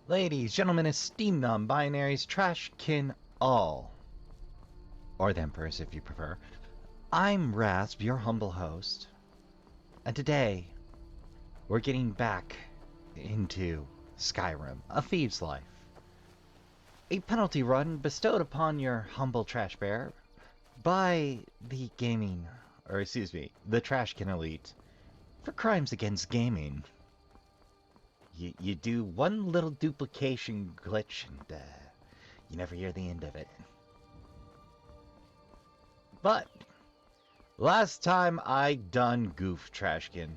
Ladies, gentlemen, esteemed non-binaries, Trashkin all, or the Empress if you prefer. I'm Rasp, your humble host, and today we're getting back into Skyrim, a thieves' life. A penalty run bestowed upon your humble trash bear by the the Trashkin elite for crimes against gaming. You do one little duplication glitch and you never hear the end of it. But last time I done goofed Trashkin.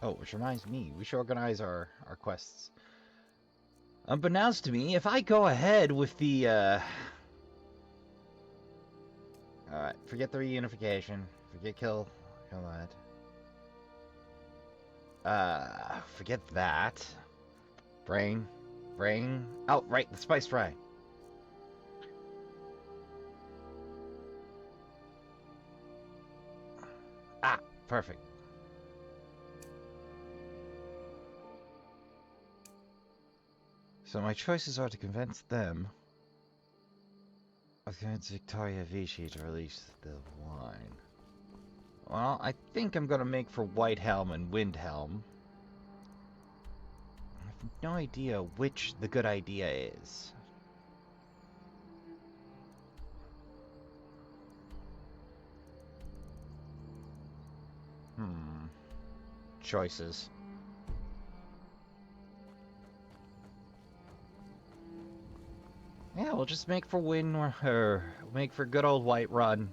Oh, which reminds me, we should organize our quests. Unbeknownst to me, if I go ahead with the alright, forget the reunification. Forget kill that. Forget that. Brain. Oh, right, the spice fry. Ah, perfect. So my choices are to convince them, or convince Victoria Vichy to release the wine. Well, I think I'm gonna make for White Helm and Wind Helm. I have no idea which the good idea is. Choices. Yeah, we'll just make for or make for good old Whiterun.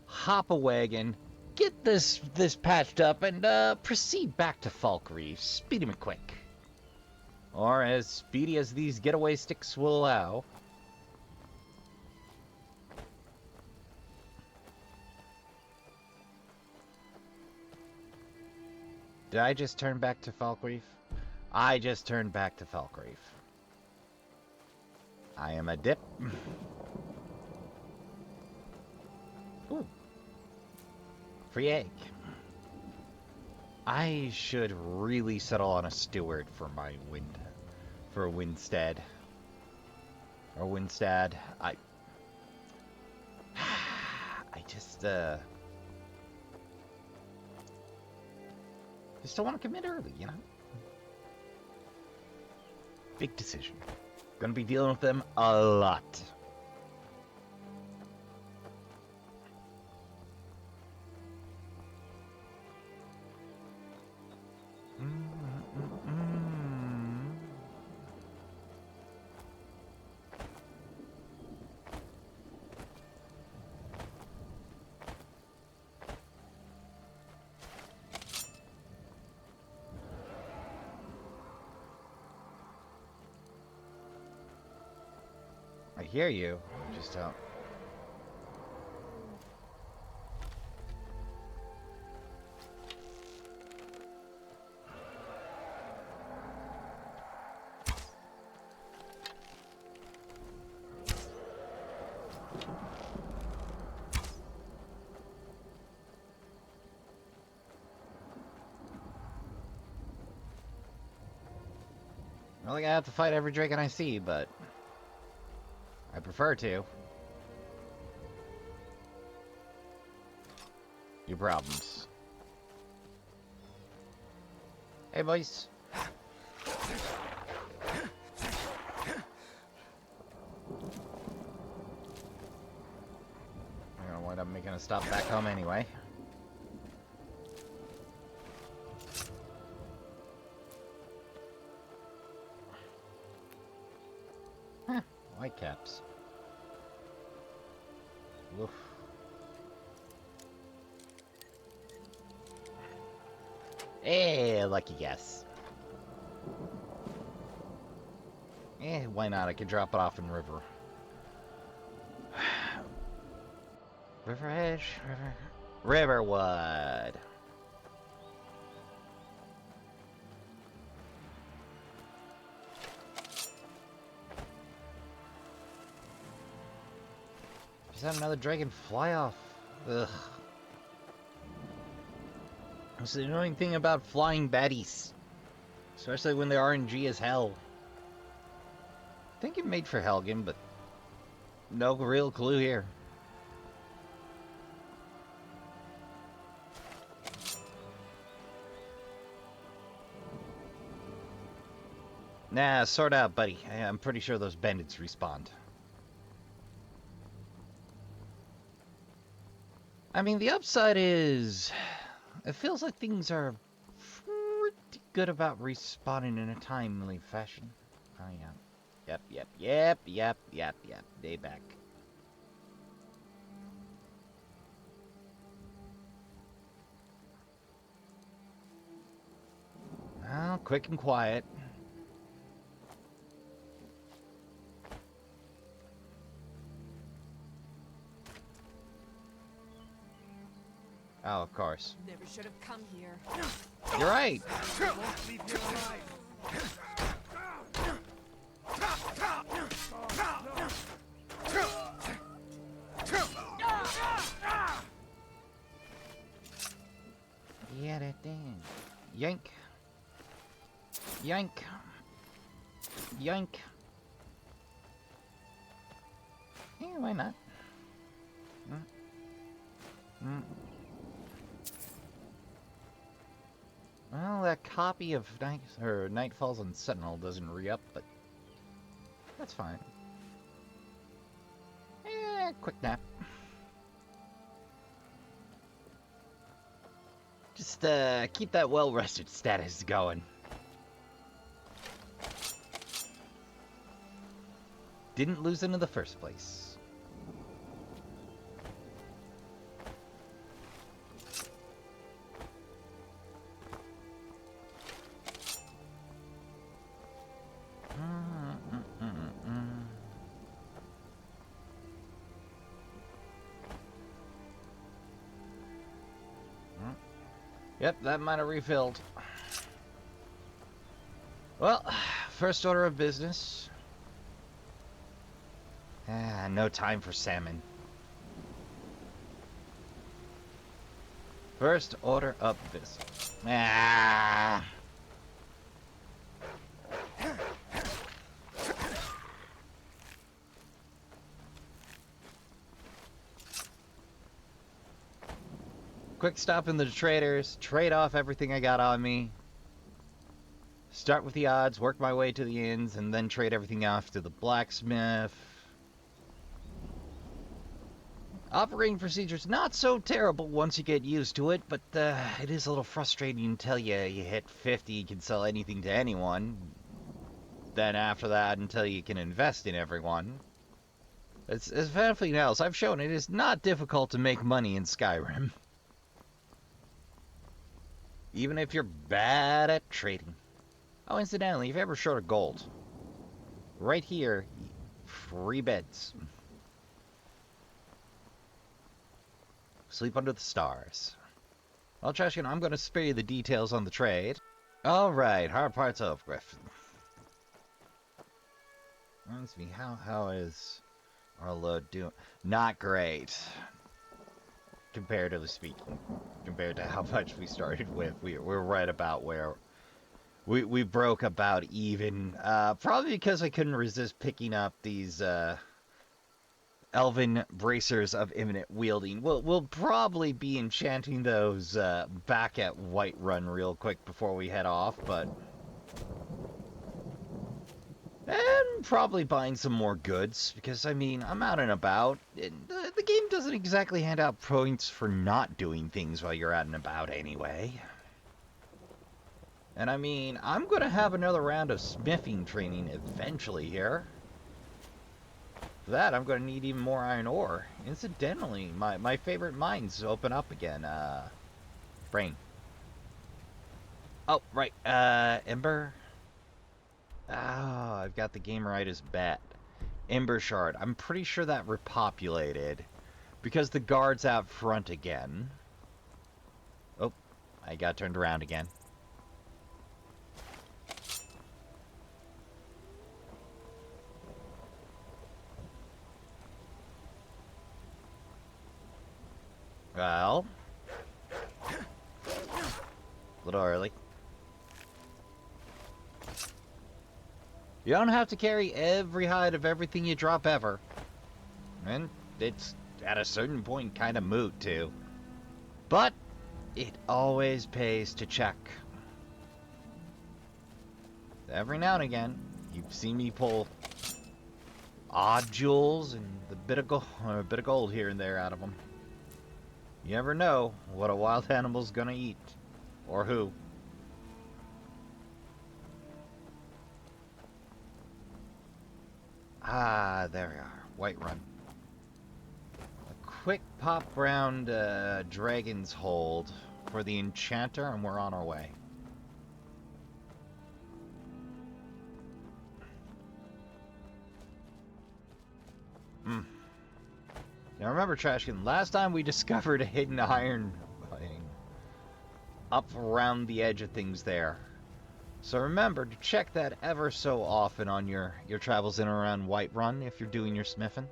Hop a wagon, get this patched up, and proceed back to Falkreath, speedy McQuick. Or as speedy as these getaway sticks will allow. Did I just turn back to Falkreath? I just turned back to Falkreath. I am a dip. Ooh. Free egg. I should really settle on a steward for my Windstead. Or Windstad. I just don't want to commit early, you know? Big decision. Gonna be dealing with them a lot. I hear you, just don't. I don't think I have to fight every dragon I see, but I prefer to. Your problems. Hey, boys. I'm gonna wind up making a stop back home anyway. Huh, whitecaps. Oof. Eh, lucky guess. Why not? I could drop it off in river. River Edge, Riverwood. Just had another dragon fly off. Ugh. That's the annoying thing about flying baddies. Especially when the RNG is hell. I think it made for Helgen, but no real clue here. Nah, sort out, buddy. I'm pretty sure those bandits respawned. I mean, the upside is... It feels like things are pretty good about respawning in a timely fashion. Oh, yeah. Yep. Day back. Well, quick and quiet. Oh, of course. Never should have come here. You're right. Yeah, that thing. Yank. Yank. Yank. Yeah, why not? Well, that copy of Nightfalls on Sentinel doesn't re-up, but that's fine. Quick nap. Just keep that well-rested status going. Didn't lose him in the first place. Yep, that might have refilled. Well, first order of business. No time for salmon. First order of business. Quick stop in the traders, trade off everything I got on me. Start with the odds, work my way to the inns, and then trade everything off to the blacksmith. Operating procedure's not so terrible once you get used to it, but it is a little frustrating until you hit 50, you can sell anything to anyone. Then after that, until you can invest in everyone. As if anything else, I've shown it is not difficult to make money in Skyrim. Even if you're bad at trading. Oh, incidentally, if you're ever short of gold, right here, free beds. Sleep under the stars. Well, Trashkin, I'm going to spare you the details on the trade. Alright, hard parts of Griffin. Reminds me, how is our load doing? Not great. Comparatively speaking. Compared to how much we started with. We're right about where we broke about even. Probably because I couldn't resist picking up these elven bracers of imminent wielding. We'll probably be enchanting those back at Whiterun real quick before we head off, but... And probably buying some more goods, because, I mean, I'm out and about. The game doesn't exactly hand out points for not doing things while you're out and about anyway. And, I mean, I'm going to have another round of smithing training eventually here. For that, I'm going to need even more iron ore. Incidentally, my favorite mines open up again. Brain. Oh, right. Ember... Oh, I've got the game right as bet. Ember Shard. I'm pretty sure that repopulated. Because the guard's out front again. Oh, I got turned around again. Well. A little early. You don't have to carry every hide of everything you drop ever. And it's, at a certain point, kind of moot, too. But it always pays to check. Every now and again, you've seen me pull odd jewels and a bit of gold here and there out of them. You never know what a wild animal's gonna eat. Or who. Ah, there we are. Whiterun. A quick pop round Dragon's Hold for the Enchanter, and we're on our way. Now remember, Trashkin, last time we discovered a hidden iron thing up around the edge of things there. So remember to check that ever so often on your travels in and around Whiterun if you're doing your smithing.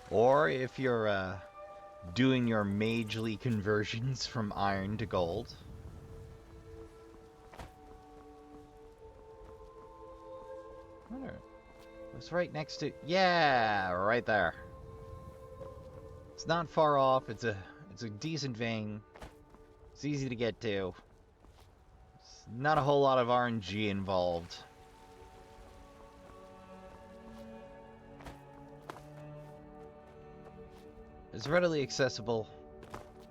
Or if you're doing your magely conversions from iron to gold. It's right next to... Yeah, right there. It's not far off. It's a decent vein. It's easy to get to. It's not a whole lot of RNG involved. It's readily accessible.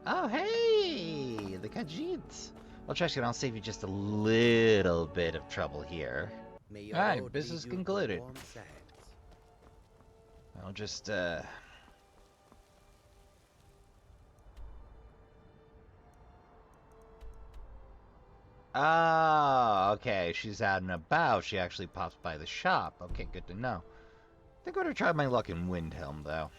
Oh, hey! The Khajiit! Well, Trashkin, I'll save you just a little bit of trouble here. Alright, business concluded. I'll just, Ah, okay, she's out and about. She actually pops by the shop. Okay, good to know. I think I'm gonna try my luck in Windhelm, though.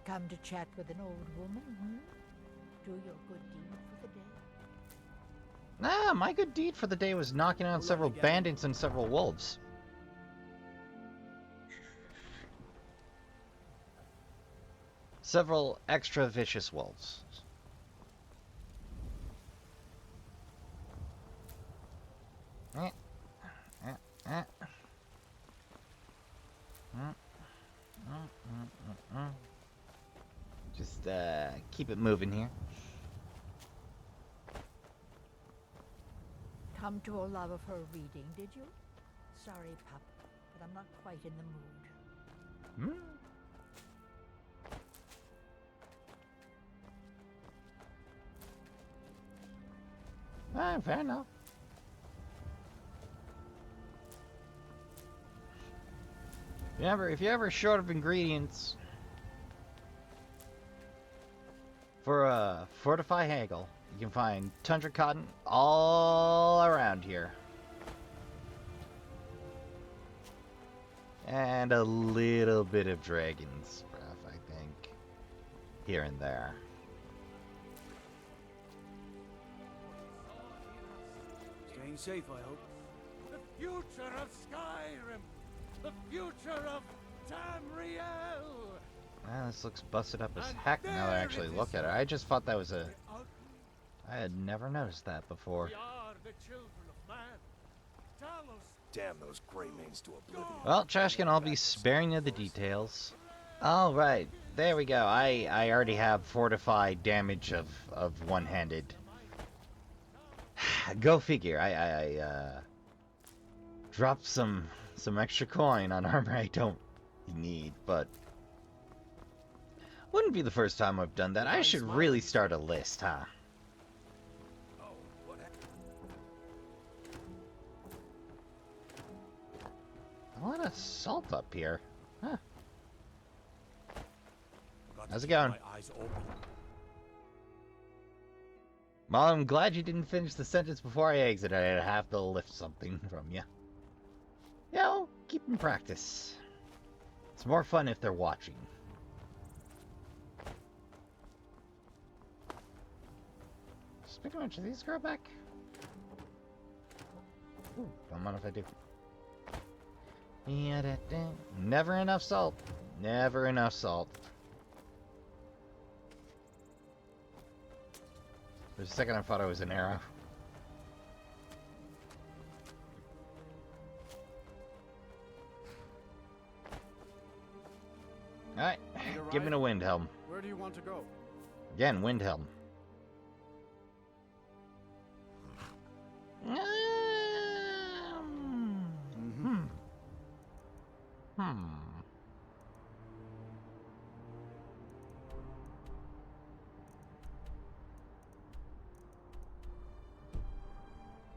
Come to chat with an old woman, Do your good deed for the day. Nah, my good deed for the day was knocking out several bandits and several wolves. Several extra vicious wolves. Just keep it moving here. Come to Olava reading, did you? Sorry, pup, but I'm not quite in the mood. Fair enough. If you're ever short of ingredients for Fortify Hagel, you can find Tundra Cotton all around here. And a little bit of Dragon's Breath, I think. Here and there. Staying safe, I hope. The future of Skyrim! The future of Tamriel! This looks busted up as heck now that I actually look at it. I just thought that was a... I had never noticed that before. We are the children of man. Talos. Damn those gray mains to oblivion. Well, Trashkin, I'll be sparing you the details. Alright, there we go. I already have fortified damage of one-handed. Go figure. I dropped some extra coin on armor I don't need, but wouldn't be the first time I've done that. I should really start a list, huh? A lot of salt up here. Huh. How's it going? Well, I'm glad you didn't finish the sentence before I exit. I'd have to lift something from you. Yeah, I'll keep in practice. It's more fun if they're watching. Speaking of which, do these grow back? Ooh, don't mind if I do. Yeah, never enough salt. Never enough salt. For a second I thought it was an arrow. Alright, give me the wind helm. Where do you want to go? Again, wind helm.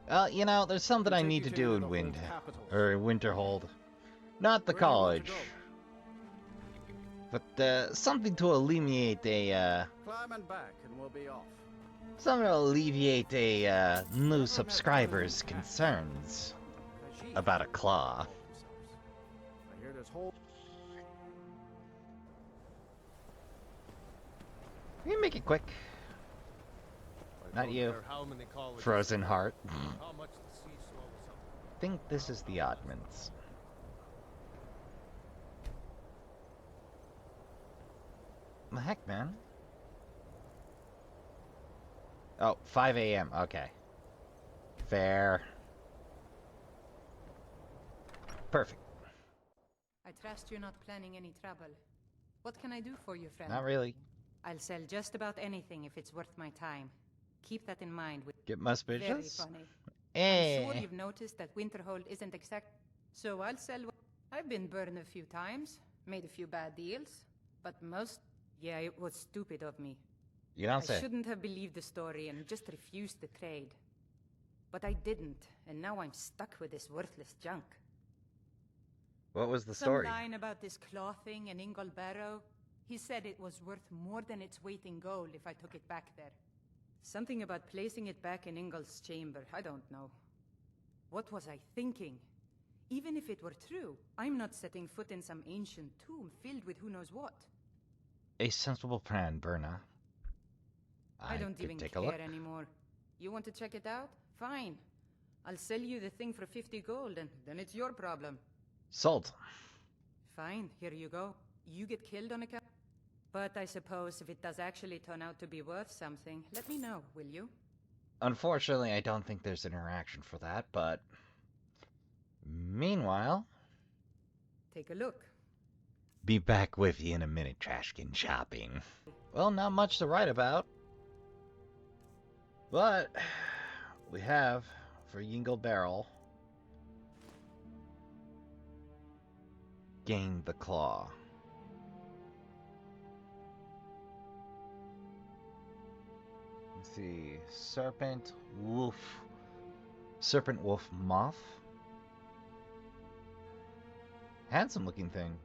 Well, you know, there's something I need to do in Winterhold. Not the college. But something to alleviate a Climb and back and we'll be off. something to alleviate a new subscriber's concerns about a claw. I hear this whole You can make it quick. I Not don't you. care how many colleges Frozen heart. how much the sea swells up. I think this is the Oddmans. The heck, man? Oh, 5 a.m. Okay. Fair. Perfect. I trust you're not planning any trouble. What can I do for you, friend? Not really. I'll sell just about anything if it's worth my time. Keep that in mind. Get my Very suspicious? funny. I'm Eh. sure you've noticed that Winterhold isn't exact. So I'll sell. I've been burned a few times, made a few bad deals, but most. Yeah, it was stupid of me. You don't I say. shouldn't have believed the story and just refused the trade. But I didn't, and now I'm stuck with this worthless junk. What was the Some story? line about this claw thing in Ingol Barrow. He said it was worth more than its weight in gold if I took it back there. Something about placing it back in Ingol's chamber, I don't know. What was I thinking? Even if it were true, I'm not setting foot in some ancient tomb filled with who knows what. A sensible plan, Berna. I don't could even take a look. care anymore. You want to check it out? Fine. I'll sell you the thing for 50 gold, and then it's your problem. Sold. Fine, here you go. You get killed on account. But I suppose if it does actually turn out to be worth something, let me know, will you? Unfortunately, I don't think there's interaction for that, but... Meanwhile... Take a look. Be back with you in a minute, Trashkin shopping. Well, not much to write about. But... we have, for Yingle Barrel... gained the claw. Let's see, serpent, wolf, moth. Handsome looking thing.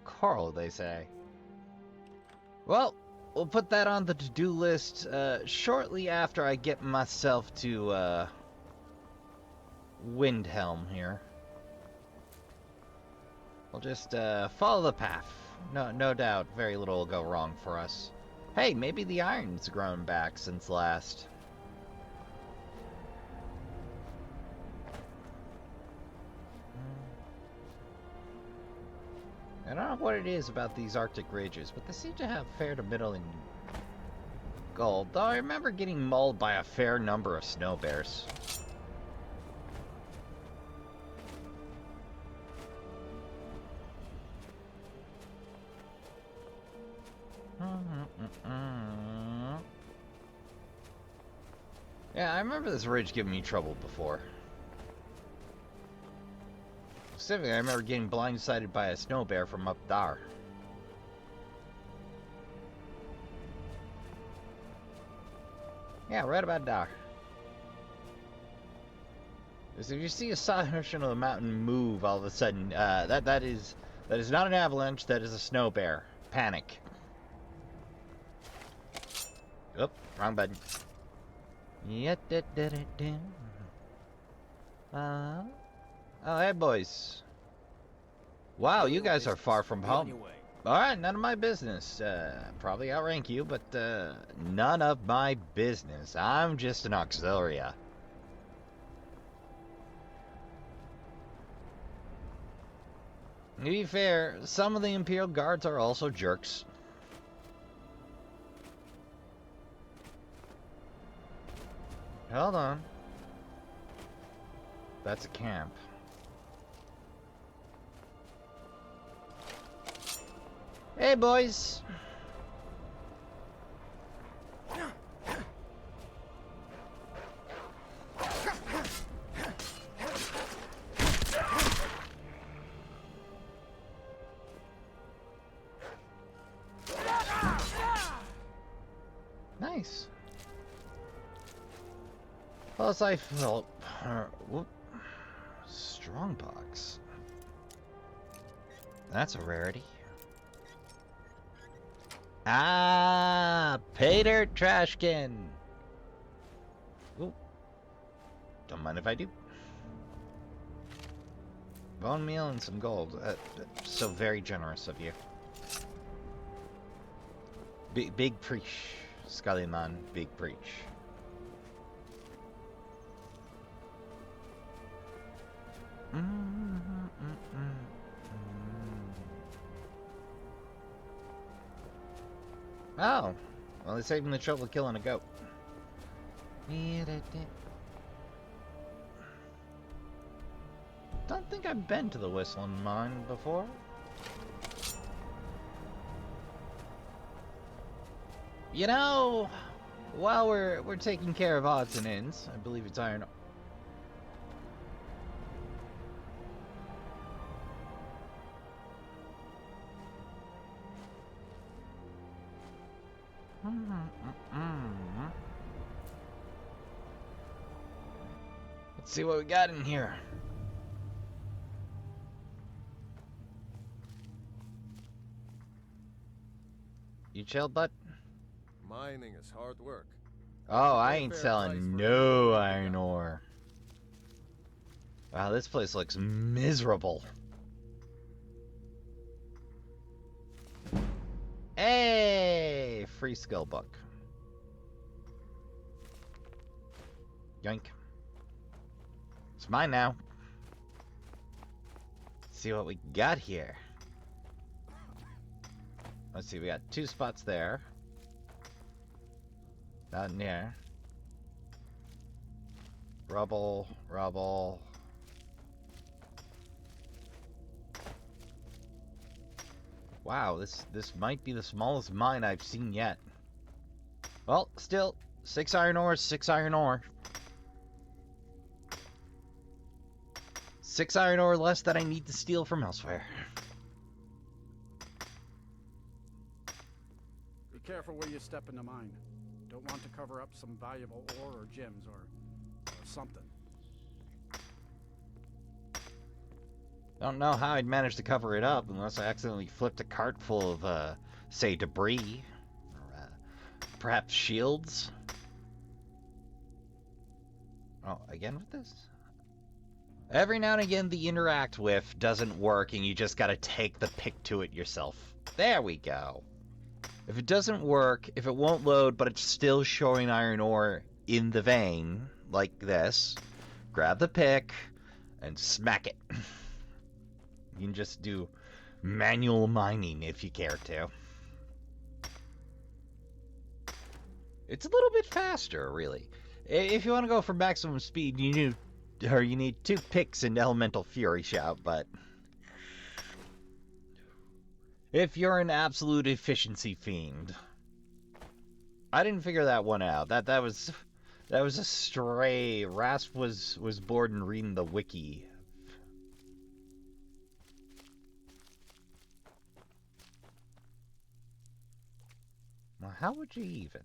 Coral, they say. Well, we'll put that on the to-do list shortly after I get myself to Windhelm here. We'll just follow the path. No doubt, very little will go wrong for us. Hey, maybe the iron's grown back since last. I don't know what it is about these Arctic ridges, but they seem to have fair to middling gold. Though I remember getting mauled by a fair number of snow bears. Yeah, I remember this ridge giving me trouble before. Specifically, I remember getting blindsided by a snow bear from up there. Yeah, right about there. Because if you see a section of the mountain move all of a sudden, that is not an avalanche, that is a snow bear. Panic. Oop, wrong button. Oh, hey, boys. Wow, you guys are far from home. Alright, none of my business. Probably outrank you, but none of my business. I'm just an auxilia. To be fair, some of the Imperial Guards are also jerks. Hold on. That's a camp. Hey, boys! Nice. Plus, I felt... whoop. Strongbox. That's a rarity. Ah, pay dirt Trashkin. Ooh. Don't mind if I do. Bone meal and some gold. So very generous of you. Big preach, Scullyman. Big preach. Oh, well, they saved him the trouble of killing a goat. Don't think I've been to the Whistling Mine before. You know, while we're taking care of odds and ends, I believe it's iron. Let's see what we got in here. You chill, bud? Mining is hard work. Oh, I Pay a ain't fair selling price for no everything we iron got. ore. Wow, this place looks miserable. Hey, free skill book. Yoink. It's mine now. Let's see what we got here. Let's see, we got 2 spots there. Not near. Rubble, rubble. Wow, this might be the smallest mine I've seen yet. Well, still, 6 iron ore, 6 iron ore. 6 iron ore less that I need to steal from elsewhere. Be careful where you step in the mine. Don't want to cover up some valuable ore or gems or something. Don't know how I'd manage to cover it up unless I accidentally flipped a cart full of, say, debris. Or, perhaps shields? Oh, again with this? Every now and again, the interact with doesn't work and you just gotta take the pick to it yourself. There we go. If it doesn't work, if it won't load, but it's still showing iron ore in the vein, like this, grab the pick and smack it. You can just do manual mining if you care to. It's a little bit faster, really. If you want to go for maximum speed, you need 2 picks and Elemental Fury Shout, but if you're an absolute efficiency fiend, I didn't figure that one out. That was a stray. Rasp was bored and reading the wiki. Well, how would you even?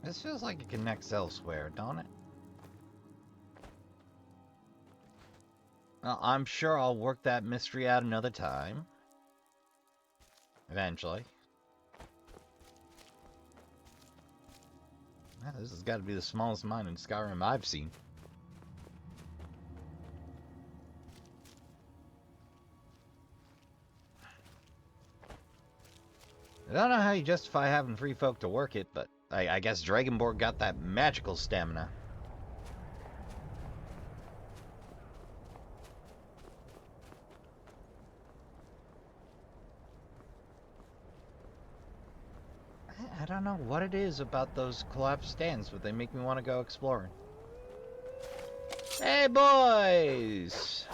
This feels like it connects elsewhere, don't it? Well, I'm sure I'll work that mystery out another time. Eventually. Man, this has got to be the smallest mine in Skyrim I've seen. I don't know how you justify having free folk to work it, but I guess Dragonborn got that magical stamina. I don't know what it is about those collapsed stands, but they make me want to go exploring. Hey, boys!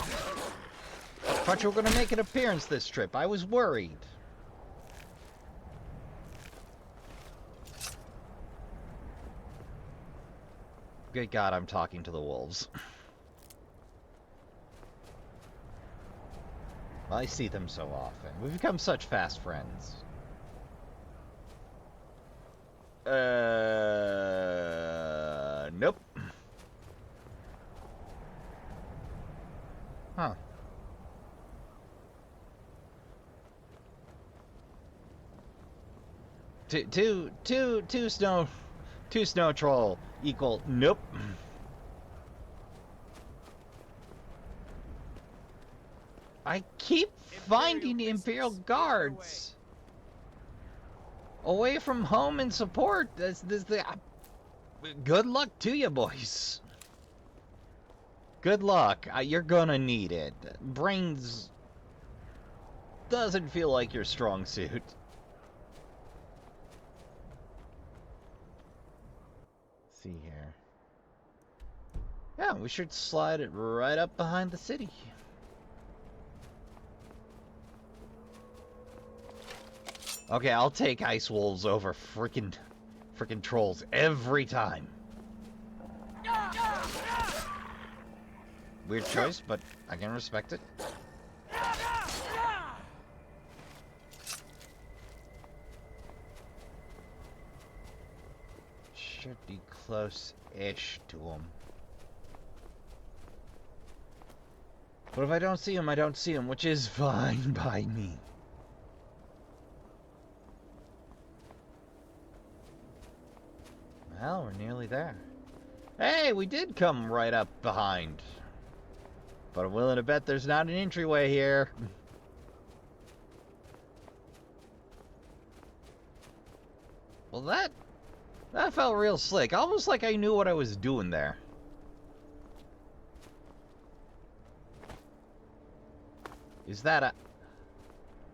Thought you were going to make an appearance this trip. I was worried. Good God, I'm talking to the wolves. I see them so often. We've become such fast friends. Nope. Huh. Two snow troll equal nope. I keep finding Imperial guards away from home and support. Good luck to you, boys. Good luck. You're gonna need it. Brains doesn't feel like your strong suit. Let's see here. Yeah, we should slide it right up behind the city. Okay, I'll take ice wolves over frickin' trolls every time. Weird choice, but I can respect it. Should be close-ish to him. But if I don't see him, I don't see him, which is fine by me. Well, we're nearly there. Hey, we did come right up behind. But I'm willing to bet there's not an entryway here. Well, that felt real slick. Almost like I knew what I was doing there. Is that a...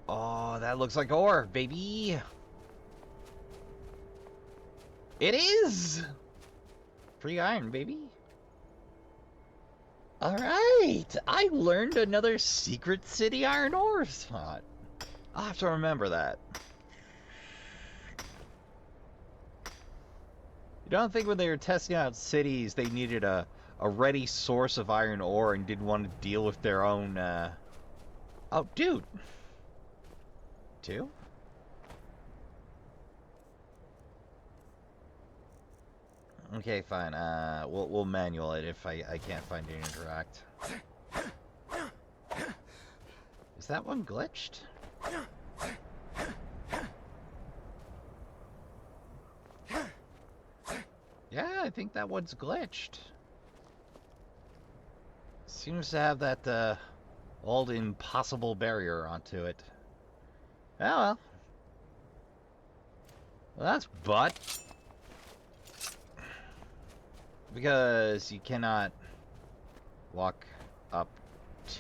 Oh, that looks like ore, baby. It is! Free iron, baby. Alright, I learned another secret city iron ore spot. I'll have to remember that. You don't think when they were testing out cities they needed a ready source of iron ore and didn't want to deal with their own, Oh, dude! 2? Okay, fine. We'll manual it if I can't find it interact. Is that one glitched? Yeah, I think that one's glitched. Seems to have that old impossible barrier onto it. Oh well. Well, that's butt. Because you cannot walk up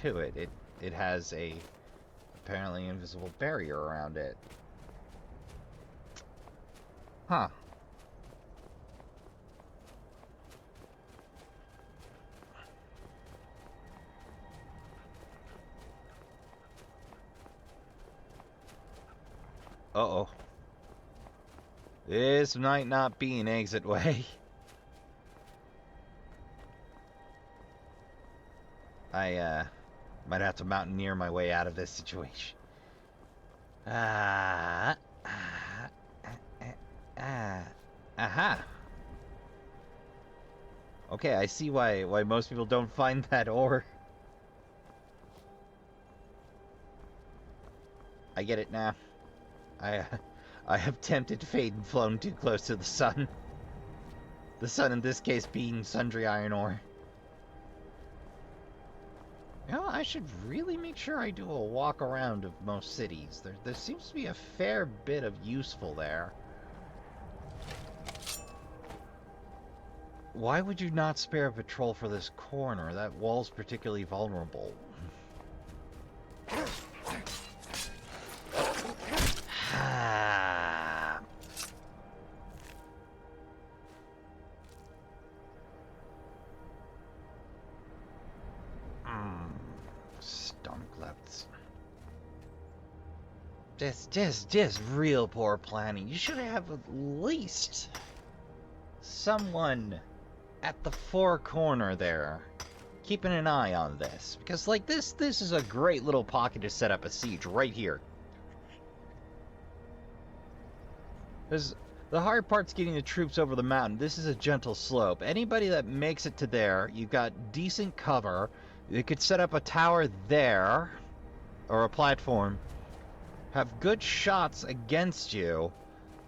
to it. It has a apparently invisible barrier around it. Huh. Uh-oh. This might not be an exit way. I might have to mountaineer my way out of this situation. Aha. Okay, I see why most people don't find that ore. I get it now. I have tempted fate and flown too close to the sun. The sun in this case being sundry iron ore. You know, I should really make sure I do a walk around of most cities. There seems to be a fair bit of useful there. Why would you not spare a patrol for this corner? That wall's particularly vulnerable. Stonklefts. Just real poor planning. You should have at least someone at the four corner there keeping an eye on this, because like this is a great little pocket to set up a siege right here. There's the hard part's getting the troops over the mountain. This is a gentle slope. Anybody that makes it to there, you've got decent cover. You could set up a tower there or a platform, have good shots against you,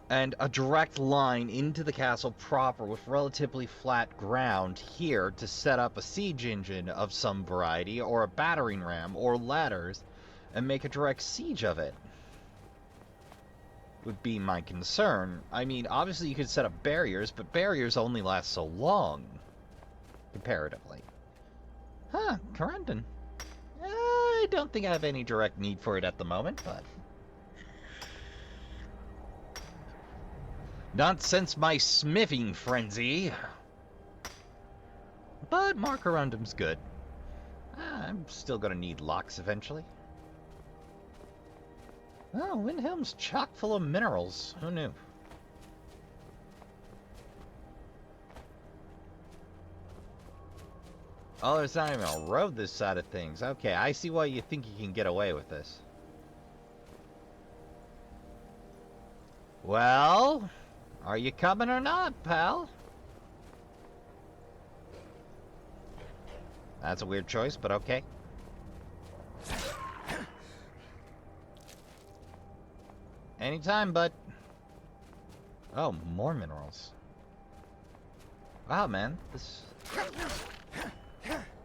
and a direct line into the castle proper with relatively flat ground here to set up a siege engine of some variety, or a battering ram, or ladders, and make a direct siege of it. Would be my concern. I mean, obviously you could set up barriers, but barriers only last so long, comparatively. Huh, Corendon. I don't think I have any direct need for it at the moment, but... not since my smithing frenzy. But more Corundum's good. I'm still gonna need locks eventually. Oh, Windhelm's chock full of minerals. Who knew? Oh, there's not even a road this side of things. Okay, I see why you think you can get away with this. Well, are you coming or not, pal? That's a weird choice, but okay. Anytime, bud. Oh, more minerals. Wow, man.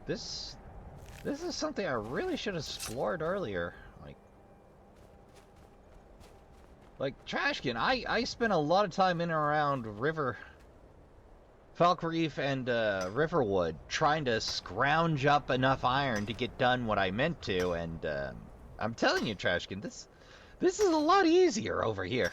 This is something I really should have explored earlier. Like Trashkin, I spent a lot of time in and around Falk Reef and Riverwood trying to scrounge up enough iron to get done what I meant to, and I'm telling you, Trashkin, this is a lot easier over here.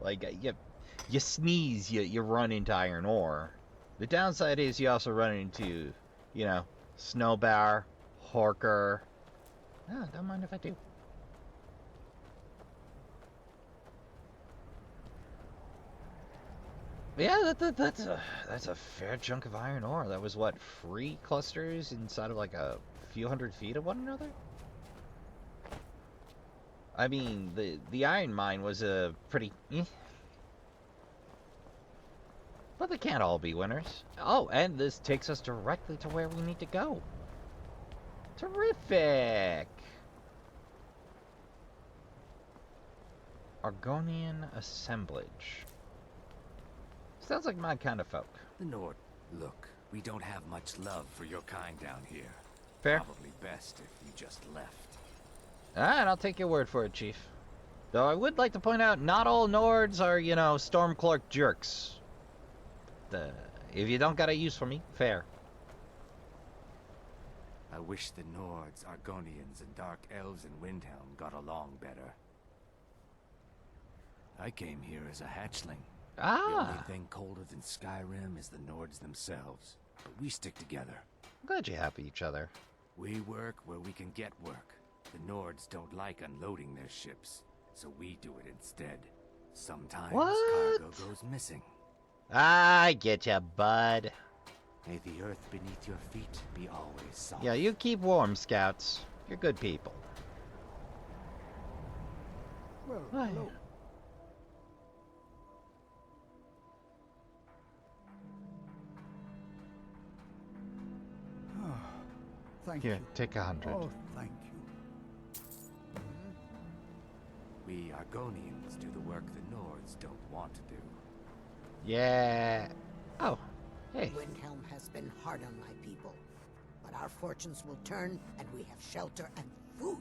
Like, you sneeze, you run into iron ore. The downside is you also run into, you know, Snowbar, Horker. Oh, don't mind if I do. Yeah, that's a fair chunk of iron ore. That was what, 3 clusters inside of like a few hundred feet of one another? I mean, the iron mine was a pretty... But they can't all be winners. Oh, and this takes us directly to where we need to go. Terrific! Argonian assemblage. Sounds like my kind of folk. The Nord. Look, we don't have much love for your kind down here. Fair. Probably best if you just left. Alright, I'll take your word for it, Chief. Though I would like to point out, not all Nords are, you know, Stormcloak jerks. If you don't got a use for me, fair. I wish the Nords, Argonians, and Dark Elves in Windhelm got along better. I came here as a hatchling. The only thing colder than Skyrim is the Nords themselves. But we stick together. I'm glad you have each other. We work where we can get work. The Nords don't like unloading their ships, so we do it instead. Sometimes cargo goes missing. I get ya, bud. May the earth beneath your feet be always soft. Yeah, you keep warm, Scouts. You're good people. Well, Hi. hello. Thank Here, you. take 100. Oh, thank you. We Argonians do the work the Nords don't want to do. Yeah. Oh, hey. Windhelm has been hard on my people, but our fortunes will turn, and we have shelter and food.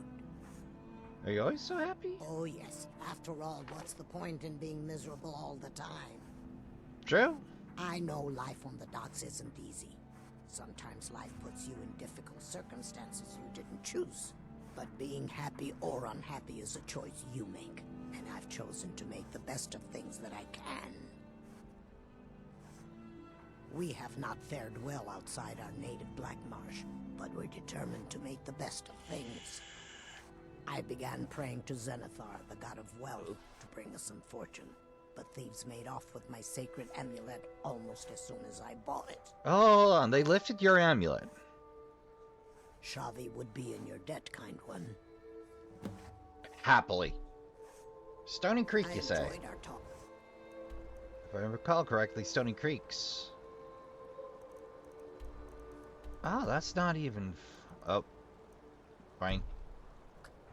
Are you always so happy? Oh yes, after all, what's the point in being miserable all the time? True. I know life on the docks isn't easy. Sometimes life puts you in difficult circumstances you didn't choose. But being happy or unhappy is a choice you make, and I've chosen to make the best of things that I can. We have not fared well outside our native Black Marsh, but we're determined to make the best of things. I began praying to Zenithar, the god of wealth, to bring us some fortune. But thieves made off with my sacred amulet almost as soon as I bought it. Oh, hold on. They lifted your amulet. Shavi would be in your debt, kind one. Happily. Stony Creek, I you say? enjoyed our talk. If I recall correctly, Stony Creek's... Oh, that's not even... Oh. Fine.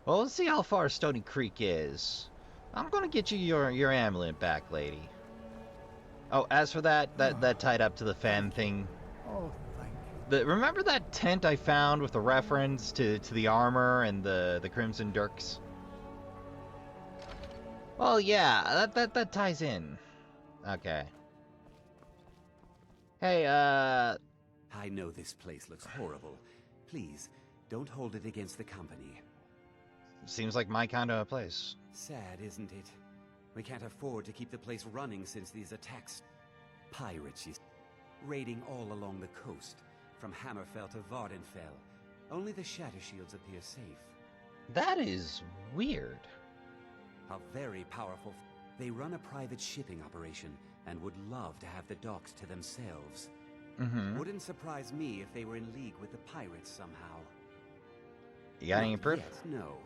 Well, let's see how far Stony Creek is. I'm gonna get you your amulet back, lady. Oh, as for that tied up to the fan thing. Oh, thank you. Remember that tent I found with the reference to the armor and the Crimson Dirks? Well, yeah, that ties in. Okay. Hey, I know this place looks horrible. Please, don't hold it against the company. seems like my kind of place. Sad, isn't it? We can't afford to keep the place running since these attacks. Piracy, raiding all along the coast, from Hammerfell to Vardenfell. Only the Shatter Shields appear safe. That is weird. A very powerful... They run a private shipping operation and would love to have the docks to themselves. Mm-hmm. Wouldn't surprise me if they were in league with the pirates somehow. You got any Not proof? yet, no.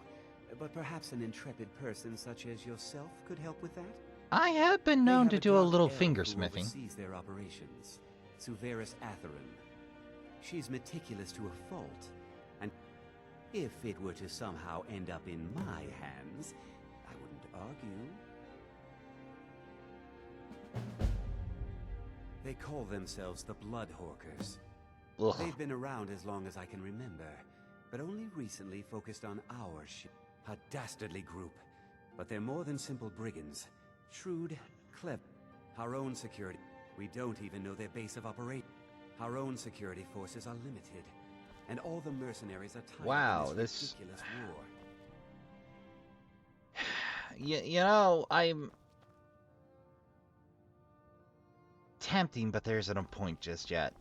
But perhaps an intrepid person such as yourself could help with that? I have been They known have to do a dark little elf fingersmithing. Who oversees their operations, Suveris Atherin. She's meticulous to a fault, and if it were to somehow end up in my hands, I wouldn't argue. They call themselves the Bloodhawkers. Ugh. They've been around as long as I can remember, but only recently focused on our ship. A dastardly group, but they're more than simple brigands. Shrewd, clever. Our own security. We don't even know their base of operation. Our own security forces are limited, and all the mercenaries are tied Wow, in this- ridiculous war. You know, I'm tempting, but there isn't a point just yet.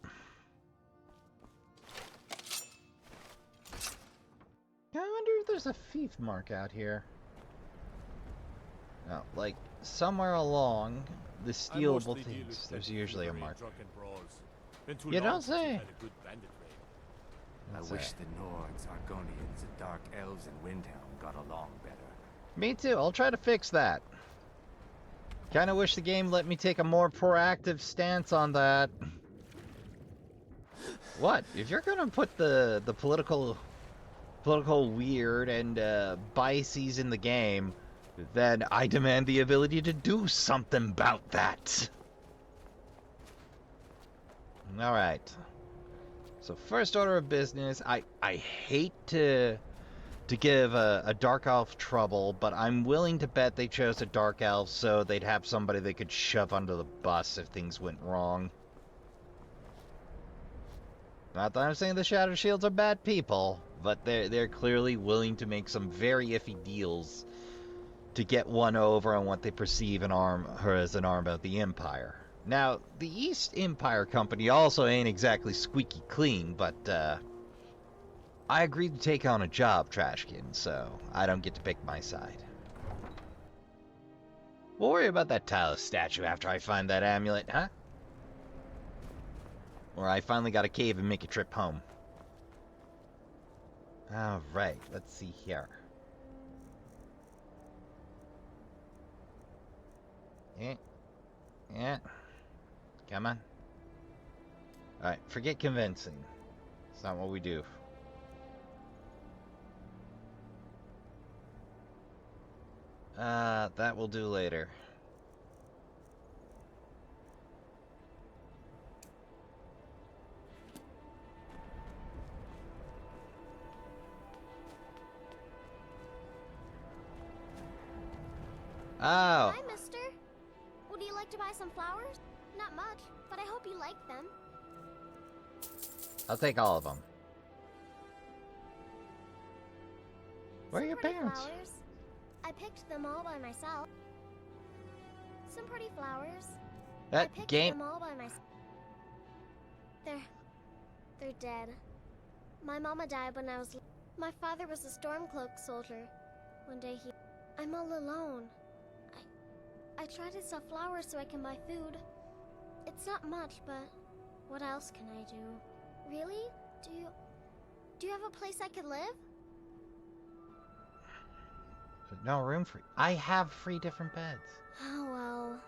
I wonder if there's a thief mark out here. No, like somewhere along the stealable things, there's usually a mark. You don't say. I wish the Nords, Argonians, and Dark Elves in Windhelm got along better. Me too. I'll try to fix that. Kinda wish the game let me take a more proactive stance on that. What? If you're gonna put the political weird and biases in the game, then I demand the ability to do something about that. Alright. So first order of business, I hate to give a Dark Elf trouble, but I'm willing to bet they chose a Dark Elf so they'd have somebody they could shove under the bus if things went wrong. Not that I'm saying the Shatter Shields are bad people, but they're clearly willing to make some very iffy deals to get one over on what they perceive as an arm of the Empire. Now, the East Empire Company also ain't exactly squeaky clean, but I agreed to take on a job, Trashkin, so I don't get to pick my side. We'll worry about that Talos statue after I find that amulet, huh? Or I finally got a cave and make a trip home. Alright, let's see here. Yeah. Come on. Alright, forget convincing. It's not what we do. That will do later. Oh. Hi, mister. Would you like to buy some flowers? Not much, but I hope you like them. I'll take all of them. Where are your pretty parents? Flowers. I picked them all by myself. Some pretty flowers. I That picked game. them all by myself. They're dead. My mama died when I was. My father was a Stormcloak soldier. One day he. I'm all alone. I try to sell flowers so I can buy food. It's not much, but what else can I do? Really? Do you have a place I could live? No room for. I have 3 different beds. Oh well.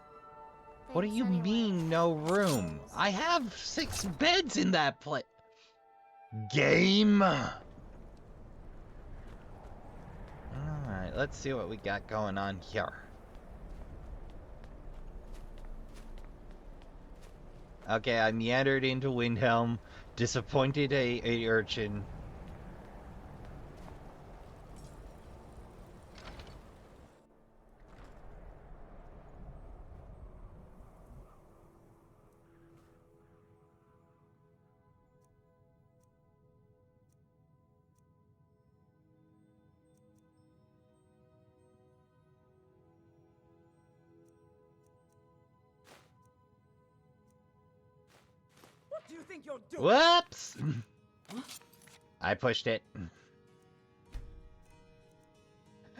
What do Thanks you anyway. mean, no room? I have 6 beds in that place. Game. Alright, let's see what we got going on here. Okay, I meandered into Windhelm, disappointed a urchin. What do you think you're doing? Whoops! I pushed it.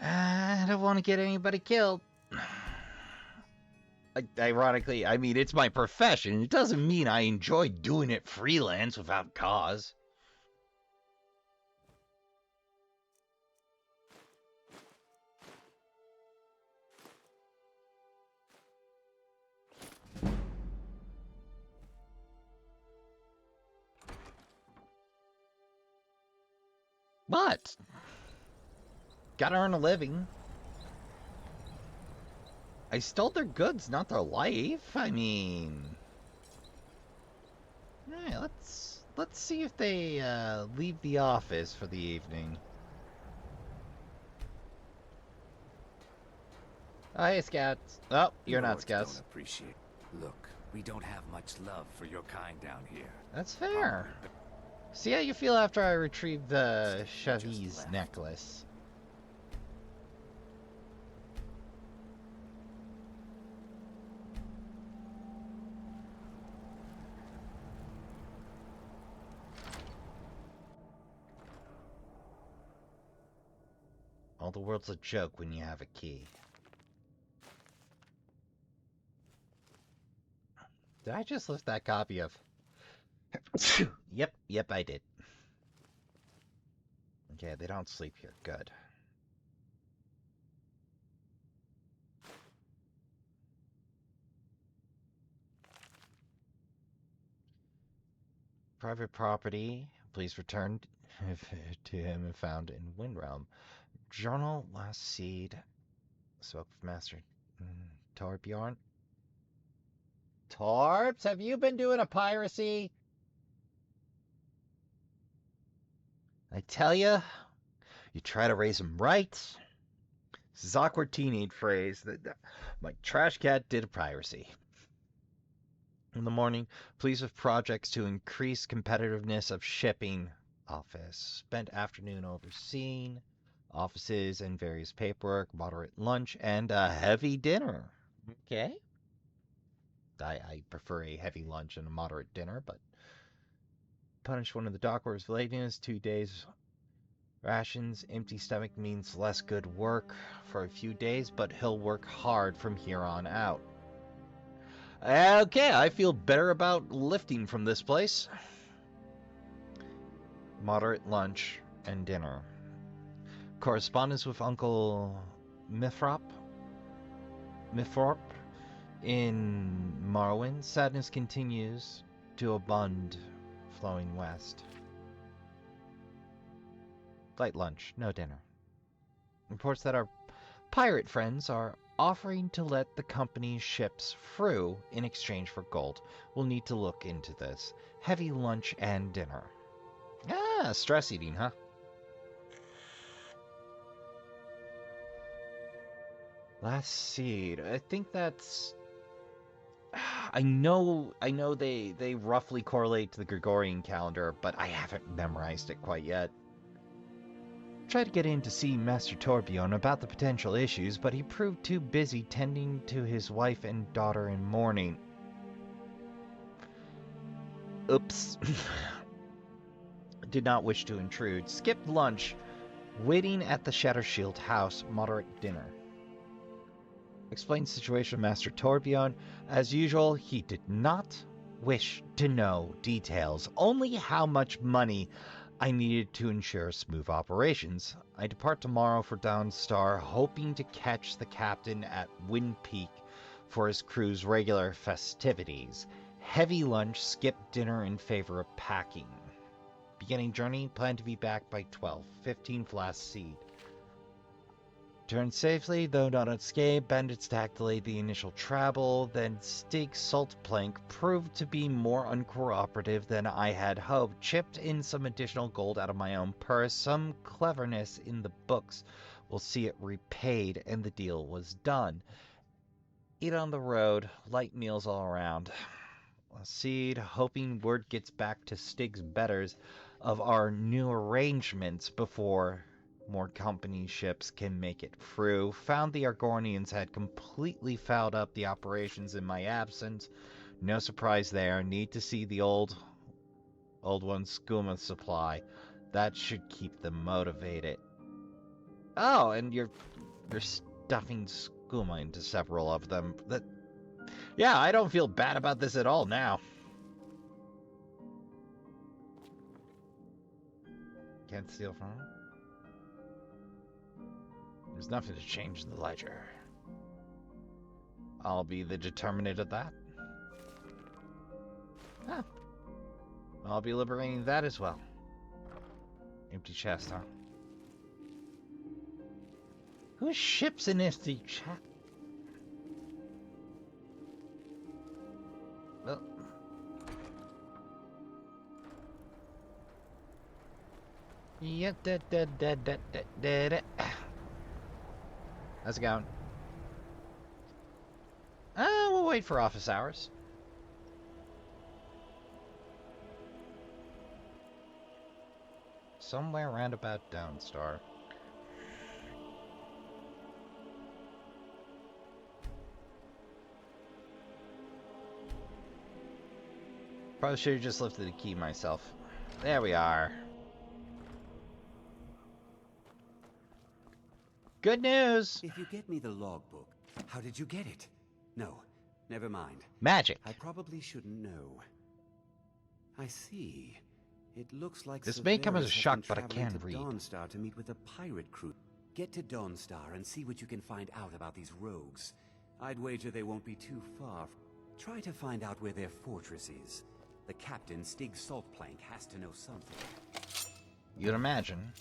I don't want to get anybody killed. Ironically, I mean, it's my profession. It doesn't mean I enjoy doing it freelance without cause. What? Gotta earn a living. I stole their goods, not their life. I mean... Alright, let's see if they leave the office for the evening. Oh, hey, Scouts. Oh, you're not Lords Scouts. Don't appreciate. Look, we don't have much love for your kind down here. That's fair. See how you feel after I retrieve the Just Chavis left. necklace. All the world's a joke when you have a key. Did I just lift that copy of... Yep, I did. Okay, they don't sleep here. Good. Private property. Please return to him if found in Windrealm. Journal, last seed. Spoke with Master Torbjorn. Torbs, have you been doing a piracy? I tell you try to raise him right. This is awkward teenage phrase that my trash cat did a piracy. In the morning, pleased with projects to increase competitiveness of shipping. Office. Spent afternoon overseeing offices and various paperwork, moderate lunch, and a heavy dinner. Okay. I prefer a heavy lunch and a moderate dinner, but punish one of the dockworkers for lateness, 2 days rations. Empty stomach means less good work for a few days, but he'll work hard from here on out. Okay, I feel better about lifting from this place. Moderate lunch and dinner. Correspondence with Uncle Mithrop in Marwyn. Sadness continues to abund, flowing west. Light lunch, no dinner. Reports that our pirate friends are offering to let the company's ships through in exchange for gold. We'll need to look into this. Heavy lunch and dinner. Ah, stress eating, huh? Last seed. I think that's... I know they roughly correlate to the Gregorian calendar, but I haven't memorized it quite yet. Tried to get in to see Master Torbjorn about the potential issues, but he proved too busy tending to his wife and daughter in mourning. Oops. Did not wish to intrude. Skipped lunch. Waiting at the Shattershield house. Moderate dinner. Explained situation to Master Torbjorn. As usual, he did not wish to know details. Only how much money I needed to ensure smooth operations. I depart tomorrow for Dawnstar, hoping to catch the captain at Wind Peak for his crew's regular festivities. Heavy lunch, skip dinner in favor of packing. Beginning journey, plan to be back by 12. 15 for last seed. Returned safely, though not unscathed. Bandit stack delayed the initial travel, then Stig Saltplank proved to be more uncooperative than I had hoped. Chipped in some additional gold out of my own purse. Some cleverness in the books will see it repaid, and the deal was done. Eat on the road, light meals all around. Seed, hoping word gets back to Stig's betters of our new arrangements before more company ships can make it through. Found the Argonians had completely fouled up the operations in my absence. No surprise there. Need to see the old one skooma supply. That should keep them motivated. Oh, and you're stuffing skooma into several of them. Yeah, I don't feel bad about this at all now. Can't steal from him. There's nothing to change in the ledger. I'll be the determinant of that. Huh. I'll be liberating that as well. Empty chest, huh? Whose ship's an empty chest? Well. Yeah, How's it going? We'll wait for office hours. Somewhere around about Dawnstar. Probably should have just lifted the key myself. There we are. Good news! If you get me the logbook, how did you get it? No, never mind. Magic. I probably shouldn't know. I see. It looks like this may come as a Severus has shock, been but I traveling can to read. Dawnstar to meet with a pirate crew. Get to Dawnstar and see what you can find out about these rogues. I'd wager they won't be too far. Try to find out where their fortress is. The captain, Stig Saltplank, has to know something. You'd imagine.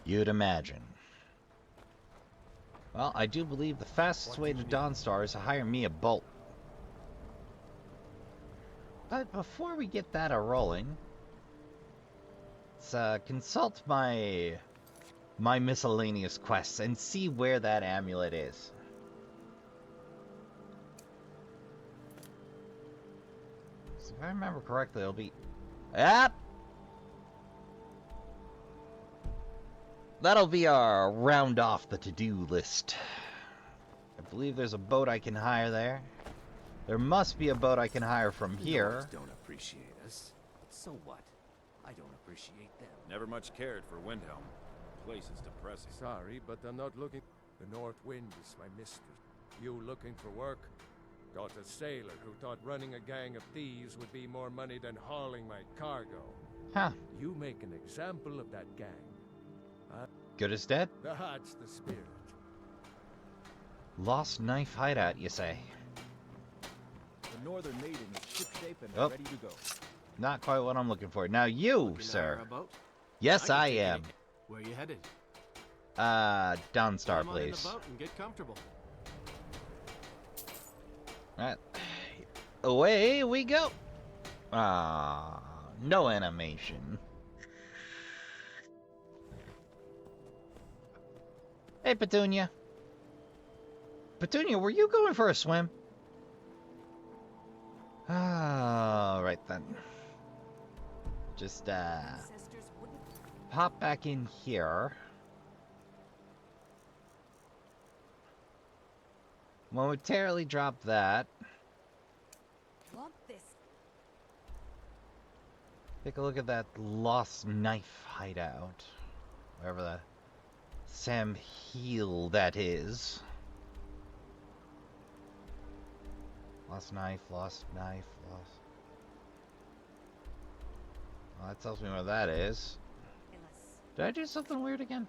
You'd imagine. Well, I do believe the fastest way to Dawnstar is to hire me a bolt. But before we get that a-rolling, let's consult my miscellaneous quests and see where that amulet is. So if I remember correctly, it'll be... That'll be our round off the to-do list. I believe there's a boat I can hire there. There must be a boat I can hire from here. The Nords don't appreciate us. So what? I don't appreciate them. Never much cared for Windhelm. The place is depressing. Sorry, but I'm not looking. The North Wind is my mistress. You looking for work? Got a sailor who thought running a gang of thieves would be more money than hauling my cargo. Huh. You make an example of that gang. Good as dead? That's the spirit. Lost knife hideout, you say? The Northern Maiden is shipshape and Oh. ready to go. Not quite what I'm looking for. Now you, Looking to sir. hire a boat? Yes, can I take am. it. Where you headed? Dawnstar, Climb on in the please. boat and get comfortable. Right. Away we go. No animation. Hey, Petunia. Petunia, were you going for a swim? Ah, right then. Just, pop back in here. Momentarily drop that. Want this? Take a look at that lost knife hideout. Wherever the Sam Heel that is. Lost knife, lost. Well, that tells me where that is. Did I do something weird again?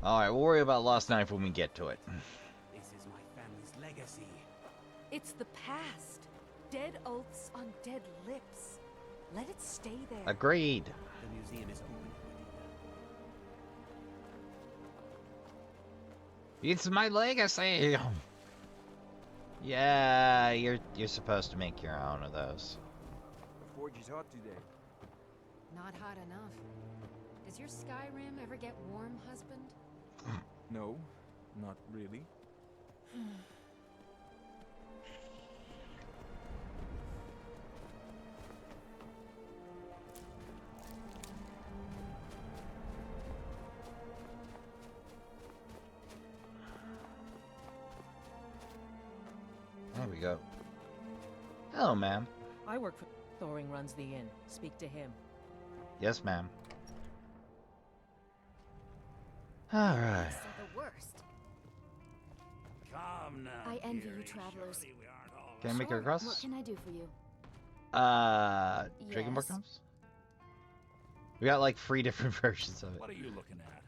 Alright, we'll worry about lost knife when we get to it. This is my family's legacy. It's the past. Dead oaths on dead lips. Let it stay there. Agreed. The museum is open. It's my legacy. Yeah, you're supposed to make your own of those. The forge is hot today. Not hot enough. Does your Skyrim ever get warm, husband? No, not really. There we go. Hello, ma'am. I work for Thoring runs the inn. Speak to him. Yes, ma'am. All right. The worst. Come now. I envy you travelers. Can I make it across? What can I do for you? Dragonborn Yes. comes? We got like 3 different versions of it. What are you looking at?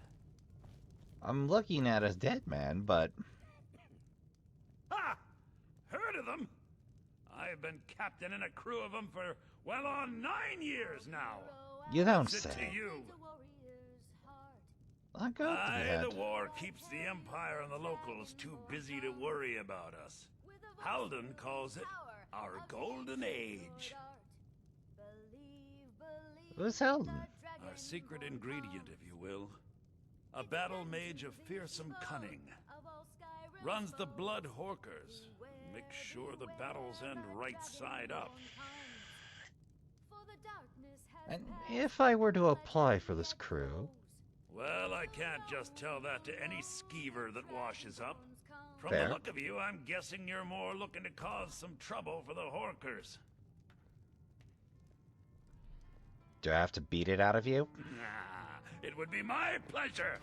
I'm looking at a dead man, but Ha! Heard of them? I've been captain in a crew of them for well on 9 years now. you don't What's it say. to you? I'll go with Aye, that. the war keeps the Empire and the locals too busy to worry about us. Halden calls it our golden age. Who's Helden? Our secret ingredient, if you will. A battle mage of fearsome cunning. Runs the blood horkers. Makes sure the battles end right side up. And if I were to apply for this crew, Well, I can't just tell that to any skeever that washes up. From Fair. the look of you, I'm guessing you're more looking to cause some trouble for the horkers. do I have to beat it out of you? Ah, it would be my pleasure.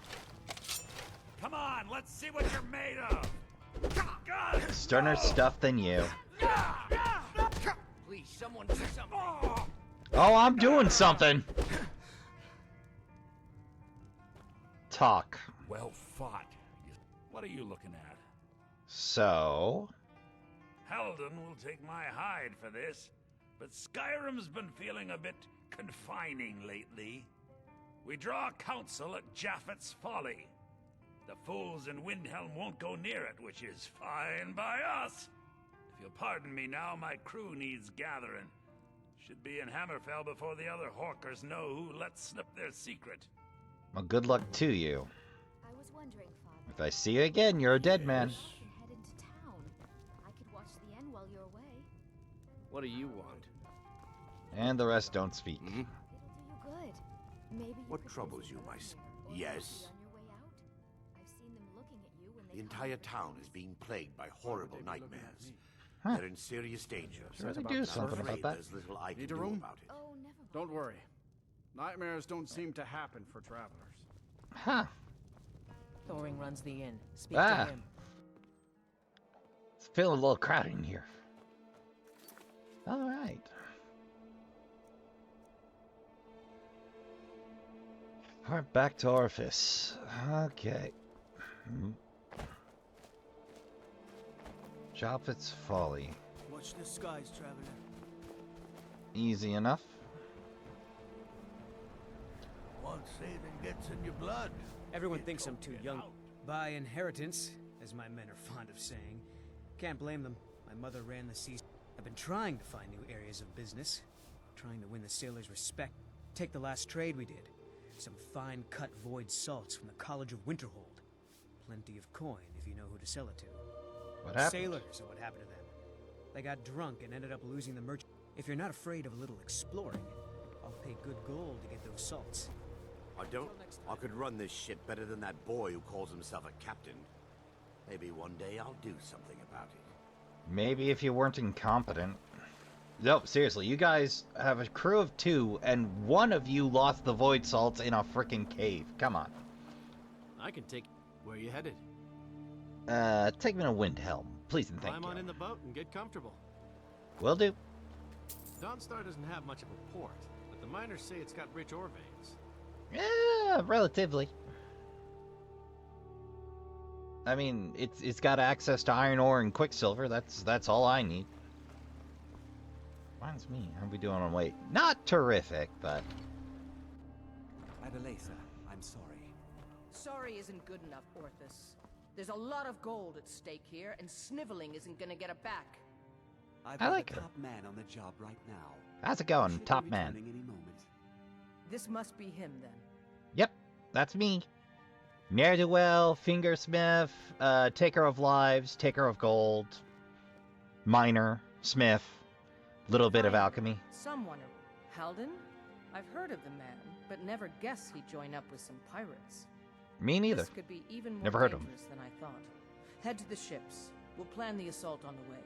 Come on, let's see what you're made of. God, Sterner stuff than you. Please, someone do something. Oh, I'm doing something. Talk. well fought. What are you looking at? So, Halden will take my hide for this, but Skyrim's been feeling a bit confining lately. We draw counsel at Japhet's Folly. The fools in Windhelm won't go near it, which is fine by us. If you'll pardon me now, my crew needs gathering. Should be in Hammerfell before the other Horkers know who let slip their secret. well, good luck to you. I was wondering, Father. If I see you again, you're a dead man. I can head into town. I could watch the end while you're away. What do you want? And the rest don't speak. It'll do you good. Maybe you What could troubles visit you, my Earthmere, s- or Yes. maybe on your way out. I've seen them looking at you when they The come entire to town visit. is being plagued by horrible nightmares. Huh. They're in serious danger. Sure, they about do that. something I'm about afraid that. there's little I can Need a do room? about it. Oh, never mind. Don't worry. Nightmares don't seem to happen for travelers. Huh. Thoring runs the inn. Speak Ah. to him. It's feeling a little crowded in here. All right. All right, back to Orifice. Okay. Japhet's Folly. Watch the skies, traveler. Easy enough. Once saving gets in your blood. Everyone thinks I'm too young. By inheritance, as my men are fond of saying. Can't blame them. My mother ran the seas. I've been trying to find new areas of business, trying to win the sailors' respect. Take the last trade we did. Some fine-cut void salts from the College of Winterhold. Plenty of coin if you know who to sell it to. What happened? Sailors are what happened to them. They got drunk and ended up losing the merchant. If you're not afraid of a little exploring, I'll pay good gold to get those salts. I could run this ship better than that boy who calls himself a captain. Maybe one day I'll do something about it. Maybe if you weren't incompetent. No, seriously, you guys have a crew of 2, and one of you lost the void salts in a freaking cave. Come on. I can take... Where are you headed? Take me to Windhelm. Please and thank Climb you. on in the boat and get comfortable. Will do. Dawnstar doesn't have much of a port, but the miners say it's got rich ore veins. Yeah, relatively. I mean, it's got access to iron ore and quicksilver. That's all I need. Reminds me, how are we doing on weight? Not terrific, but... Adelaisa, I'm sorry. Sorry isn't good enough, Orthus. There's a lot of gold at stake here, and sniveling isn't gonna get it back. I like the her. top man on the job right now. How's it going, Should top be man? returning any moment. This must be him, then. Yep, that's me. Ne'er-do-well, fingersmith, taker of lives, taker of gold, miner, smith, little bit of alchemy. Someone. Halden? I've heard of the man, but never guessed he'd join up with some pirates. Me neither. This could be even more Never heard of him. dangerous than I thought. Head to the ships. We'll plan the assault on the way.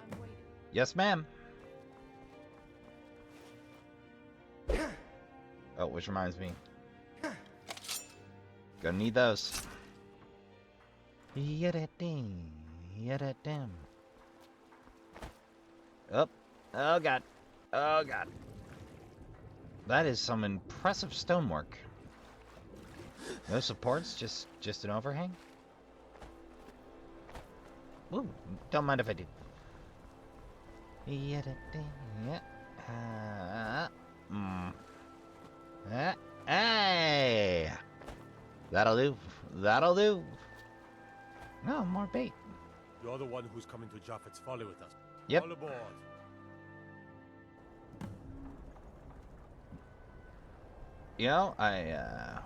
I'm waiting. Yes, ma'am. Oh, which reminds me. Gonna need those. Yada-ding, yada-dim. Oh, oh god. Oh god. That is some impressive stonework. No supports, just an overhang? Ooh, don't mind if I do. Yada-ding, yeah. Hey! That'll do. That'll do. No, more bait. You're the one who's coming to Japheth's Folly with us. Yep. All aboard. You know, I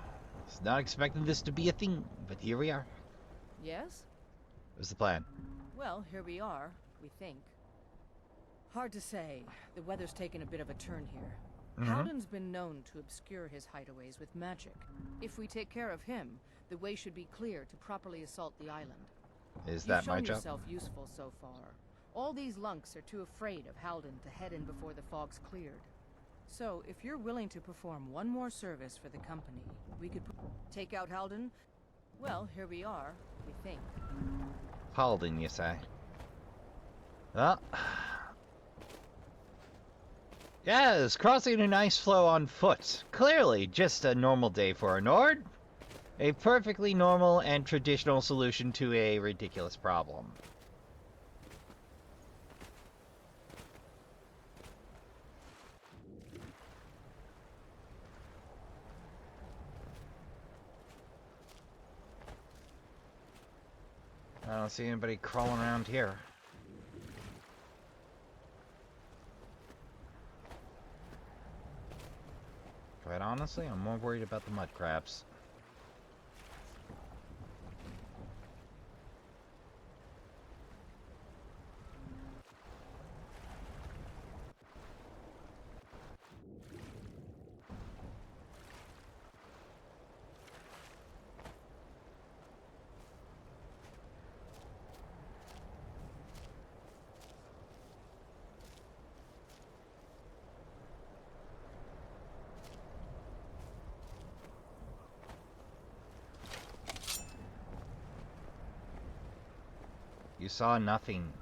was not expecting this to be a thing, but here we are. Yes? What's the plan? Well, here we are, we think. Hard to say. The weather's taken a bit of a turn here. Halden's been known to obscure his hideaways with magic. If we take care of him, the way should be clear to properly assault the island. Is that my You've shown job? yourself useful so far. All these lunks are too afraid of Halden to head in before the fog's cleared. So, if you're willing to perform one more service for the company, we could take out Halden. Well, here we are, we think. Halden, you say? Well... Yes, crossing an ice floe on foot. Clearly, just a normal day for a Nord. A perfectly normal and traditional solution to a ridiculous problem. I don't see anybody crawling around here. Quite honestly, I'm more worried about the mud crabs. You saw nothing.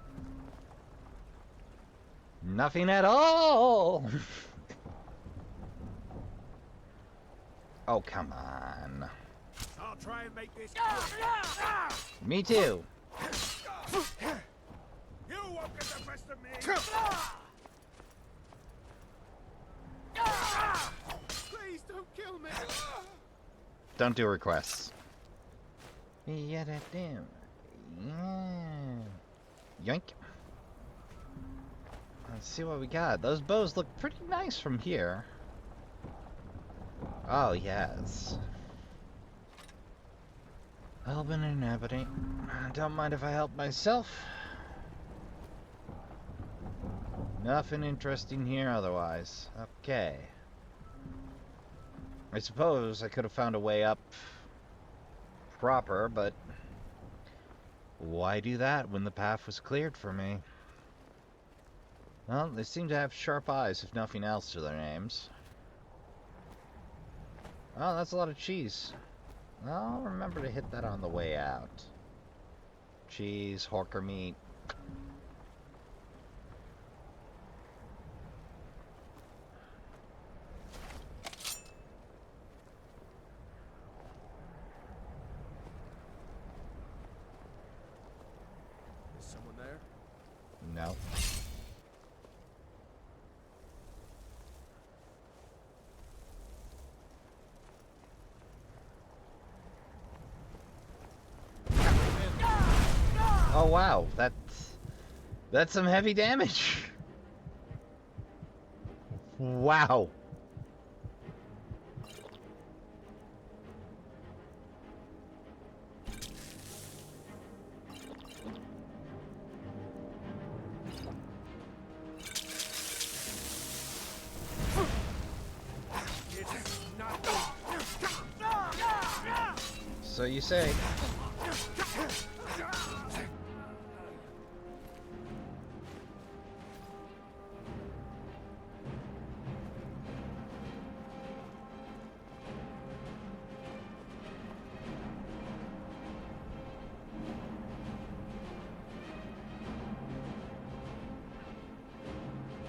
Nothing at all! Oh, come on. I'll try and make this. Me too. You won't get the best of me. Please don't kill me. Don't do requests. Yeah. Yoink. Let's see what we got. Those bows look pretty nice from here. Oh, yes. Helping and inhabiting. Don't mind if I help myself. Nothing interesting here otherwise. Okay. I suppose I could have found a way up proper, but why do that when the path was cleared for me? Well, they seem to have sharp eyes, if nothing else, to their names. Oh, that's a lot of cheese. I'll remember to hit that on the way out. Cheese, horker meat. Is someone there? No. Oh wow, that's some heavy damage. Wow. So you say.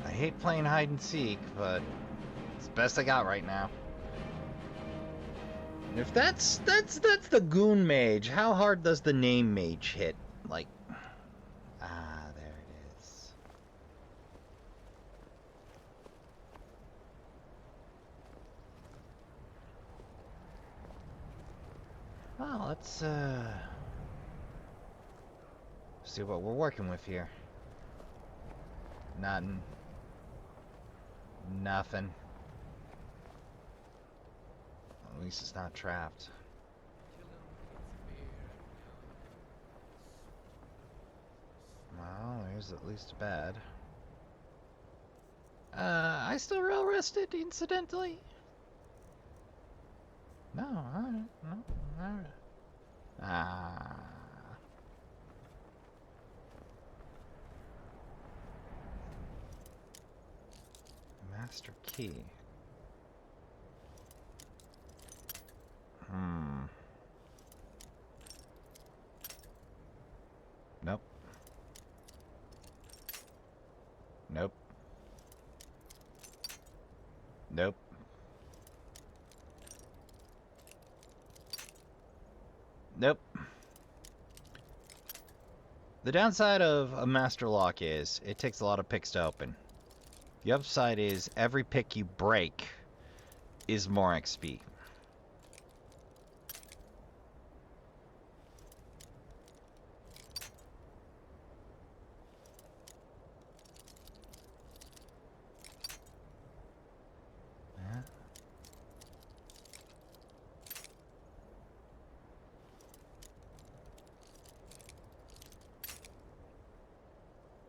I hate playing hide and seek, but it's the best I got right now. If that's the goon mage, how hard does the name mage hit? Like, there it is. Well, let's see what we're working with here. Nothing. Nothing. At least it's not trapped. Well, there's at least a bed. I still real rested, incidentally? No, alright, no, alright. Master key. Nope. Nope. Nope. Nope. The downside of a master lock is it takes a lot of picks to open. The upside is every pick you break is more XP.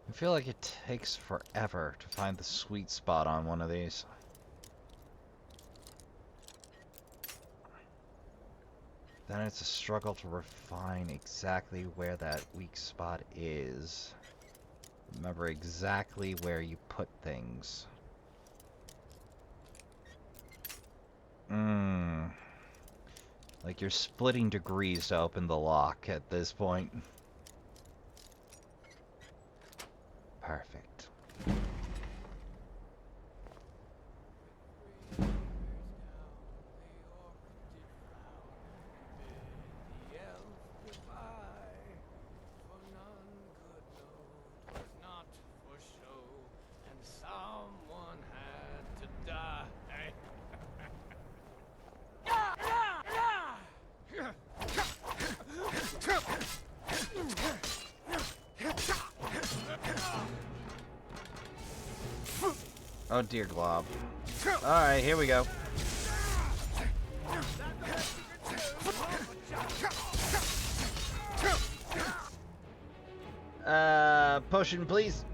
I feel like it takes forever to find the sweet spot on one of these. Then it's a struggle to refine exactly where that weak spot is. Remember exactly where you put things. Like you're splitting degrees to open the lock at this point. Perfect. Oh dear, Glob. Alright, here we go. Potion, please.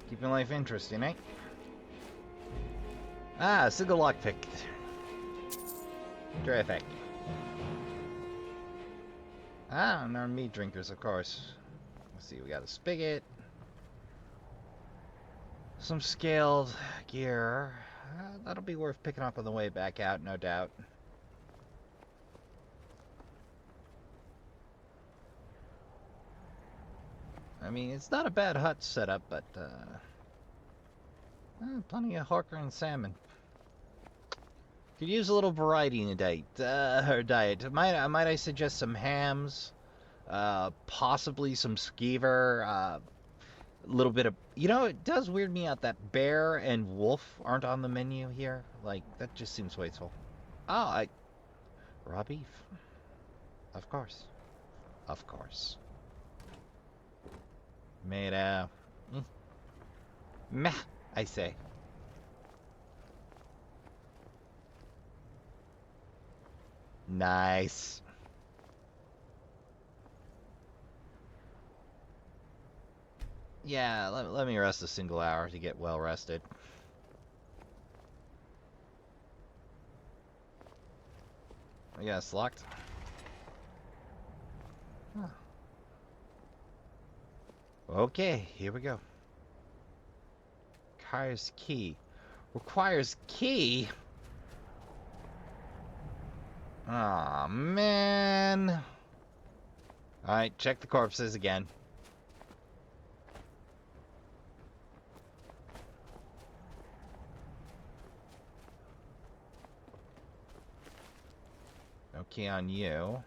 Keeping life interesting, eh? Ah, single lockpick. Terrific. Ah, and our meat drinkers, of course. Let's see, we got a spigot. Some scaled gear. That'll be worth picking up on the way back out, no doubt. I mean, it's not a bad hut setup, but plenty of hawker and salmon. Could use a little variety in the diet. Might I suggest some hams, possibly some skeever, a little bit of... You know, it does weird me out that bear and wolf aren't on the menu here. Like, that just seems wasteful. Oh, raw beef. Of course. Of course. Made meh, I say. Nice. Yeah, let me rest a single hour to get well rested. Yeah, it's locked. Huh. Okay, here we go. Requires key. Requires key? Aw, man. Alright, check the corpses again. Okay on you.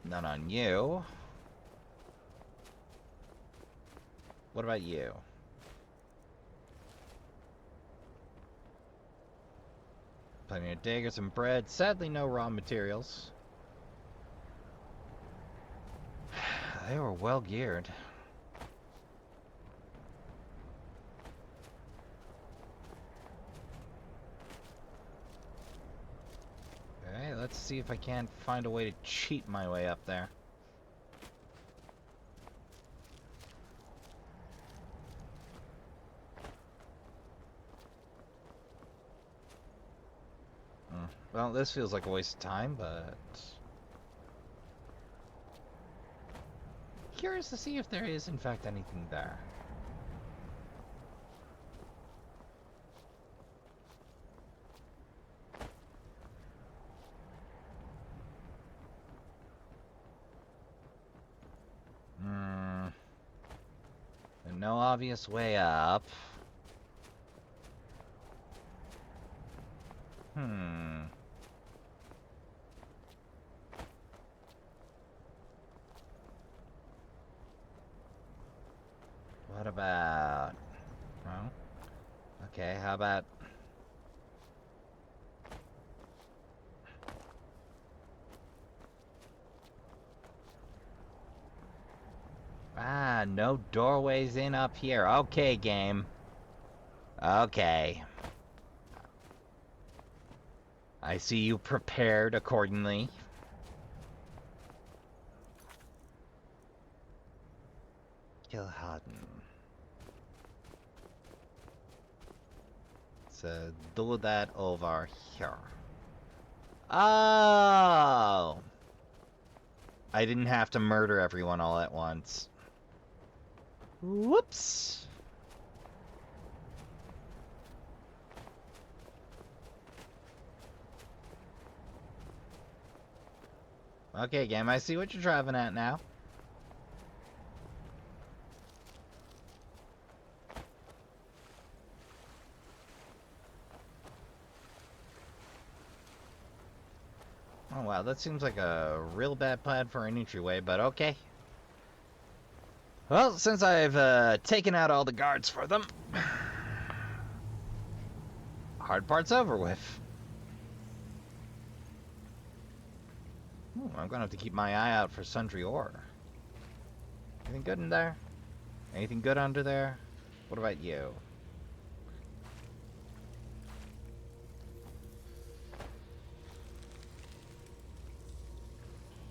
None on you. What about you? Plenty of daggers and bread. Sadly, no raw materials. They were well geared. Okay, let's see if I can't find a way to cheat my way up there. Well, this feels like a waste of time, but... Curious to see if there is, in fact, anything there. No obvious way up. What about... Well, okay, how about... Ah, no doorways in up here. Okay, game. Okay. I see you prepared accordingly. Gilhaden. So do that over here. Oh! I didn't have to murder everyone all at once. Whoops! Okay, game, I see what you're driving at now. Oh wow, that seems like a real bad plan for an entryway, but okay. Well, since I've taken out all the guards for them, hard part's over with. Ooh, I'm gonna have to keep my eye out for sundry ore. Anything good in there? Anything good under there? What about you?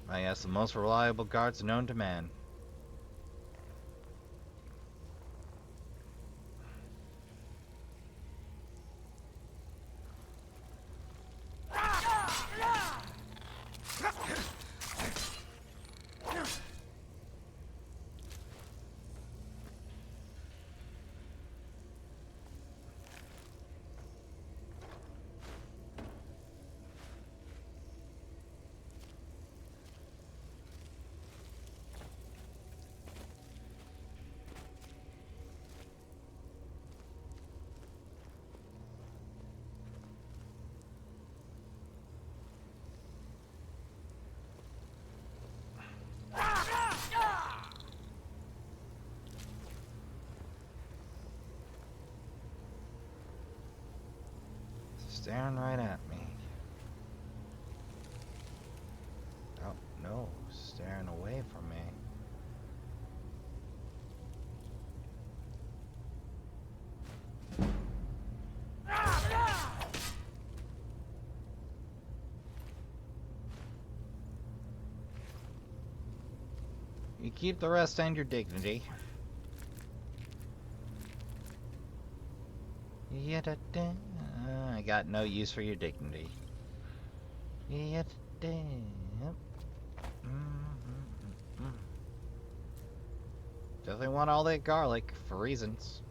I guess the most reliable guards known to man. Staring right at me. Oh, no. Staring away from me. You keep the rest and your dignity. I got no use for your dignity. Definitely want all that garlic for reasons.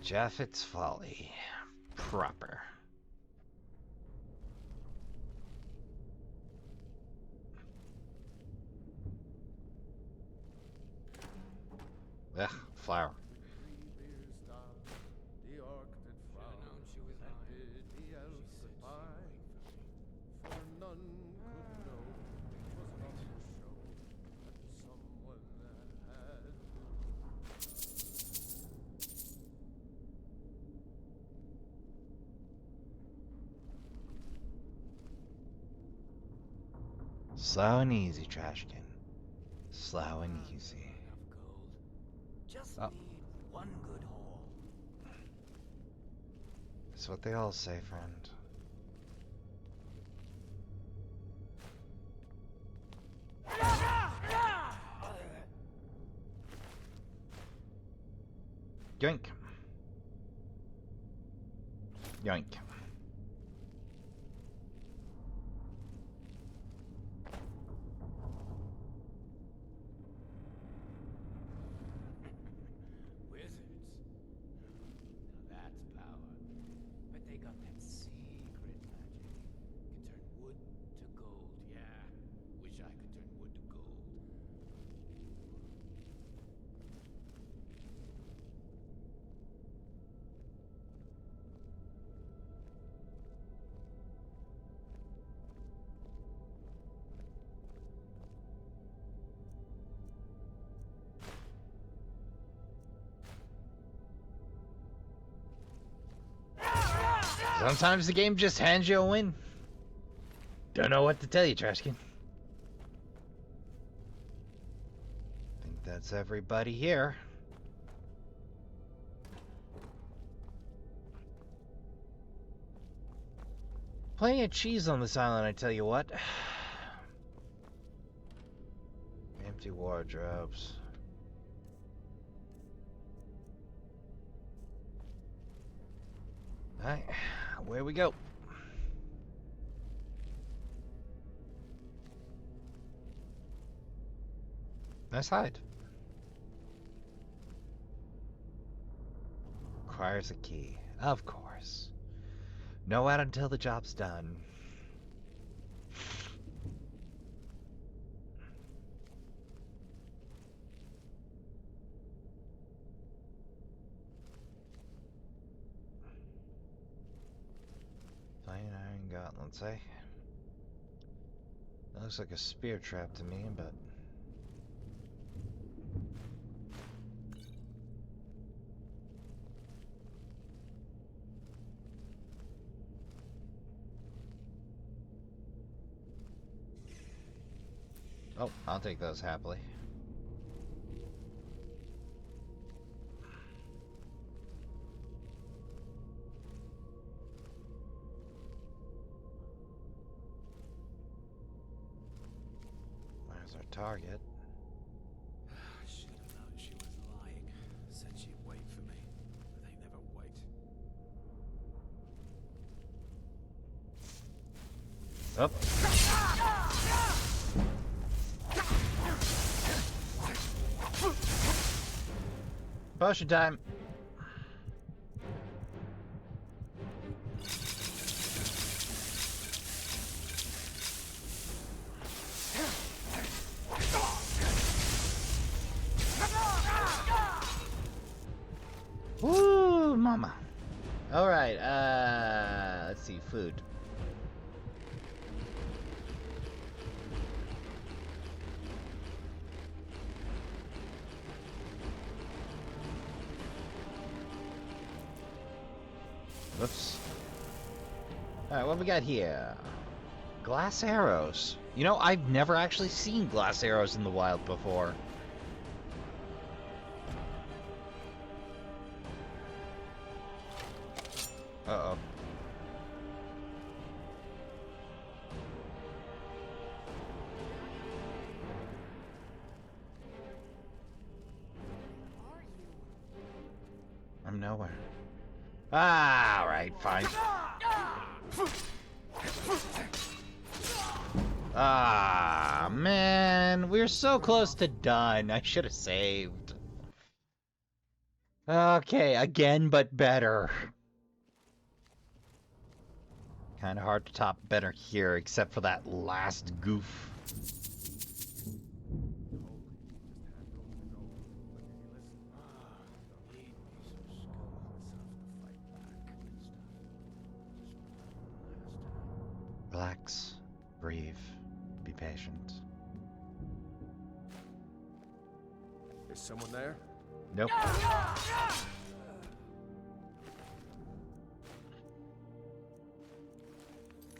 Japheth's Folly. Proper. Ugh, flower. Slow and easy, Trashkin. Slow and easy. Just Oh. need one good haul. That's what they all say, friend. Yoink. Yoink. Sometimes the game just hands you a win. Don't know what to tell you, Trashkin. Think that's everybody here. Plenty of cheese on this island, I tell you what. Empty wardrobes. Alright, away we go. Nice hide. Requires a key. Of course. No out until the job's done. Plain iron gauntlets, eh? looks like a spear trap to me, but... Oh, I'll take those happily. There's our target. Should have known she was lying. Said she'd wait for me, but they never wait. Up. Potion time. Woo, mama. All right. Let's see. Food. Whoops. Alright, what we got here? Glass arrows. You know, I've never actually seen glass arrows in the wild before. Uh-oh. I'm nowhere. Ah, alright, fine. Ah, man. We're so close to done. I should have saved. Okay, again, but better. Kind of hard to top better here, except for that last goof. Relax, breathe, be patient. Is someone there? Nope.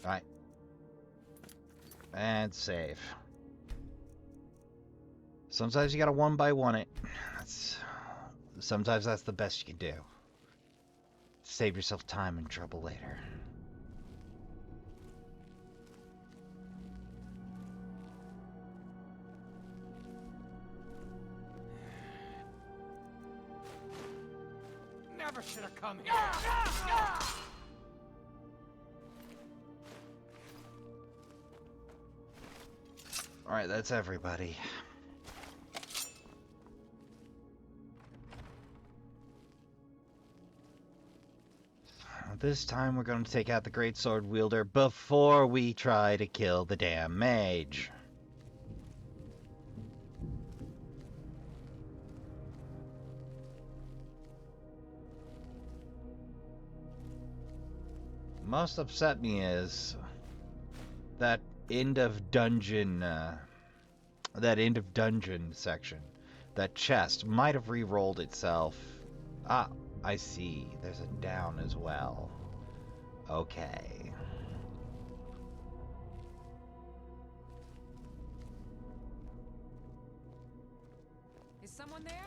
Alright. And save. Sometimes you gotta one by one it. Sometimes that's the best you can do. Save yourself time and trouble later. Never should have come here. Alright, that's everybody. This time we're going to take out the Great Sword Wielder before we try to kill the damn mage. Most upset me is that end of dungeon section. That chest might have re-rolled itself. Ah, I see. There's a down as well. Okay. Is someone there?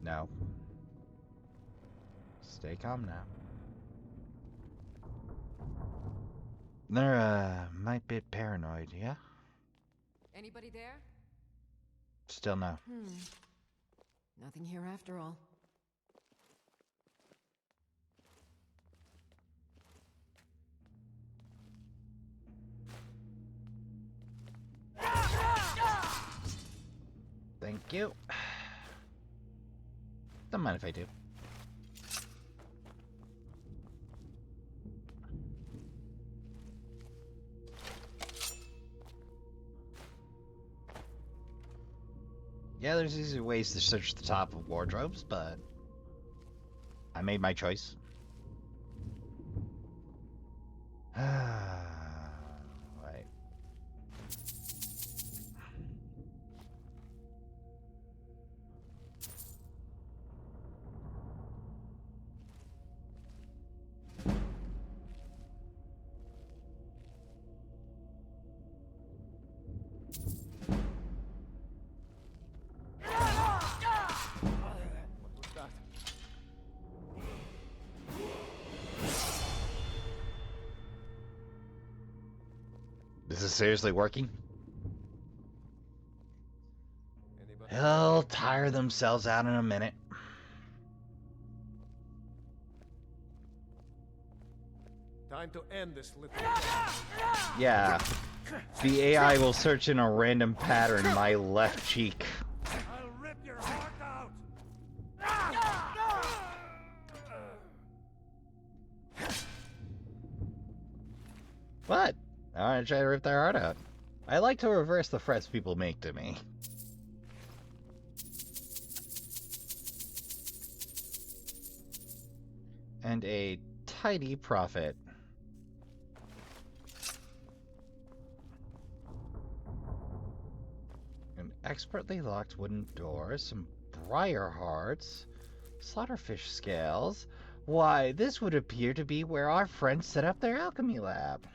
No. Stay calm now. They're, might be paranoid, yeah? Anybody there? Still no. Nothing here after all. Thank you. Don't mind if I do. Yeah, there's easy ways to search the top of wardrobes, but I made my choice. Right. Is this seriously working? They'll tire themselves out in a minute. Time to end this little... Yeah. The AI will search in a random pattern my left cheek. I'll rip your heart out! What? I want to try to rip their heart out. I like to reverse the threats people make to me. And a tidy profit. An expertly locked wooden door, some briar hearts, slaughterfish scales. Why, this would appear to be where our friends set up their alchemy lab.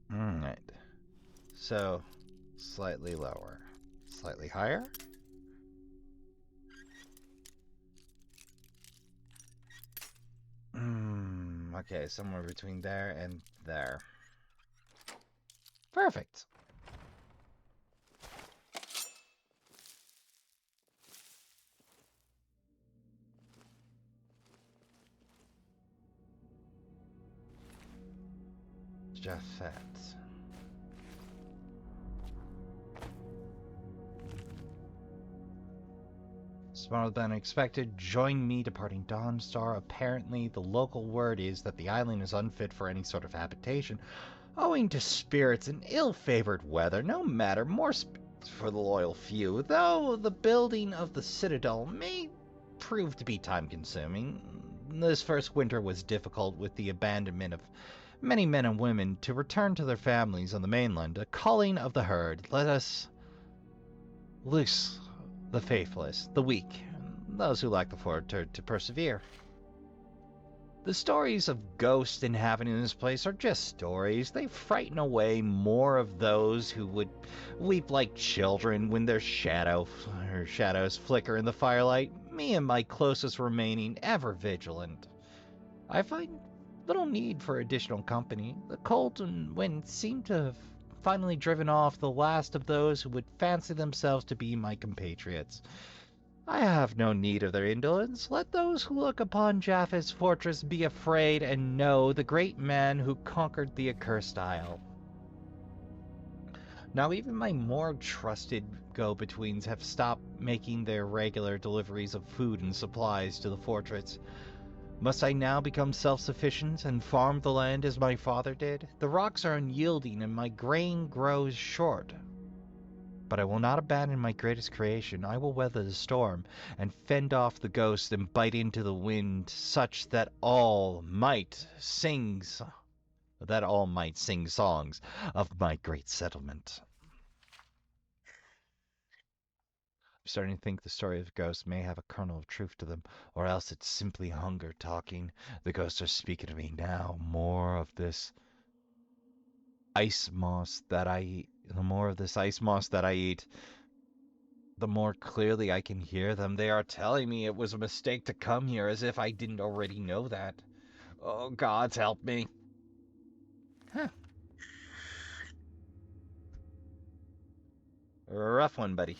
Alright. So, slightly lower. Slightly higher? Okay, somewhere between there and there. Perfect. Japhet. Smarter than expected, join me departing Dawnstar. Apparently, the local word is that the island is unfit for any sort of habitation, owing to spirits and ill-favored weather. No matter, more spirits for the loyal few, though the building of the citadel may prove to be time-consuming. This first winter was difficult with the abandonment of many men and women to return to their families on the mainland. A calling of the herd. Let us loose the faithless, the weak, and those who lack the fortitude to persevere. The stories of ghosts inhabiting this place are just stories. They frighten away more of those who would weep like children when their shadows flicker in the firelight. Me and my closest remaining ever vigilant. I find little need for additional company. The cold and wind seem to have finally driven off the last of those who would fancy themselves to be my compatriots. I have no need of their indolence. Let those who look upon Japheth's fortress be afraid and know the great man who conquered the accursed isle. Now even my more trusted go-betweens have stopped making their regular deliveries of food and supplies to the fortress. Must I now become self-sufficient and farm the land as my father did? The rocks are unyielding and my grain grows short. But I will not abandon my greatest creation. I will weather the storm and fend off the ghosts and bite into the wind such that all might sing songs of my great settlement. I'm starting to think the story of ghosts may have a kernel of truth to them, or else it's simply hunger talking. The ghosts are speaking to me now. More of this ice moss that I eat. The more of this ice moss that I eat, the more clearly I can hear them. They are telling me it was a mistake to come here, as if I didn't already know that. Oh, gods help me. Huh. Rough one, buddy.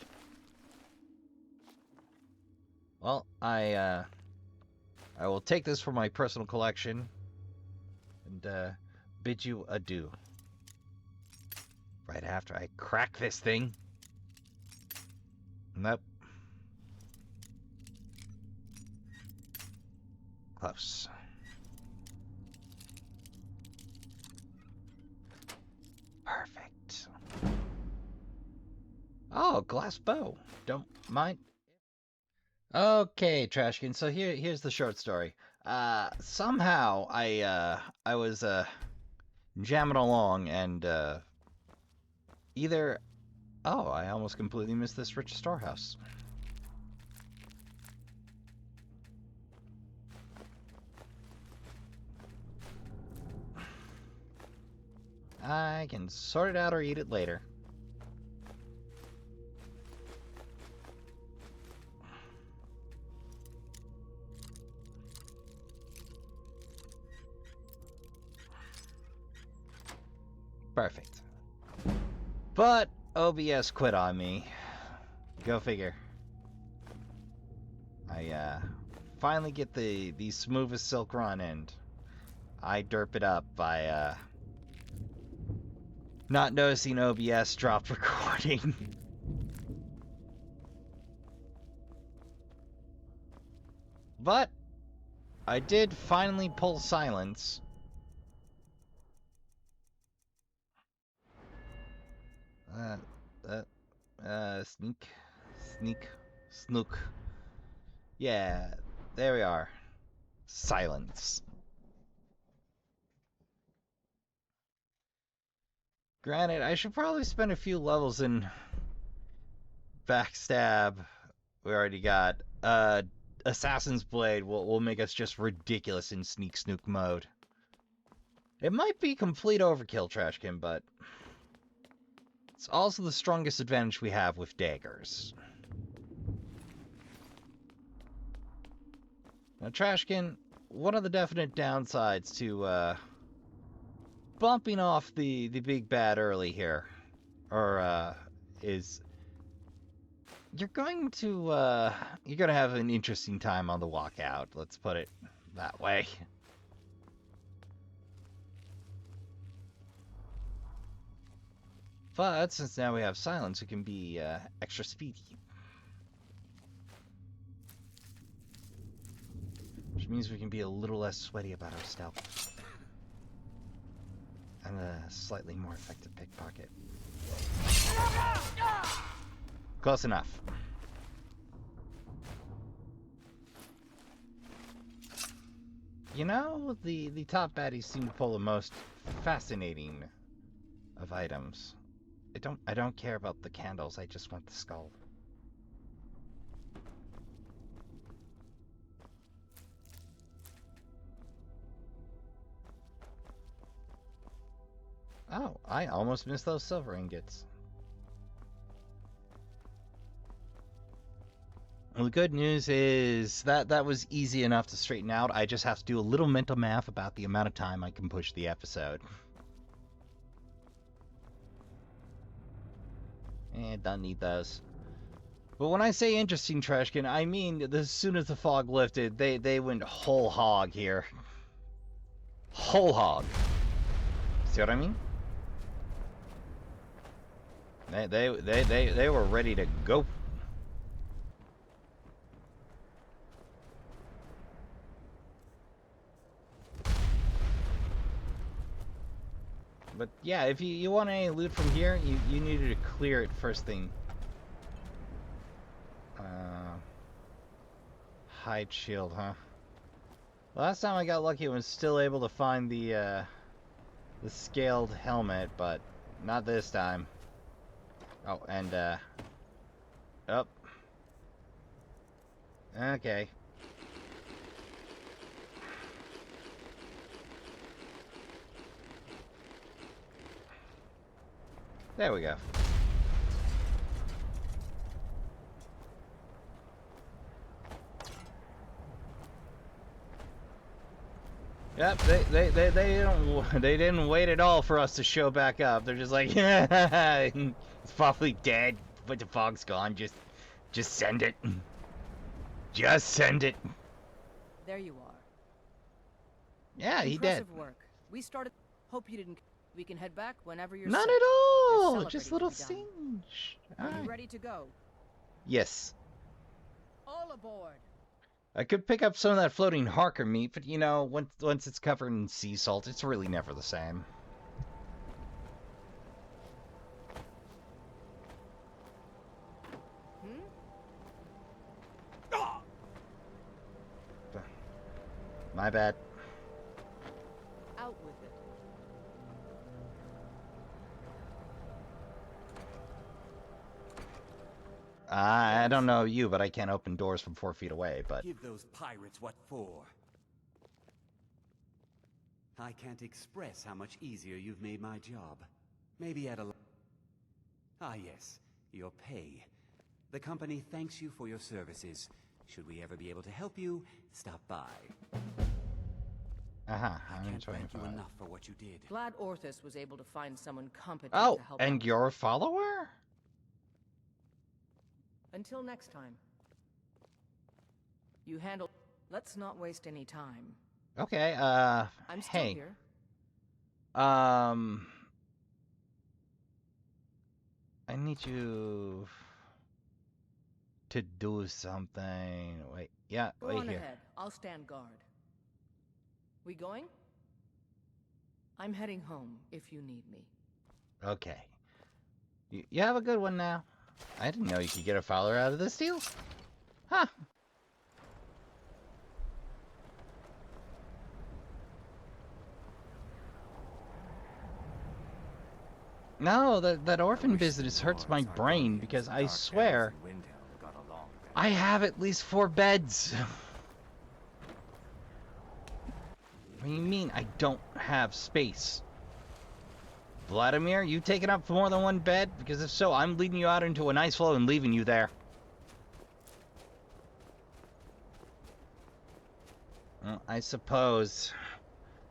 Well, I will take this for my personal collection and bid you adieu. Right after I crack this thing. Nope. Close. Perfect. Oh, glass bow. Don't mind. Okay, Trashkin. So here's the short story. Somehow I was jamming along and either I almost completely missed this rich storehouse. I can sort it out or eat it later. Perfect. But OBS quit on me. Go figure. I finally get the smoothest silk run, and I derp it up by not noticing OBS dropped recording. But I did finally pull silence. Snook. Yeah, there we are. Silence. Granted, I should probably spend a few levels in Backstab. We already got. Assassin's Blade will make us just ridiculous in Snook mode. It might be complete overkill, Trashkin, but it's also the strongest advantage we have with daggers. Now, Trashkin, one of the definite downsides to bumping off the big bad early here, is you're gonna have an interesting time on the walkout. Let's put it that way. But since now we have silence, we can be extra speedy. Which means we can be a little less sweaty about our stealth. And a slightly more effective pickpocket. Close enough. You know, the top baddies seem to pull the most fascinating of items. I don't care about the candles, I just want the skull. Oh, I almost missed those silver ingots. Well, the good news is that was easy enough to straighten out. I just have to do a little mental math about the amount of time I can push the episode. Don't need those. But when I say interesting, Trashkin, I mean as soon as the fog lifted, they went whole hog here. Whole hog. See what I mean? They were ready to go. But yeah, if you want any loot from here, you needed to clear it first thing. Hide shield, huh? Last time I got lucky, I was still able to find the scaled helmet, but not this time. Oh, and oh. Okay. There we go. Yep, they didn't wait at all for us to show back up. They're just like, it's probably dead, but the fog's gone. Just send it. Just send it. There you are. Yeah, he did. Impressive work. We started. Hope you didn't. We can head back whenever you're. Not set. at all. There's Just celebrating little to be done. singe. Are you ready to go? Yes. All aboard. I could pick up some of that floating harker meat, but you know, once it's covered in sea salt, it's really never the same. My bad. Out with it. I don't know you, but I can't open doors from 4 feet away, but... Give those pirates what for. I can't express how much easier you've made my job. Maybe at a... Ah, yes. Your pay. The company thanks you for your services. Should we ever be able to help you, stop by. I can't thank you enough for what you did. Glad Orthus was able to find someone competent Oh, to help and out. you're a follower? Until next time. You handle... Let's not waste any time. Okay, I'm still hey. here. I need you to do something. Wait, yeah, Go wait on here. ahead. I'll stand guard. We going? I'm heading home if you need me. Okay. You have a good one now. I didn't know you could get a follower out of this deal. Huh. No, that orphan business hurts my brain because I swear I have at least 4 beds. What do you mean I don't have space? Vladimir, you taking up more than 1 bed? Because if so, I'm leading you out into a nice flow and leaving you there. Well, I suppose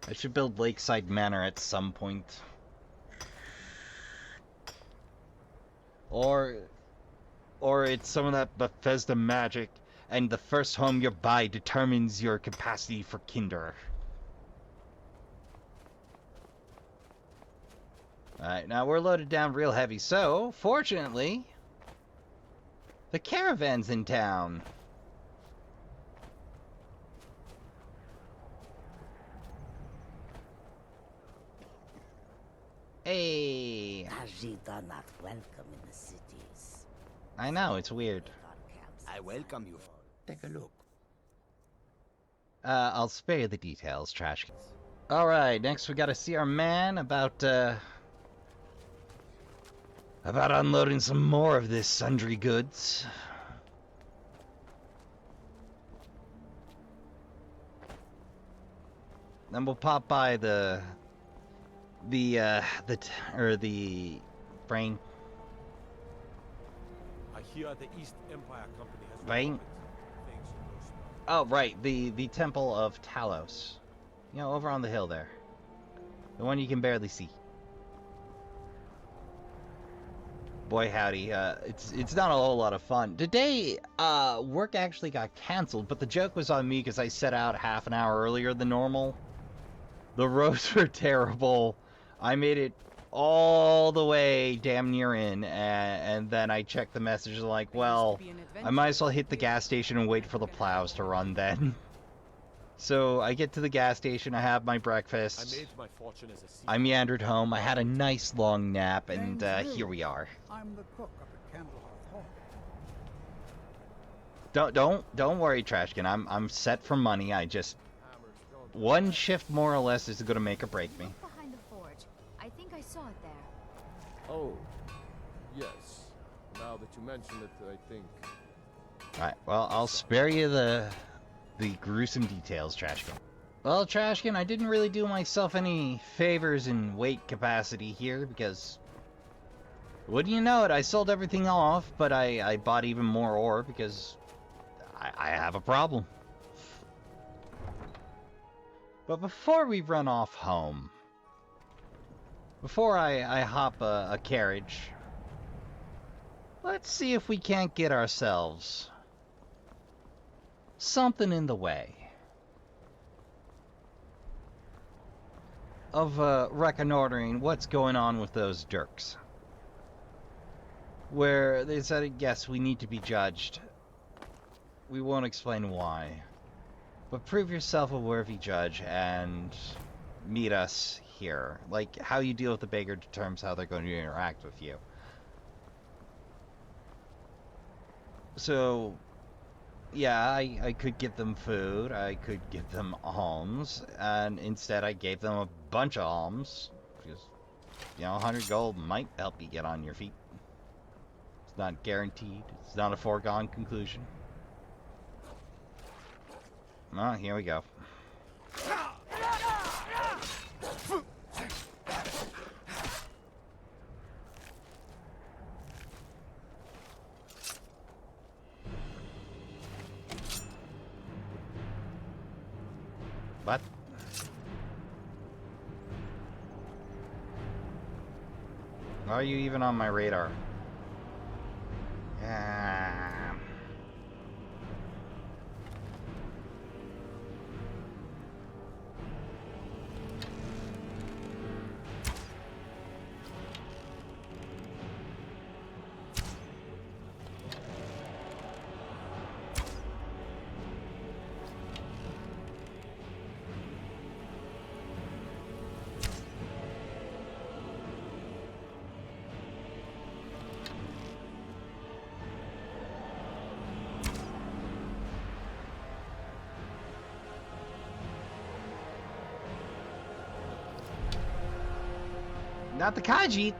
I should build Lakeside Manor at some point. Or it's some of that Bethesda magic, and the first home you buy determines your capacity for Kinder. Alright, now we're loaded down real heavy, so, fortunately, the caravan's in town. Hey! Ajit are not welcome in the cities. I know, it's weird. I welcome you. Take a look. I'll spare you the details, Trashkin. Alright, next we gotta see our man about unloading some more of this sundry goods. Then we'll pop by the brain. I hear the East Empire Company has Brain? Oh, right, the Temple of Talos. You know, over on the hill there. The one you can barely see. Boy howdy, it's not a whole lot of fun. Today, work actually got canceled, but the joke was on me because I set out half an hour earlier than normal. The roads were terrible. I made it all the way damn near in, and then I checked the messages like, well, I might as well hit the gas station and wait for the plows to run then. So I get to the gas station, I have my breakfast, I made my fortune as a sea. I meandered home, I had a nice long nap, and here we are. I'm the cook up at Candlehearth Hall. Don't worry, Trashkin. I'm set for money. I just one shift more or less is gonna make or break me. Behind the forge. I think I saw it there. Oh, yes. Now that you mention it, I think. Alright, well, I'll spare you the gruesome details, Trashkin. Well, Trashkin, I didn't really do myself any favors in weight capacity here, because wouldn't you know it, I sold everything off, but I bought even more ore because I have a problem. But before we run off home, before I hop a carriage, let's see if we can't get ourselves something in the way of reconnoitering what's going on with those Dirks. Where they said, yes, we need to be judged. We won't explain why. But prove yourself a worthy judge and meet us here. Like, how you deal with the beggar determines how they're going to interact with you. So, yeah, I could give them food, I could give them alms, and instead I gave them a bunch of alms, because, you know, 100 gold might help you get on your feet. It's not guaranteed, it's not a foregone conclusion. Well, here we go. What? Are you even on my radar? Yeah. Not the Khajiit.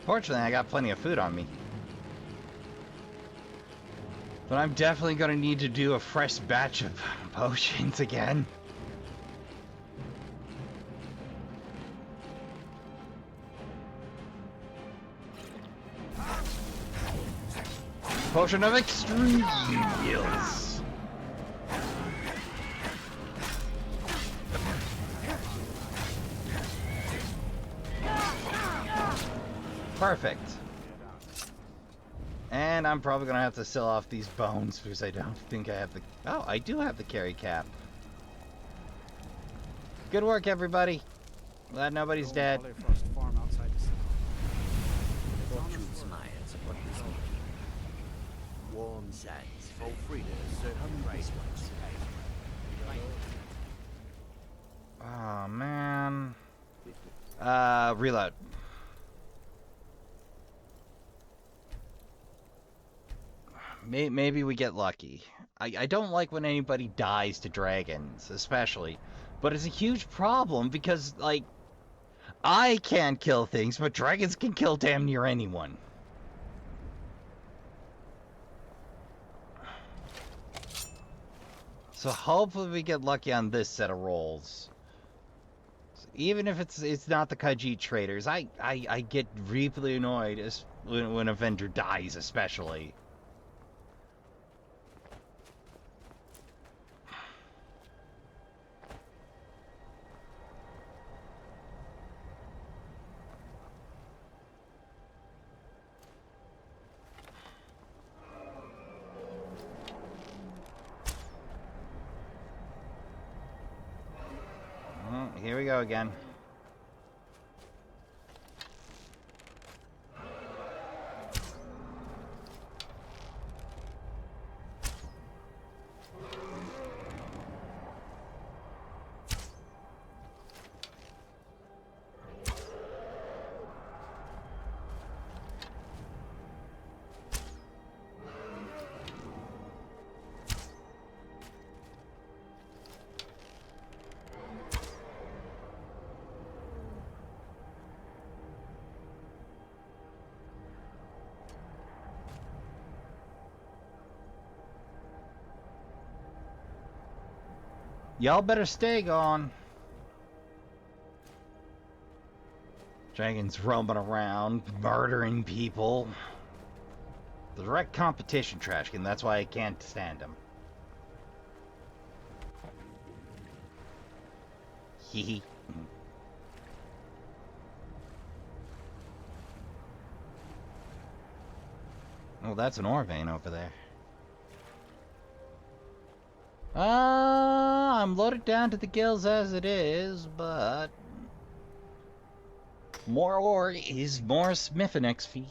Fortunately, I got plenty of food on me. But I'm definitely going to need to do a fresh batch of potions again. Potion of extreme heals. Perfect. And I'm probably gonna have to sell off these bones because I don't think I have the... Oh, I do have the carry cap. Good work, everybody. Glad nobody's dead. Fortune smiles upon this meeting. Warm sands for freedom, certain rights. Oh, man. Reload. Maybe we get lucky. I don't like when anybody dies to dragons, especially. But it's a huge problem because, like, I can't kill things, but dragons can kill damn near anyone. So hopefully we get lucky on this set of rolls. Even if it's not the Khajiit traders, I get really annoyed when a vendor dies, especially. Here we go again. Y'all better stay gone. Dragons roaming around, murdering people. The direct competition, Trashkin. That's why I can't stand them. Hee Oh, that's an ore vein over there. I'm loaded down to the gills as it is, but more ore is more smithing XP.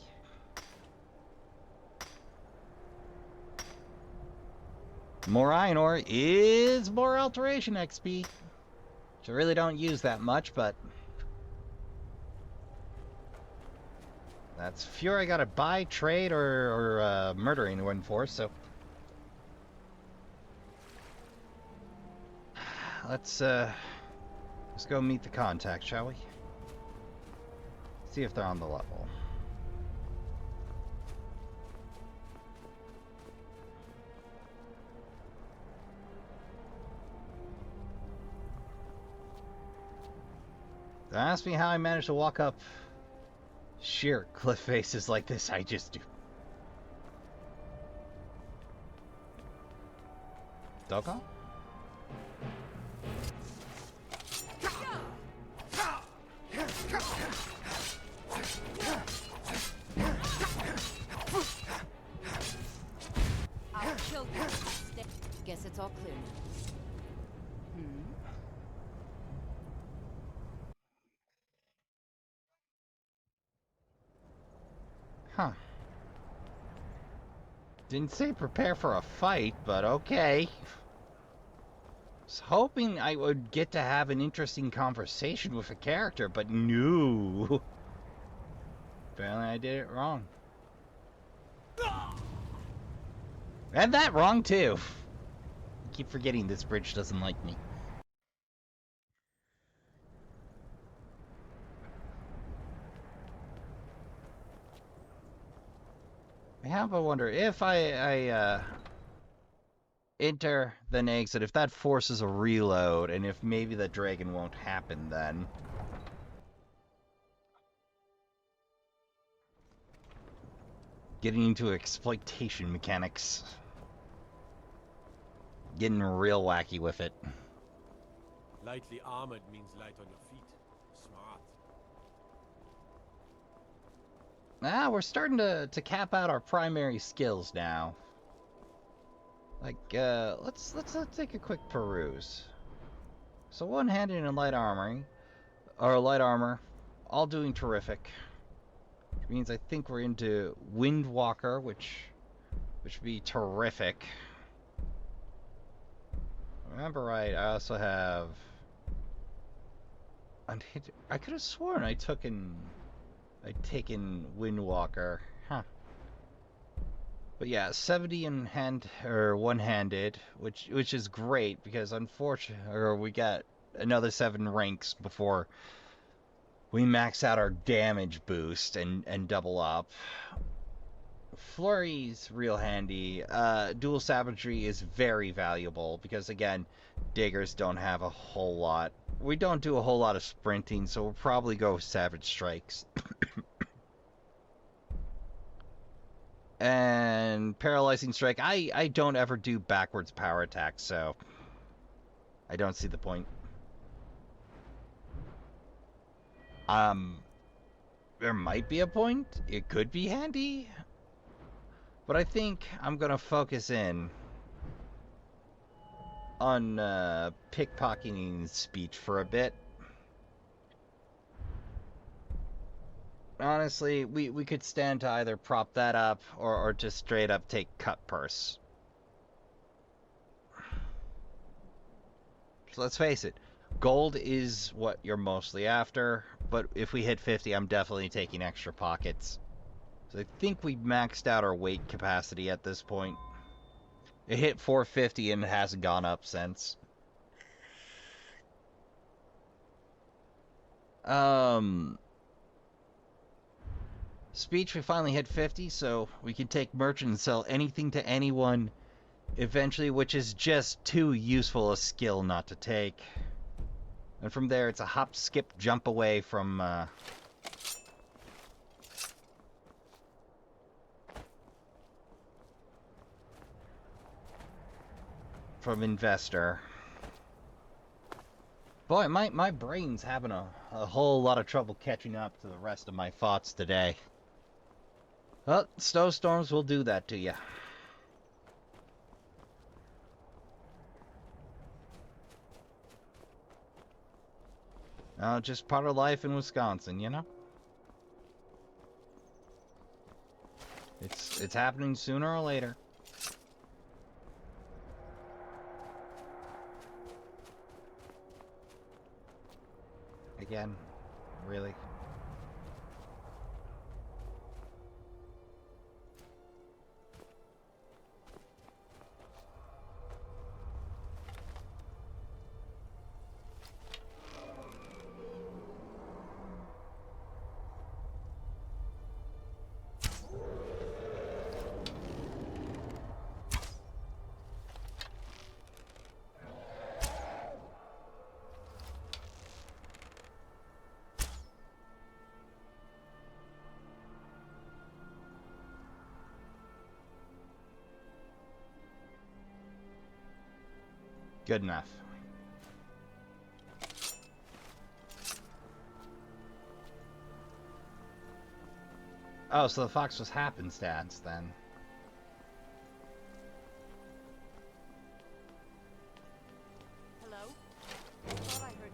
More iron ore is more alteration XP. Which I really don't use that much, but That's fury I gotta buy, trade, or murder anyone for, so... Let's go meet the contact, shall we? See if they're on the level. Don't ask me how I managed to walk up sheer cliff faces like this. I just do. Doggo? I'll kill you. Guess it's all clear now. Huh. Didn't say prepare for a fight, but okay. Was hoping I would get to have an interesting conversation with a character, but no. Apparently I did it wrong. And that wrong too. I keep forgetting this bridge doesn't like me. I have a wonder if I enter the exit, if that forces a reload, and if maybe the dragon won't happen then. Getting into exploitation mechanics. Getting real wacky with it. Lightly armored means light on your feet. Smart. We're starting to cap out our primary skills now. Like, let's take a quick peruse. So one-handed and light armor, all doing terrific. Which means I think we're into Windwalker, which would be terrific. Remember right, I also have... I could have sworn I'd taken Windwalker. Huh. But yeah, 70 in one-handed, which is great because unfortunately, we got another 7 ranks before we max out our damage boost and double up. Flurry's real handy. Dual savagery is very valuable because again, diggers don't have a whole lot. We don't do a whole lot of sprinting, so we'll probably go savage strikes. And paralyzing strike, I don't ever do backwards power attacks, so I don't see the point. There might be a point. It could be handy. But I think I'm gonna focus in on pickpocketing speech for a bit. Honestly, we could stand to either prop that up or just straight up take cut purse. So let's face it, gold is what you're mostly after, but if we hit 50, I'm definitely taking extra pockets. So I think we maxed out our weight capacity at this point. It hit 450 and it hasn't gone up since. Speech, we finally hit 50, so we can take merchant and sell anything to anyone eventually, which is just too useful a skill not to take. And from there, it's a hop, skip, jump away from investor. Boy, my brain's having a whole lot of trouble catching up to the rest of my thoughts today. Well, snowstorms will do that to you. Just part of life in Wisconsin, you know? It's happening sooner or later. Again, really. Good enough. Oh, so the fox was happenstance then. Hello? I thought I heard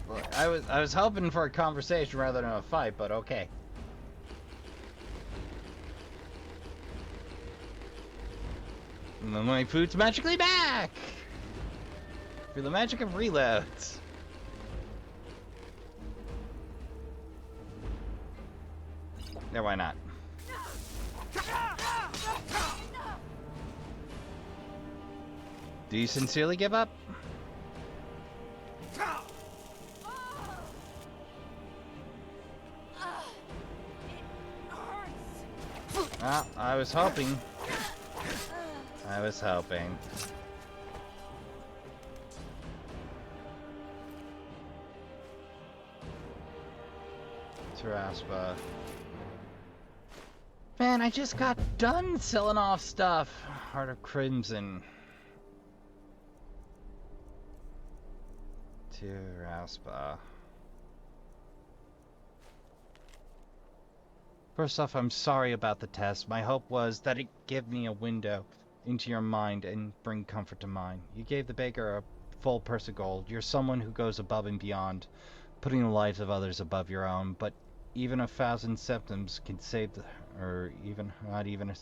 Look, I was hoping for a conversation rather than a fight, but okay. And then my food's magically back! Through the magic of reloads. Yeah, why not? Do you sincerely give up? Well, I was hoping. I was hoping. Taraspa. Man, I just got done selling off stuff. Heart of Crimson. Taraspa. First off, I'm sorry about the test. My hope was that it give me a window into your mind and bring comfort to mine. You gave the baker a full purse of gold. You're someone who goes above and beyond, putting the lives of others above your own. But even 1,000 symptoms can save the, or even, not even, you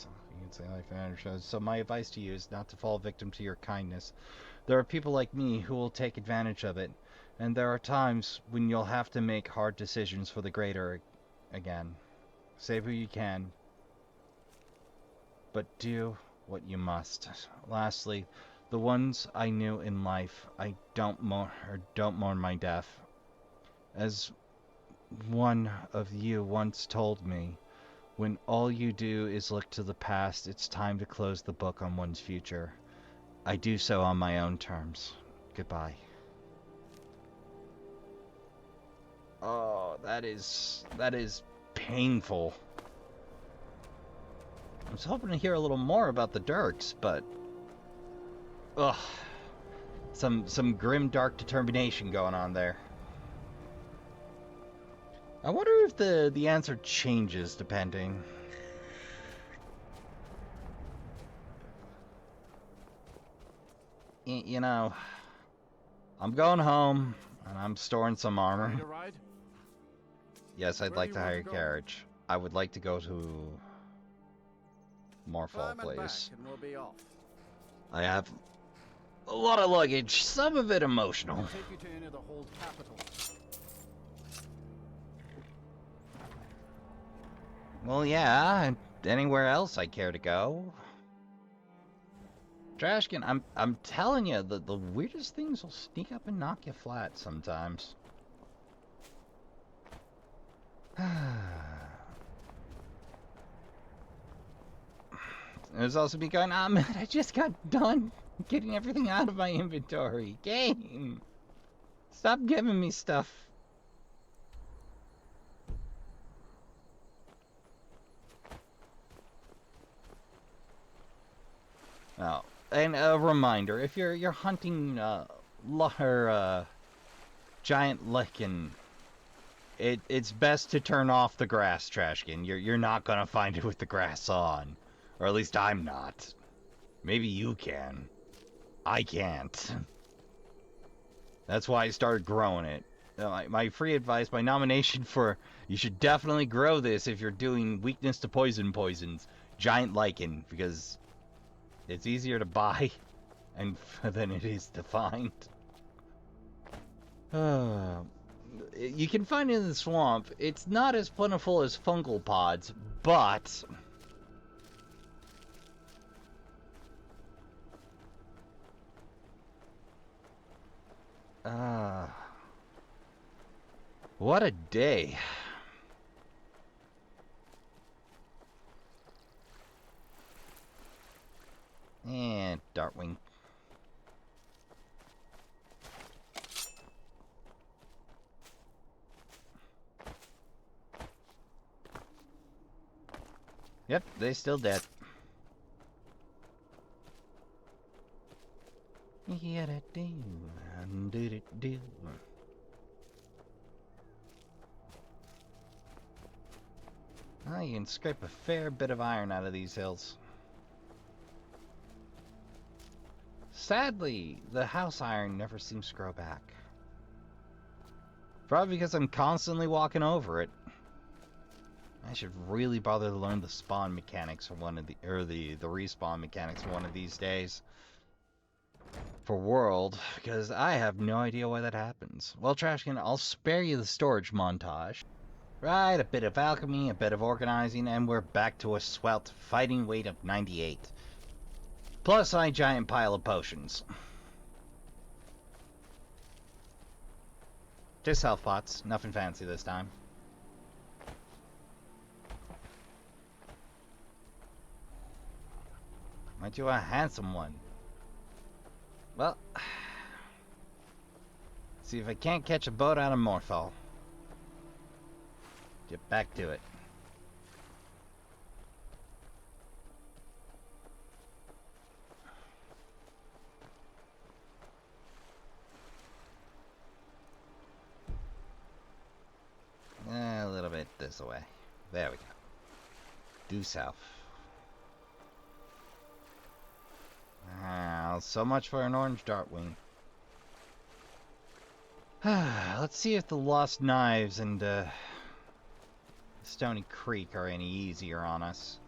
can say life and so my advice to you is not to fall victim to your kindness. There are people like me who will take advantage of it, and there are times when you'll have to make hard decisions for the greater again. Save who you can, but do what you must. Lastly, the ones I knew in life, I don't mourn my death. As one of you once told me, when all you do is look to the past, it's time to close the book on one's future. I do so on my own terms. Goodbye. Oh, that is painful. I was hoping to hear a little more about the Dirks, but ugh, some grim, dark determination going on there. I wonder if the answer changes depending. You know, I'm going home and I'm storing some armor. Need a ride? Yes, I'd like to hire a carriage. I would like to go to Morphal, please. And we'll be off. I have a lot of luggage, some of it emotional. I'll take you to any of the hold capital. Well, yeah, and anywhere else I care to go. Trashkin, I'm telling you, the weirdest things will sneak up and knock you flat sometimes. There's also me going, ah, man, I just got done getting everything out of my inventory. Game! Stop giving me stuff. Oh, and a reminder, if you're hunting giant lichen, it's best to turn off the grass, Trashkin. You're not gonna find it with the grass on. Or at least I'm not. Maybe you can. I can't. That's why I started growing it. My free advice, my nomination for you should definitely grow this if you're doing weakness to poisons. Giant lichen, because it's easier to buy and than it is to find. You can find it in the swamp. It's not as plentiful as fungal pods, but what a day. And Darkwing. Yep, they still dead. Do. Well, you can scrape a fair bit of iron out of these hills. Sadly, the house iron never seems to grow back. Probably because I'm constantly walking over it. I should really bother to learn the spawn mechanics for one of the respawn mechanics for one of these days. For World, because I have no idea why that happens. Well, Trashkin, I'll spare you the storage montage. Right, a bit of alchemy, a bit of organizing, and we're back to a swelt fighting weight of 98. Plus a giant pile of potions. Just health pots, nothing fancy this time. Might do a handsome one. Well, see if I can't catch a boat out of Morthal. Get back to it. A little bit this way. There we go. Due south. So much for an orange dartwing. Let's see if the lost knives and Stony Creek are any easier on us.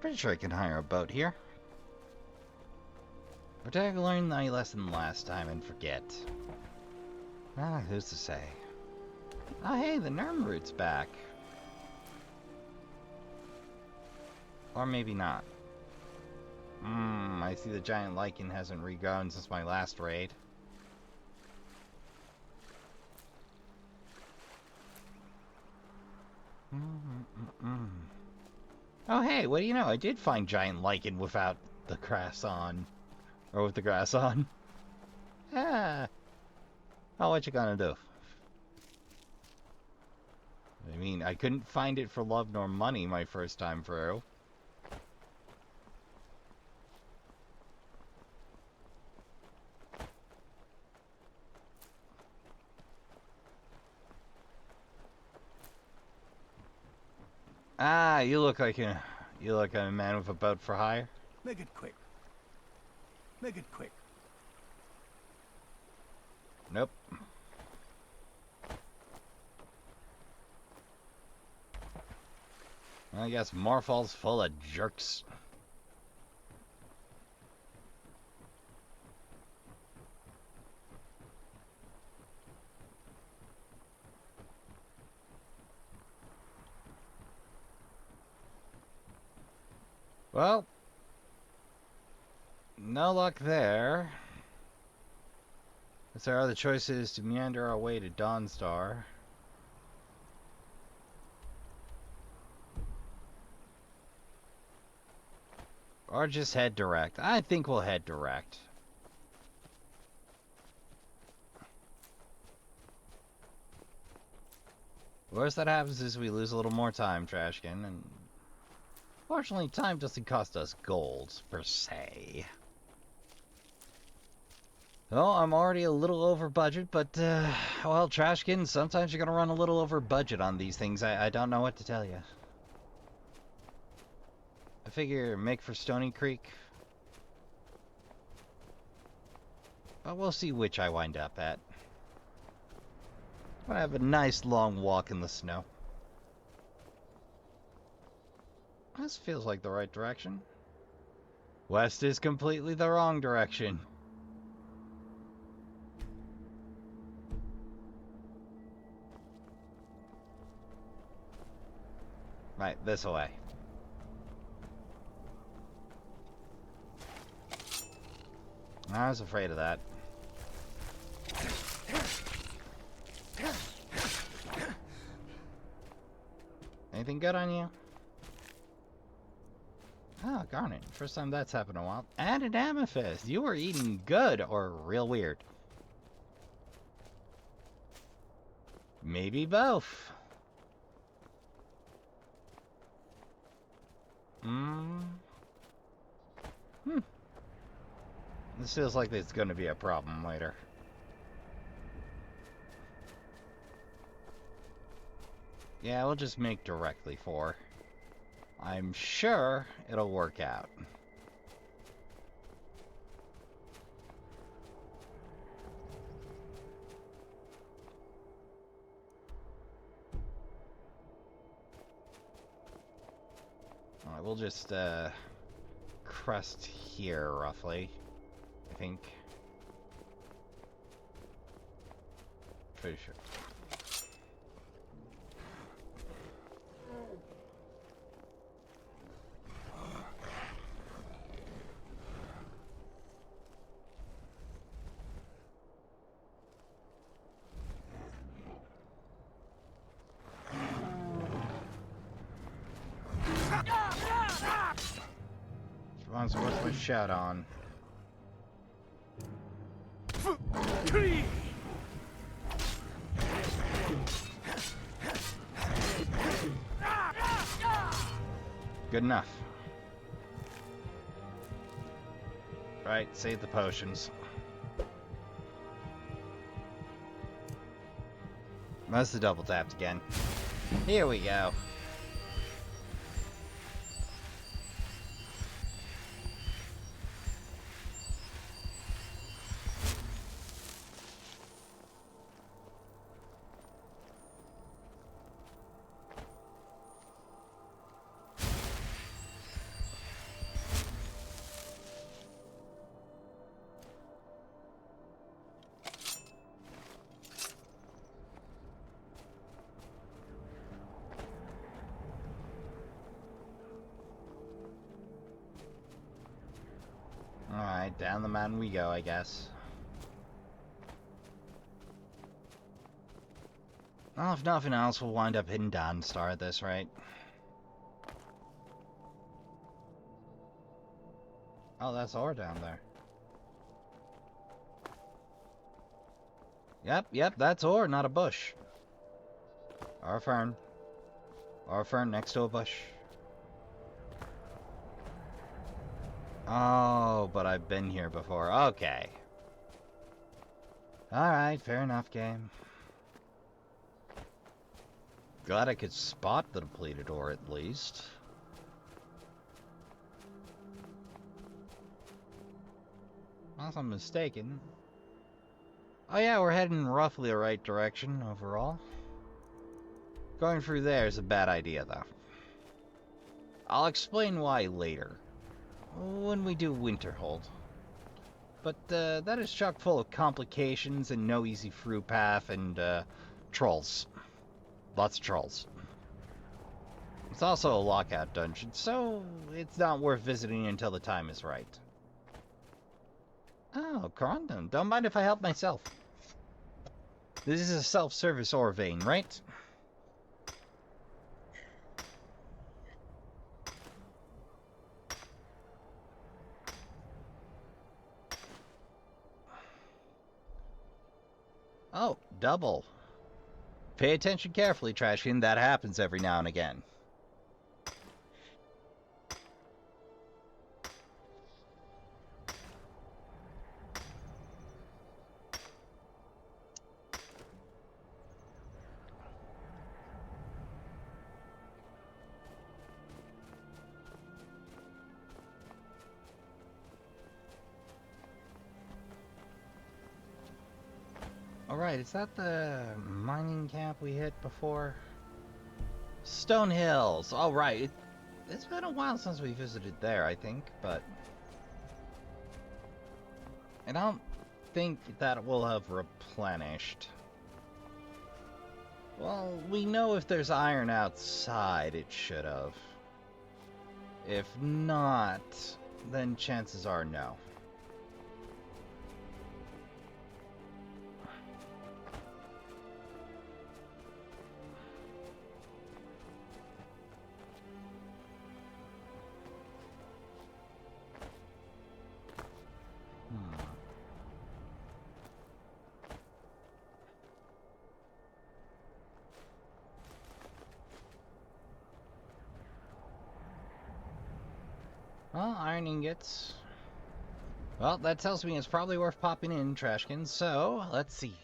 Pretty sure I can hire a boat here. Or did I learn my lesson last time and forget? Who's to say? Oh, hey, the Nirnroot's back. Or maybe not. I see the giant lichen hasn't regrown since my last raid. Oh, hey, what do you know? I did find giant lichen without the grass on. Or with the grass on. Oh, what you gonna do? I mean, I couldn't find it for love nor money my first time through. You look like a man with a boat for hire. Make it quick. Make it quick. Nope. I guess Morphal's full of jerks. Well, no luck there. As our other choice is to meander our way to Dawnstar. Or just head direct. I think we'll head direct. Worst that happens is we lose a little more time, Trashkin, and fortunately time doesn't cost us gold, per se. Well, I'm already a little over budget, but, well, Trashkin, sometimes you're gonna run a little over budget on these things. I don't know what to tell you. I figure make for Stony Creek. But we'll see which I wind up at. I have a nice long walk in the snow. This feels like the right direction. West is completely the wrong direction. Right, this way. I was afraid of that. Anything good on you? Oh, garnet. First time that's happened in a while. And an amethyst. You were eating good or real weird. Maybe both. This feels like it's going to be a problem later. Yeah, we'll just make directly 4. I'm sure it'll work out. Alright, we'll just, crest here, roughly. I think. Pretty sure. So what's my shout on? Good enough. Right, save the potions. Must have double tapped again. Here we go. Alright, down the mountain we go, I guess. Well, if nothing else, we'll wind up hitting Dawnstar at this rate. Oh, that's ore down there. Yep, that's ore, not a bush. Or a fern. Or a fern next to a bush. Oh, but I've been here before. Okay. Alright, fair enough, game. Glad I could spot the depleted ore at least. Unless I'm mistaken. Oh yeah, we're heading roughly the right direction overall. Going through there is a bad idea, though. I'll explain why later. When we do Winterhold. But that is chock full of complications and no easy through path and trolls. Lots of trolls. It's also a lockout dungeon, so it's not worth visiting until the time is right. Oh, Crondon, don't mind if I help myself. This is a self-service ore vein, right? Oh, double. Pay attention carefully, Trashkin. That happens every now and again. Alright, is that the mining camp we hit before? Stone Hills! Alright, it's been a while since we visited there, I think, but... I don't think that will have replenished. Well, we know if there's iron outside, it should have. If not, then chances are no. Well, iron ingots. Well, that tells me it's probably worth popping in, Trashkin, so let's see.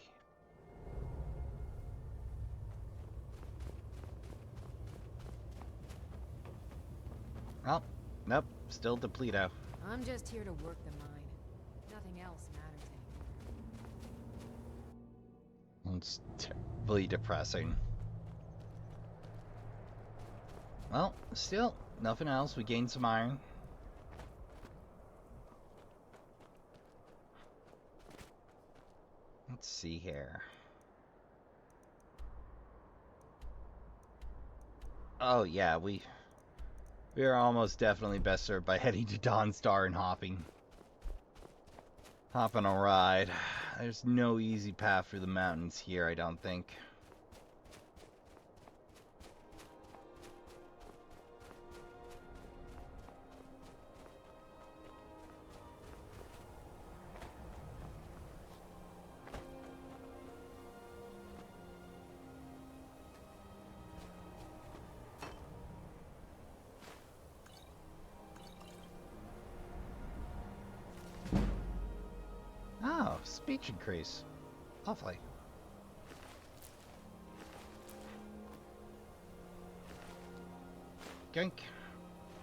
Oh, nope, still Depleto. I'm just here to work the mine. Nothing else matters anymore. It's terribly depressing. Well, still, nothing else. We gained some iron. Let's see here. Oh, yeah, we are almost definitely best served by heading to Dawnstar and hopping a ride. There's no easy path through the mountains here, I don't think. Oh, speech increase. Lovely. Gink.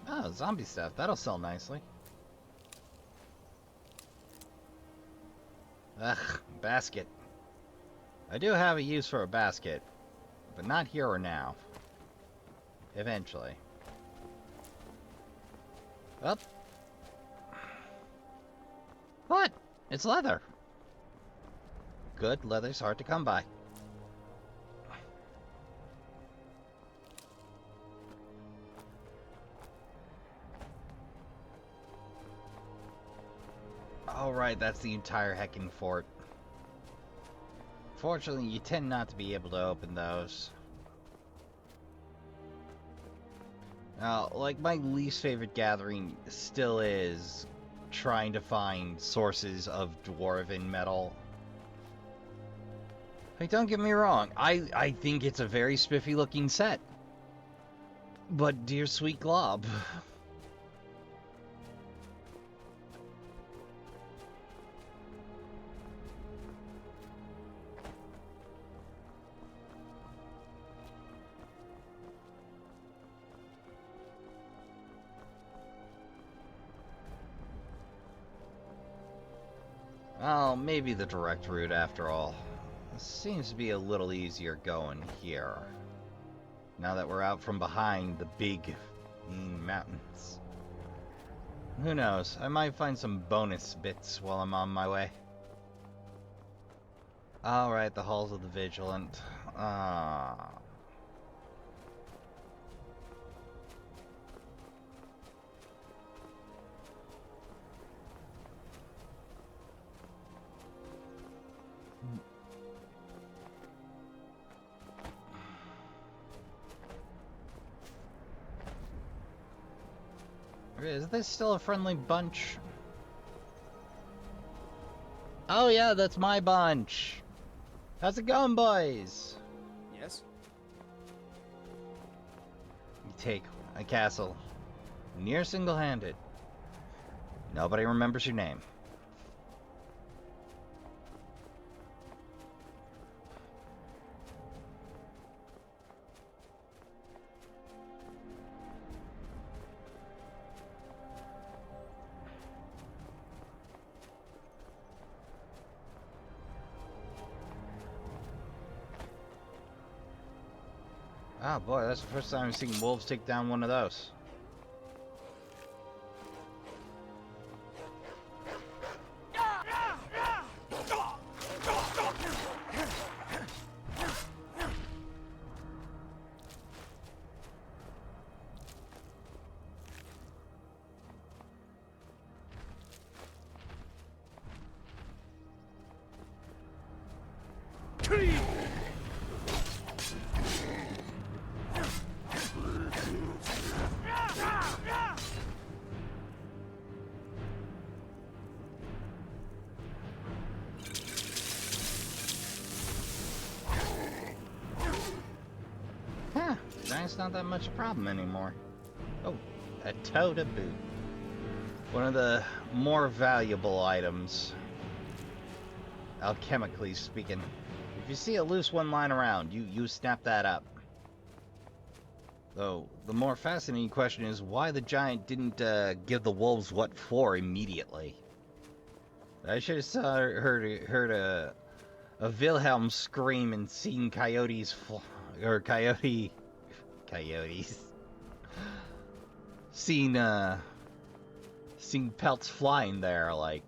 Oh, zombie stuff. That'll sell nicely. Ugh, basket. I do have a use for a basket, but not here or now. Eventually. Up. What? It's leather. Good leather's hard to come by. Alright, that's the entire heckin' fort. Fortunately, you tend not to be able to open those. Now, like, my least favorite gathering still is trying to find sources of dwarven metal. Like, don't get me wrong, I think it's a very spiffy looking set. But dear sweet glob. Well, maybe the direct route after all. This seems to be a little easier going here. Now that we're out from behind the big mountains. Who knows, I might find some bonus bits while I'm on my way. Alright, the Halls of the Vigilant. Is this still a friendly bunch? Oh yeah, that's my bunch. How's it going, boys? Yes? You take a castle near single-handed. Nobody remembers your name. Oh boy, that's the first time I've seen wolves take down one of those. It's not that much a problem anymore. Oh, a toe to boot. one of the more valuable items, alchemically speaking. If you see a loose one lying around, you snap that up. Though, the more fascinating question is why the giant didn't give the wolves what for immediately. I should have heard a Wilhelm scream and seen coyotes, coyotes. Seen pelts flying there, like.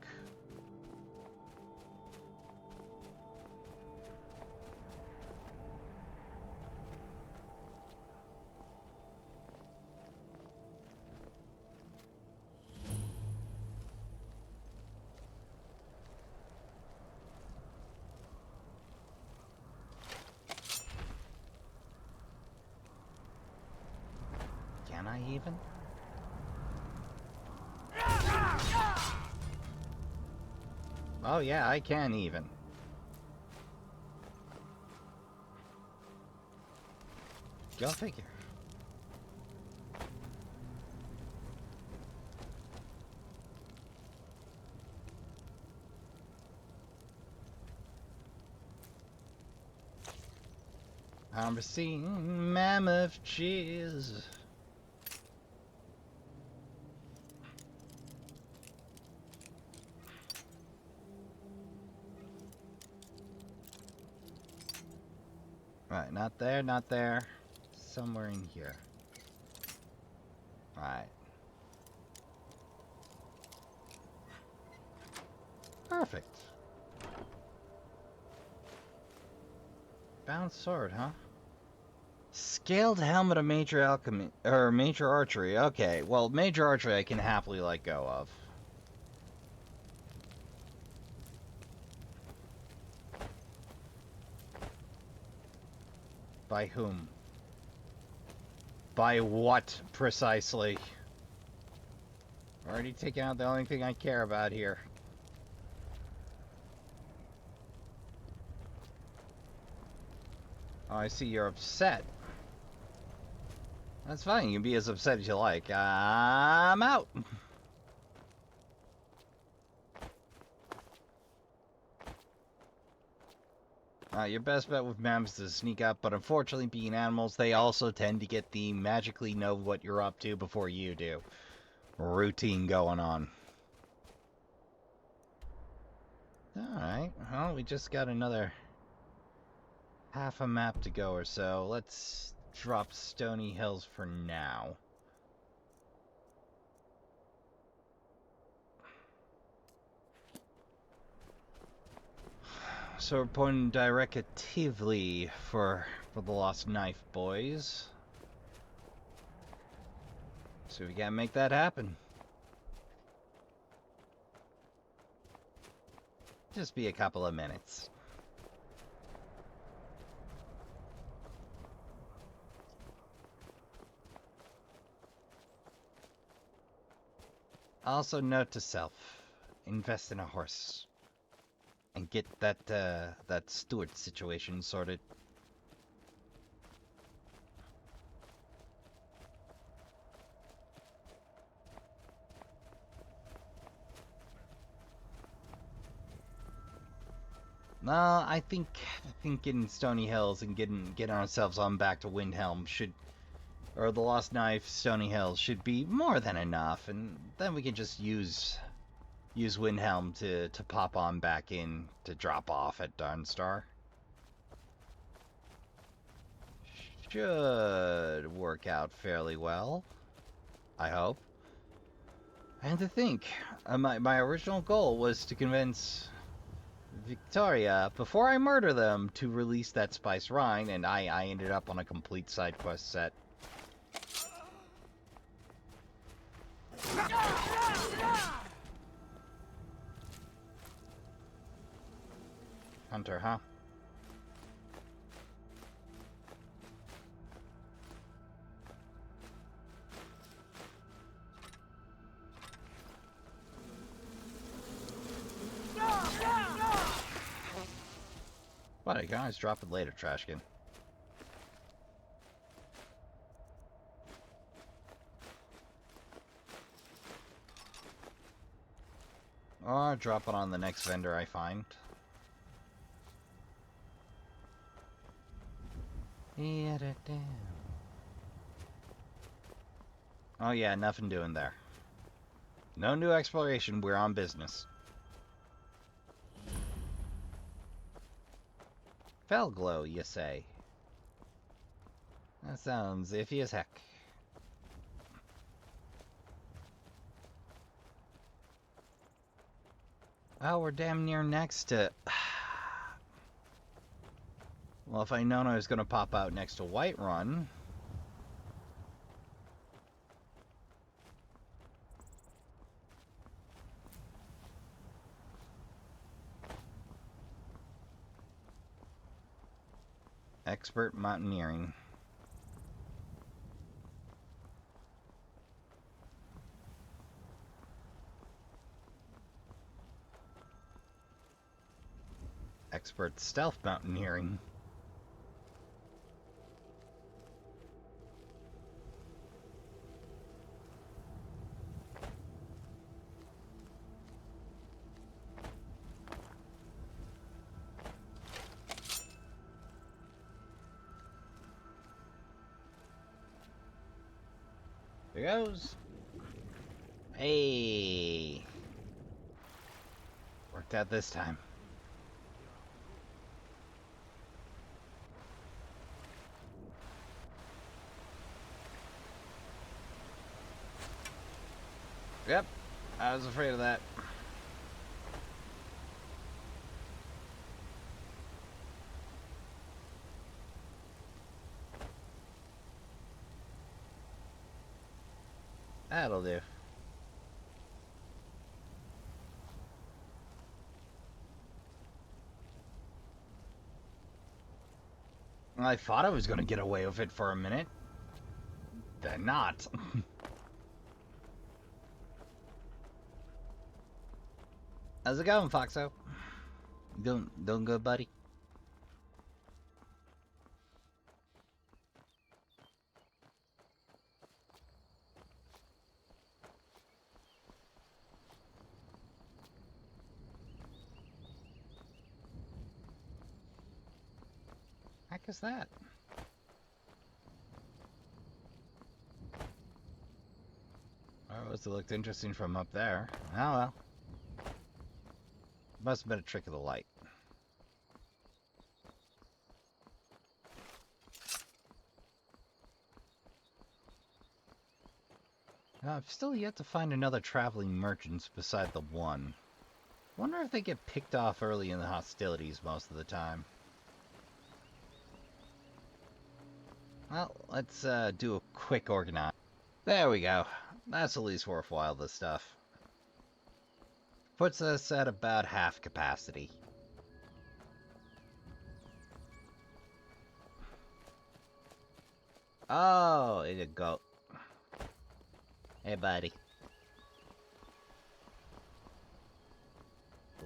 Can I even? Oh yeah, I can even. Go figure. I'm seeing mammoth cheese. Right, not there, not there. Somewhere in here. Right. Perfect. Bound sword, huh? Scaled helmet of major alchemy or major archery. Okay, well, major archery I can happily let go of. By whom? By what precisely? Already taken out the only thing I care about here. Oh, I see you're upset. That's fine, you can be as upset as you like. I'm out! Your best bet with mammoths is to sneak up, but unfortunately, being animals, they also tend to get the magically know what you're up to before you do. Routine going on. Alright, well, we just got another half a map to go or so. Let's drop Stony Hills for now. So we're pointing directively for the Lost Knife, boys. So we gotta make that happen. Just be a couple of minutes. Also, note to self: invest in a horse. And get that steward situation sorted. No, I think getting Stony Hills and getting ourselves on back to Windhelm should, or the Lost Knife, Stony Hills should be more than enough, and then we can just use Windhelm to pop on back in to drop off at Darnstar. Should work out fairly well, I hope. And to think, my original goal was to convince Victoria, before I murder them, to release that Spice Rind, and I ended up on a complete side quest set. Hunter, huh? But I can always drop it later, Trashkin. Or drop it on the next vendor I find. Oh yeah, nothing doing there. No new exploration, we're on business. Fell glow, you say? That sounds iffy as heck. Oh, we're damn near next to... Well, if I'd known I was going to pop out next to Whiterun... Expert mountaineering. Expert stealth mountaineering. There goes. Hey. Worked out this time. Yep, I was afraid of that. That'll do. I thought I was going to get away with it for a minute. Then not. How's it going, Foxo? Doing good, buddy? Heck is that? Oh, it looked interesting from up there. Oh well. Must have been a trick of the light. Now, I've still yet to find another traveling merchants beside the one. Wonder if they get picked off early in the hostilities most of the time. Well, let's do a quick organize. There we go. That's at least worthwhile, this stuff. Puts us at about half capacity. Oh, it go. Hey, buddy.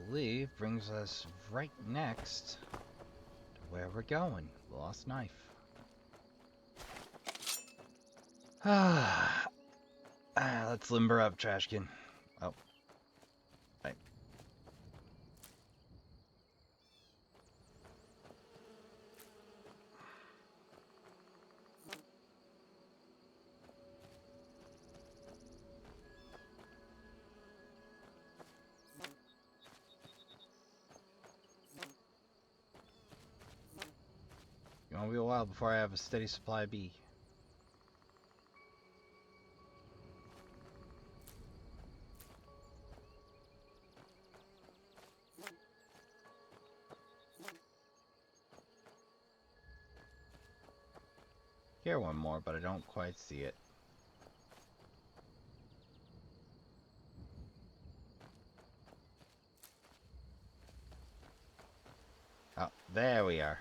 Believe brings us right next to where we're going. Lost knife. Let's limber up, Trashkin. Oh. Right. It won't be a while before I have a steady supply of B. Hear one more, but I don't quite see it. Oh, there we are.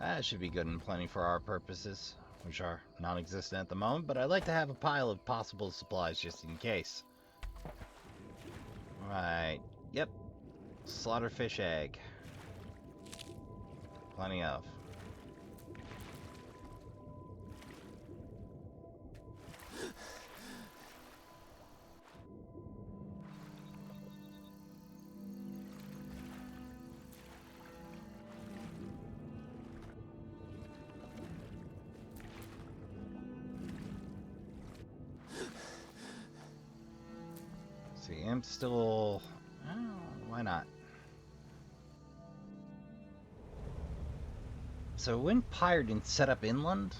That should be good and plenty for our purposes, which are non-existent at the moment, but I'd like to have a pile of possible supplies just in case. Right, yep. Slaughterfish egg. Plenty of. I'm still... Oh, why not? So when pirating set up inland?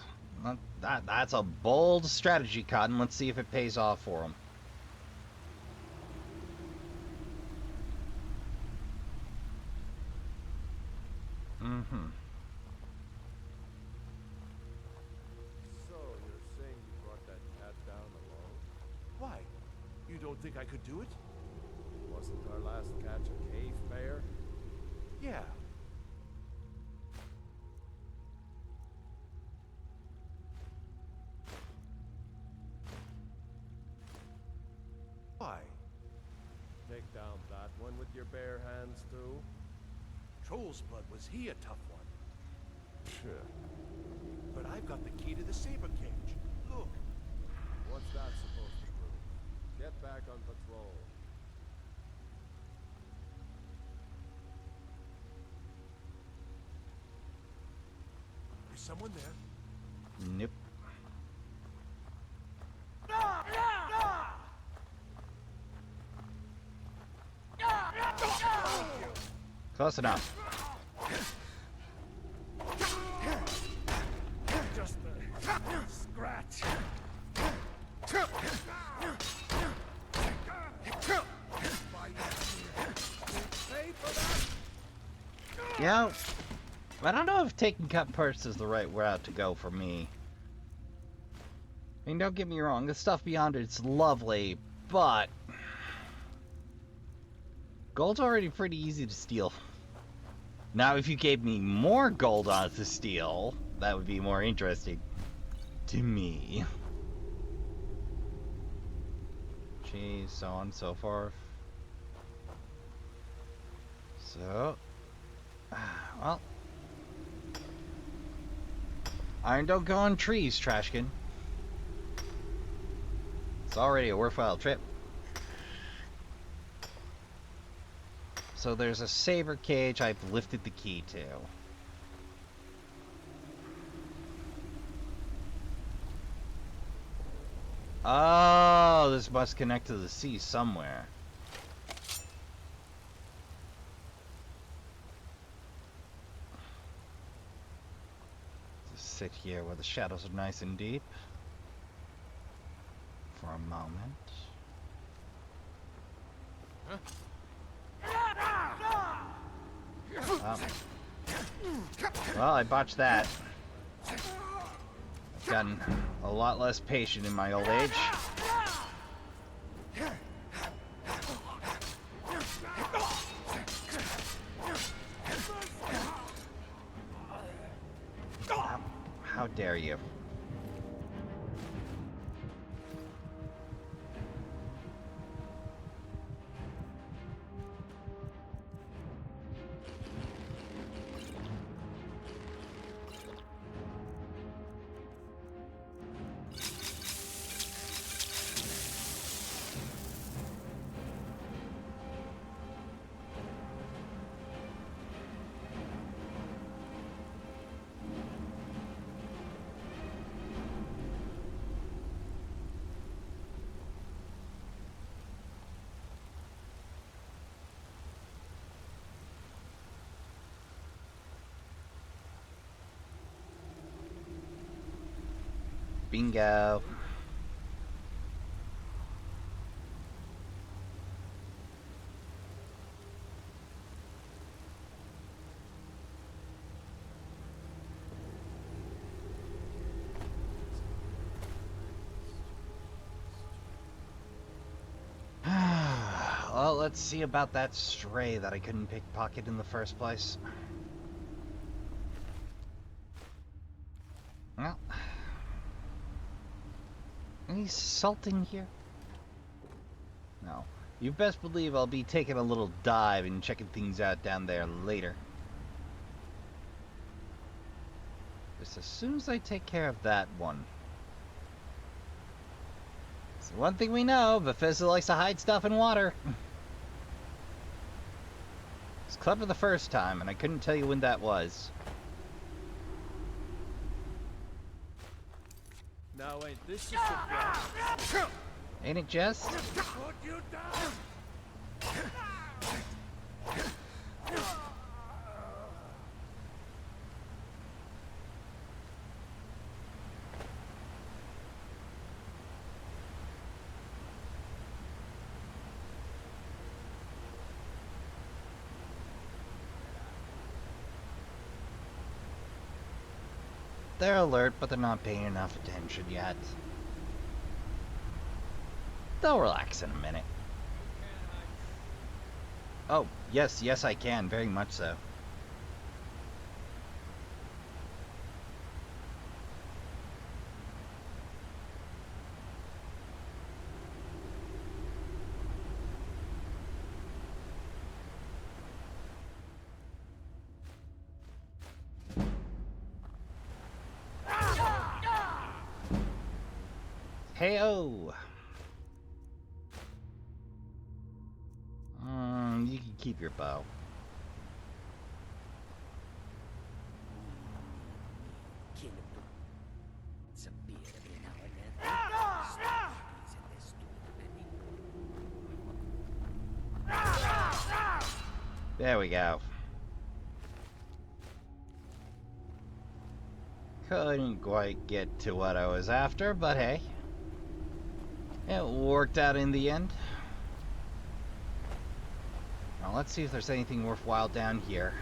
That's a bold strategy, Cotton. Let's see if it pays off for them. Mm-hmm. So, you're saying you brought that cat down alone? Why? You don't think I could do it? Wasn't our last catch a cave bear? Yeah. Why? Take down that one with your bare hands, too? Troll's blood, was he a tough one? But I've got the key to the saber cage. Look. What's that supposed to prove? Get back on patrol. Is someone there? Nope. Close enough. Just a scratch. Yeah, I don't know if taking cut parts is the right route to go for me. I mean, don't get me wrong, the stuff beyond it's lovely, but gold's already pretty easy to steal. Now, if you gave me more gold on it to steal, that would be more interesting to me. Geez, so on and so forth. So, well, iron don't go on trees, Trashkin. It's already a worthwhile trip. So there's a saber cage I've lifted the key to. Oh, this must connect to the sea somewhere. Just sit here where the shadows are nice and deep for a moment. Well, I botched that. I've gotten a lot less patient in my old age. How dare you? Bingo. Well, let's see about that stray that I couldn't pickpocket in the first place. Well, any salting here? No. You best believe I'll be taking a little dive and checking things out down there later. Just as soon as I take care of that one. So one thing we know, Bethesda likes to hide stuff in water. It's clever the first time, and I couldn't tell you when that was. Now ain't this a surprise? Ain't it just? Put you down! They're alert, but they're not paying enough attention yet. They'll relax in a minute. Oh, yes, yes I can, very much so. Hey-oh! You can keep your bow. There we go. Couldn't quite get to what I was after, but hey. It worked out in the end. Now let's see if there's anything worthwhile down here.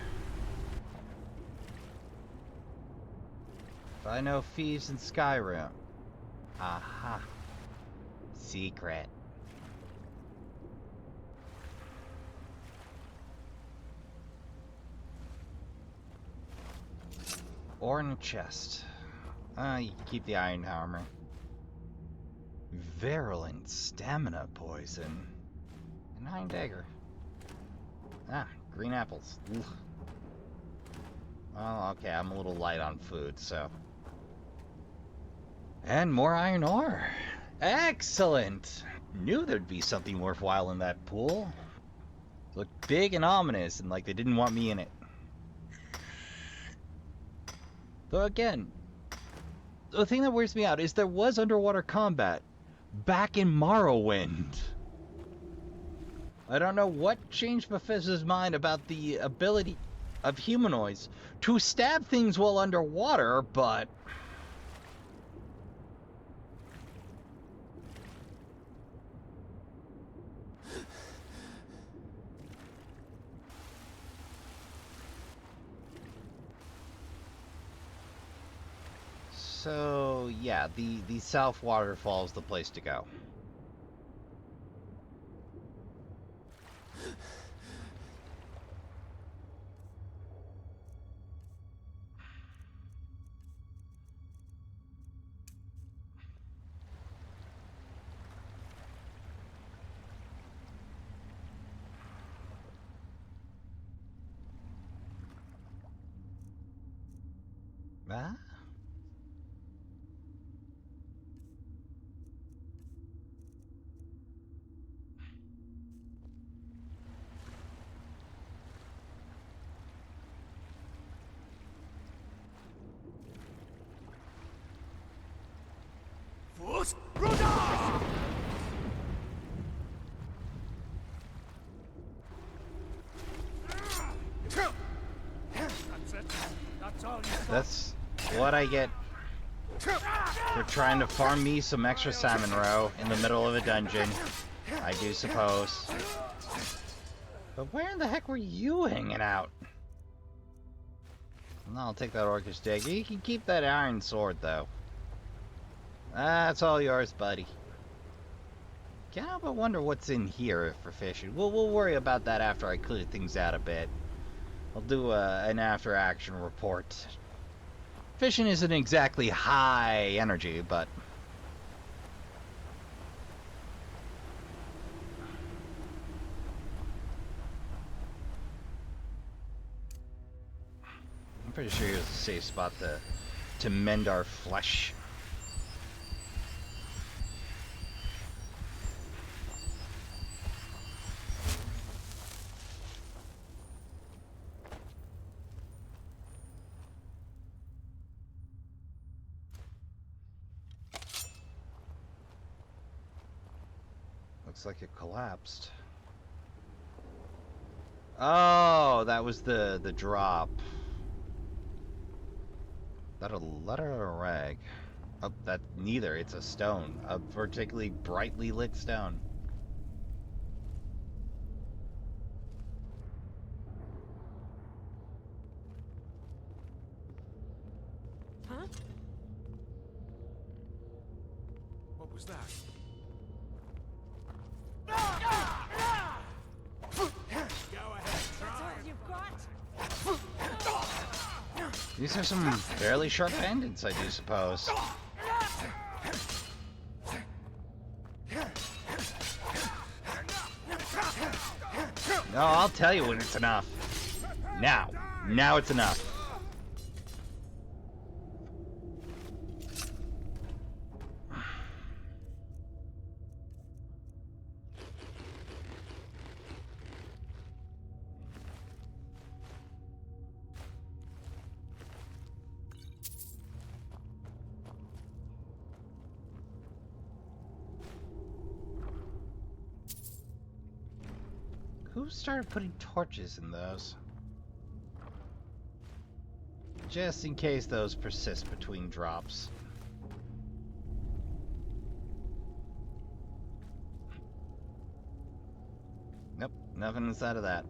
If I know thieves in Skyrim. Aha. Secret. Or in a chest. You can keep the iron armor. Virulent stamina poison. An iron dagger. Ah, green apples. Ugh. Well, okay, I'm a little light on food, so. And more iron ore. Excellent! Knew there'd be something worthwhile in that pool. Looked big and ominous, and like they didn't want me in it. Though again, the thing that weirds me out is there was underwater combat back in Morrowind. I don't know what changed Bethesda's mind about the ability of humanoids to stab things while underwater, but... So, yeah, the South Waterfall is the place to go. Ah? That's what I get for trying to farm me some extra salmon roe in the middle of a dungeon, I do suppose. But where in the heck were you hanging out? I'll take that orcish dagger. You can keep that iron sword, though. That's all yours, buddy. Can't help but wonder what's in here for fishing. We'll worry about that after I clear things out a bit. I'll do an after-action report. Fishing isn't exactly high energy, but... I'm pretty sure here's a safe spot to mend our flesh. Looks like it collapsed. Oh, that was the drop. That a letter or a rag? Oh, that neither. It's a stone, a particularly brightly lit stone. Huh? What was that? These are some fairly sharp bandits, I do suppose. No, I'll tell you when it's enough. Now. Now it's enough. Who started putting torches in those? Just in case those persist between drops. Nope, nothing inside of that.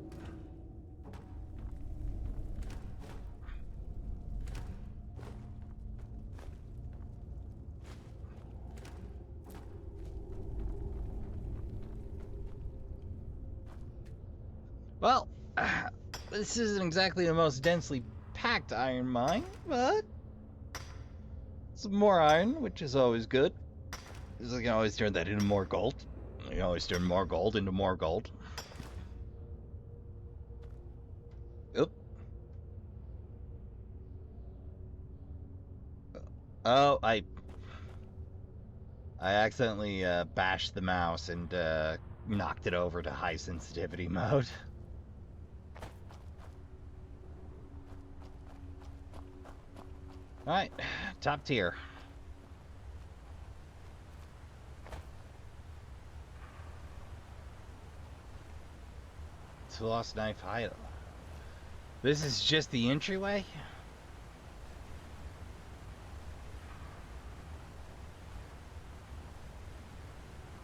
Well, this isn't exactly the most densely packed iron mine, but some more iron, which is always good. Because I can always turn that into more gold. I can always turn more gold into more gold. Oop. Oh, I accidentally bashed the mouse and knocked it over to high sensitivity mode. Alright, top tier. It's a lost knife idol. This is just the entryway?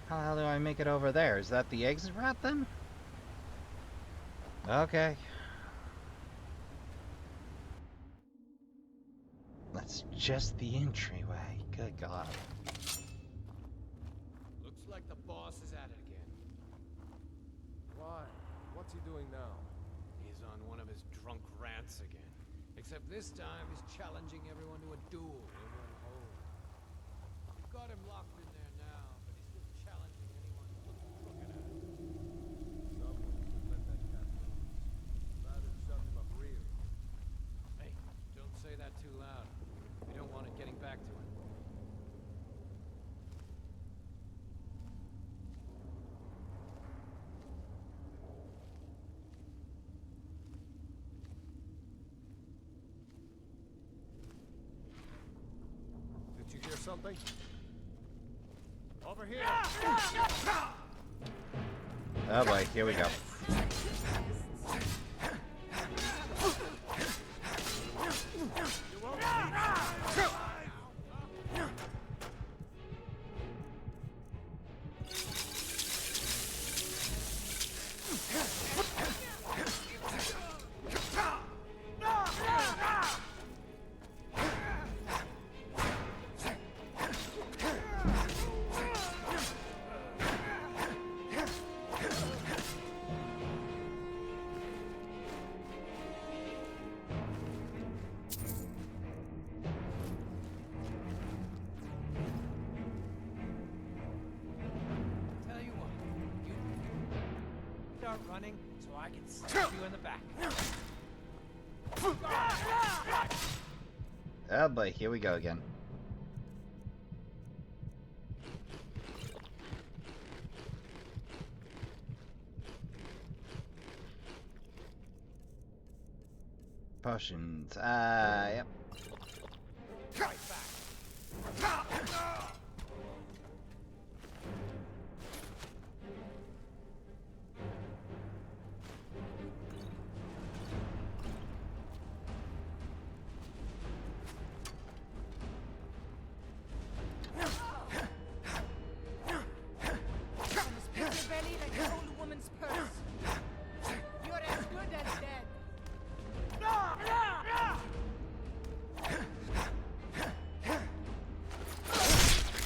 How the hell do I make it over there? Is that the exit route then? Okay. That's just the entryway. Good God. Looks like the boss is at it again. Why? What's he doing now? He's on one of his drunk rants again. Except this time he's challenging everyone to a duel over an hole. We've got him locked in there now, but he's still challenging anyone who looks crooked at him. Someone should let that cat loose. Rather shut him up real. Hey, don't say that too loud. We don't want it getting back to him. Did you hear something? Over here! Oh boy, here we go. Tell you what, you start running so I can stab you in the back. Oh boy, here we go again. Potions. Yep.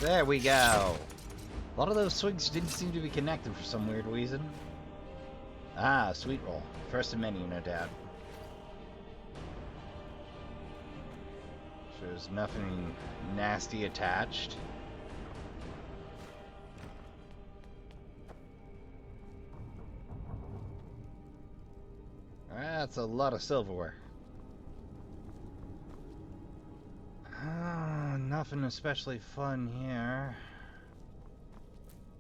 There we go. A lot of those swigs didn't seem to be connected for some weird reason. Ah, sweet roll. First in menu, no doubt. So there's nothing nasty attached. That's a lot of silverware. Nothing especially fun here.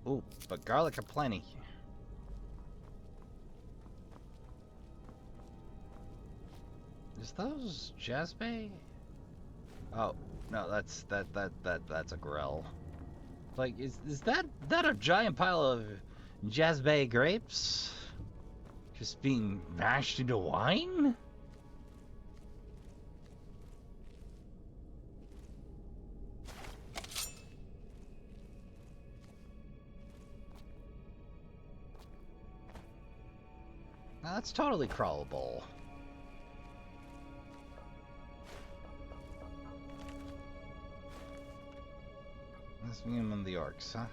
Ooh, but garlic aplenty. Is those Jazbay? Oh no, that's a grill. Like, is that a giant pile of Jazbay grapes just being mashed into wine? Now, that's totally crawlable. Let's meet him on the orcs, huh?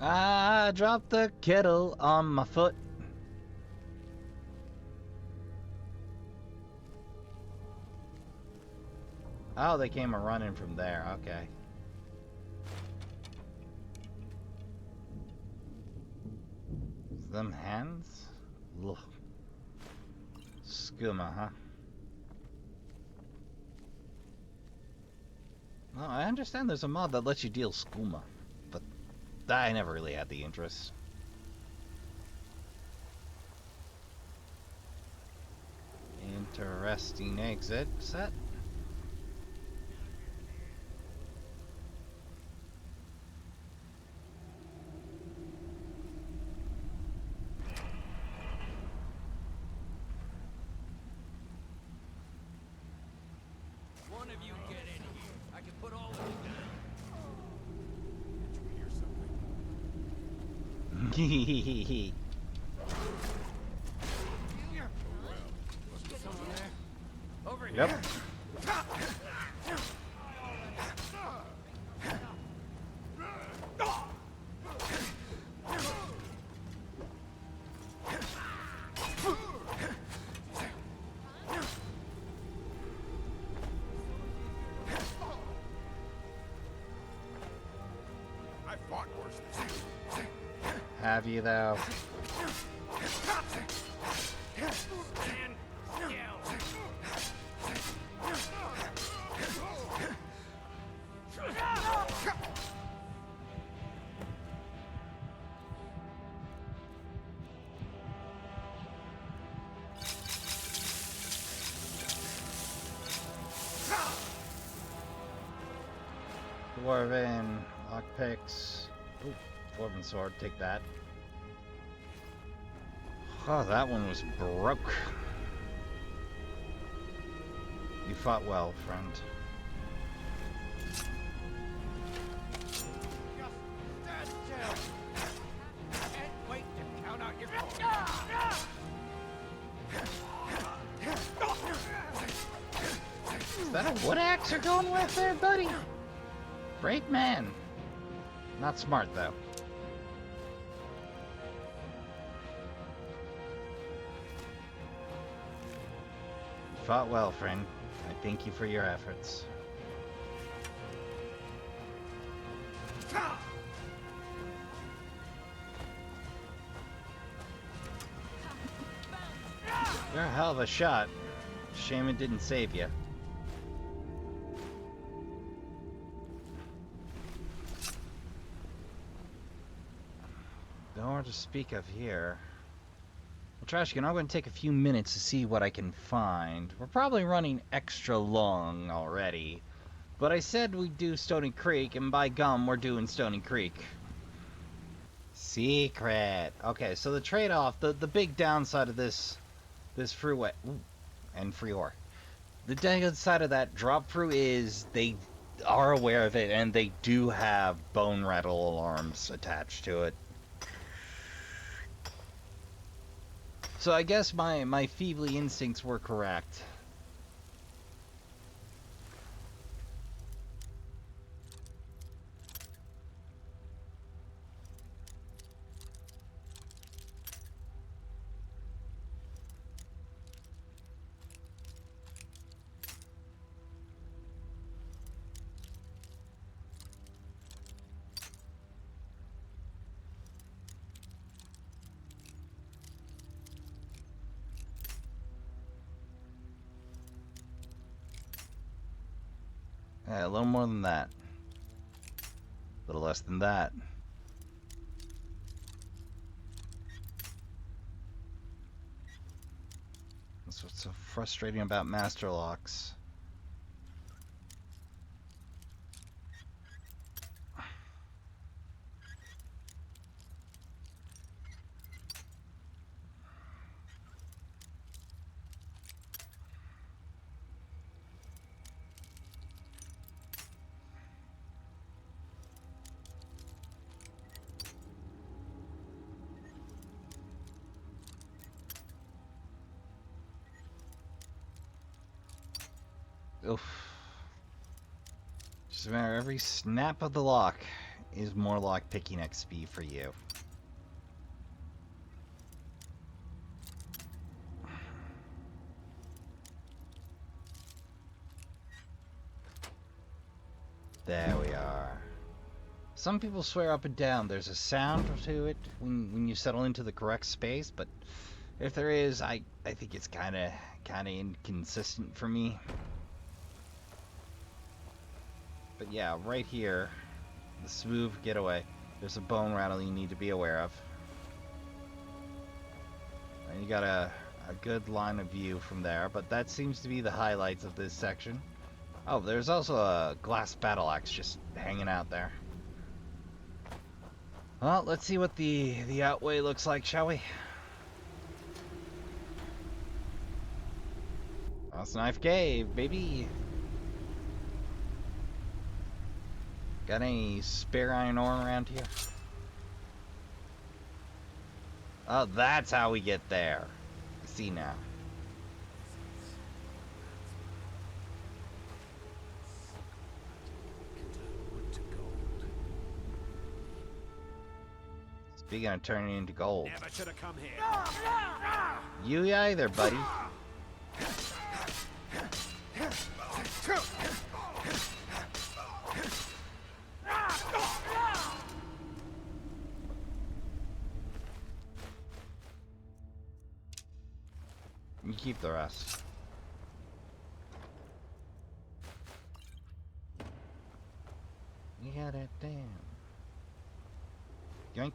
I dropped the kettle on my foot. Oh, they came a-running from there. Okay. Them hands? Ugh. Skooma, huh? Well, I understand there's a mod that lets you deal skooma, but I never really had the interest. Interesting exit set. One of you get in here. I can put all of you down. Did you hear something? Someone there? Over here. Yep. I fought worse than you. Have you, though? Stand still. Dwarven, lockpicks. Ooh, Dwarven sword, take that. Oh, that one was broke. You fought well, friend. Stand still. Can't wait to count out your Is that a wood axe you're going with there, buddy? Brave man. Not smart, though. Fought well, friend. I thank you for your efforts. You're a hell of a shot. Shame it didn't save you. Nowhere to speak of here. Well, Trashkin, I'm going to take a few minutes to see what I can find. We're probably running extra long already. But I said we'd do Stony Creek, and by gum, we're doing Stony Creek. Secret. Okay, so the trade-off, the big downside of this freeway, and free ore. The downside of that drop through is they are aware of it, and they do have bone rattle alarms attached to it. So I guess my feebly instincts were correct. Yeah, a little more than that. A little less than that. That's what's so frustrating about master locks. Oof. Just a matter, every snap of the lock is more lock picking XP for you. There we are. Some people swear up and down there's a sound to it when you settle into the correct space, but if there is, I think it's kinda inconsistent for me. But yeah, right here, the smooth getaway, there's a bone rattle you need to be aware of. And you got a good line of view from there, but that seems to be the highlights of this section. Oh, there's also a glass battle axe just hanging out there. Well, let's see what the outway looks like, shall we? Lost Knife Cave, baby! Got any spare iron ore around here? Oh, that's how we get there. I see now. Speaking of turning into gold. Never should have come here. You either, buddy. You keep the rest. You got it, damn. Yoink,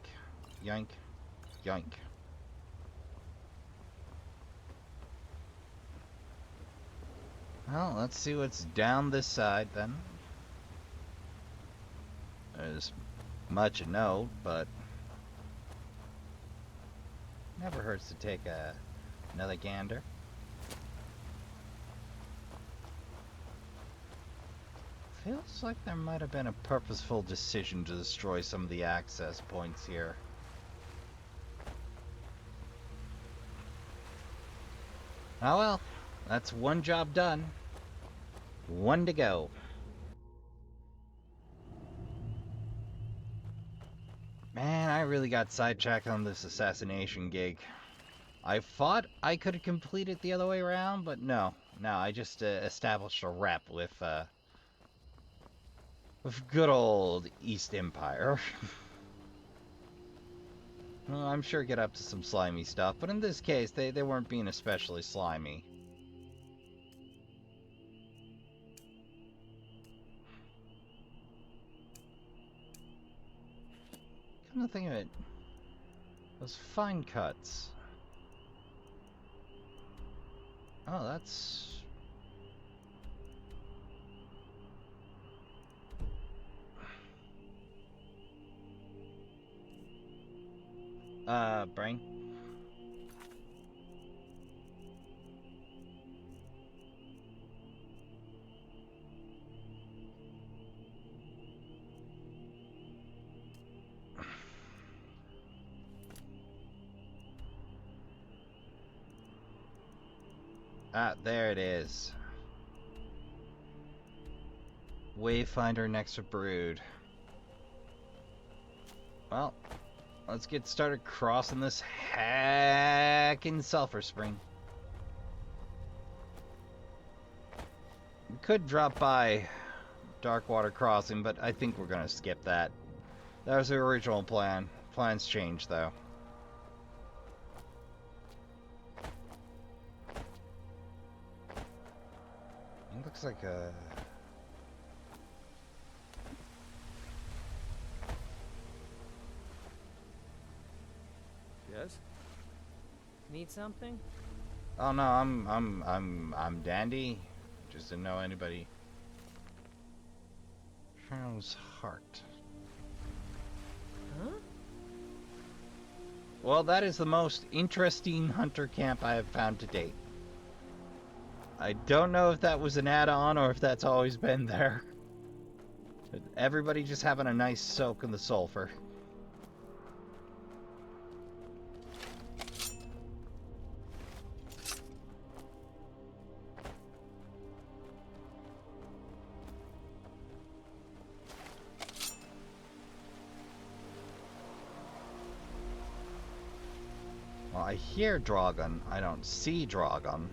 yoink, yoink. Well, let's see what's down this side then. There's much a note, but never hurts to take another gander. Feels like there might have been a purposeful decision to destroy some of the access points here. Oh well, that's one job done. One to go. Man, I really got sidetracked on this assassination gig. I thought I could have completed the other way around, but no. No, I just established a rep with good old East Empire. Well, I'm sure get up to some slimy stuff, but in this case, they weren't being especially slimy. Come to think of it, those fine cuts. Oh, that's... Brain. Ah, there it is. Wayfinder next to Brood. Well, let's get started crossing this hacking sulfur spring. We could drop by Darkwater Crossing, but I think we're gonna skip that. That was the original plan. Plans changed, though. It looks like a... Yes? Need something? Oh no, I'm dandy. Just didn't know anybody. Shadow's Heart. Huh? Well, that is the most interesting hunter camp I have found to date. I don't know if that was an add-on or if that's always been there. But everybody just having a nice soak in the sulfur. Well, I hear Dragon. I don't see Dragon.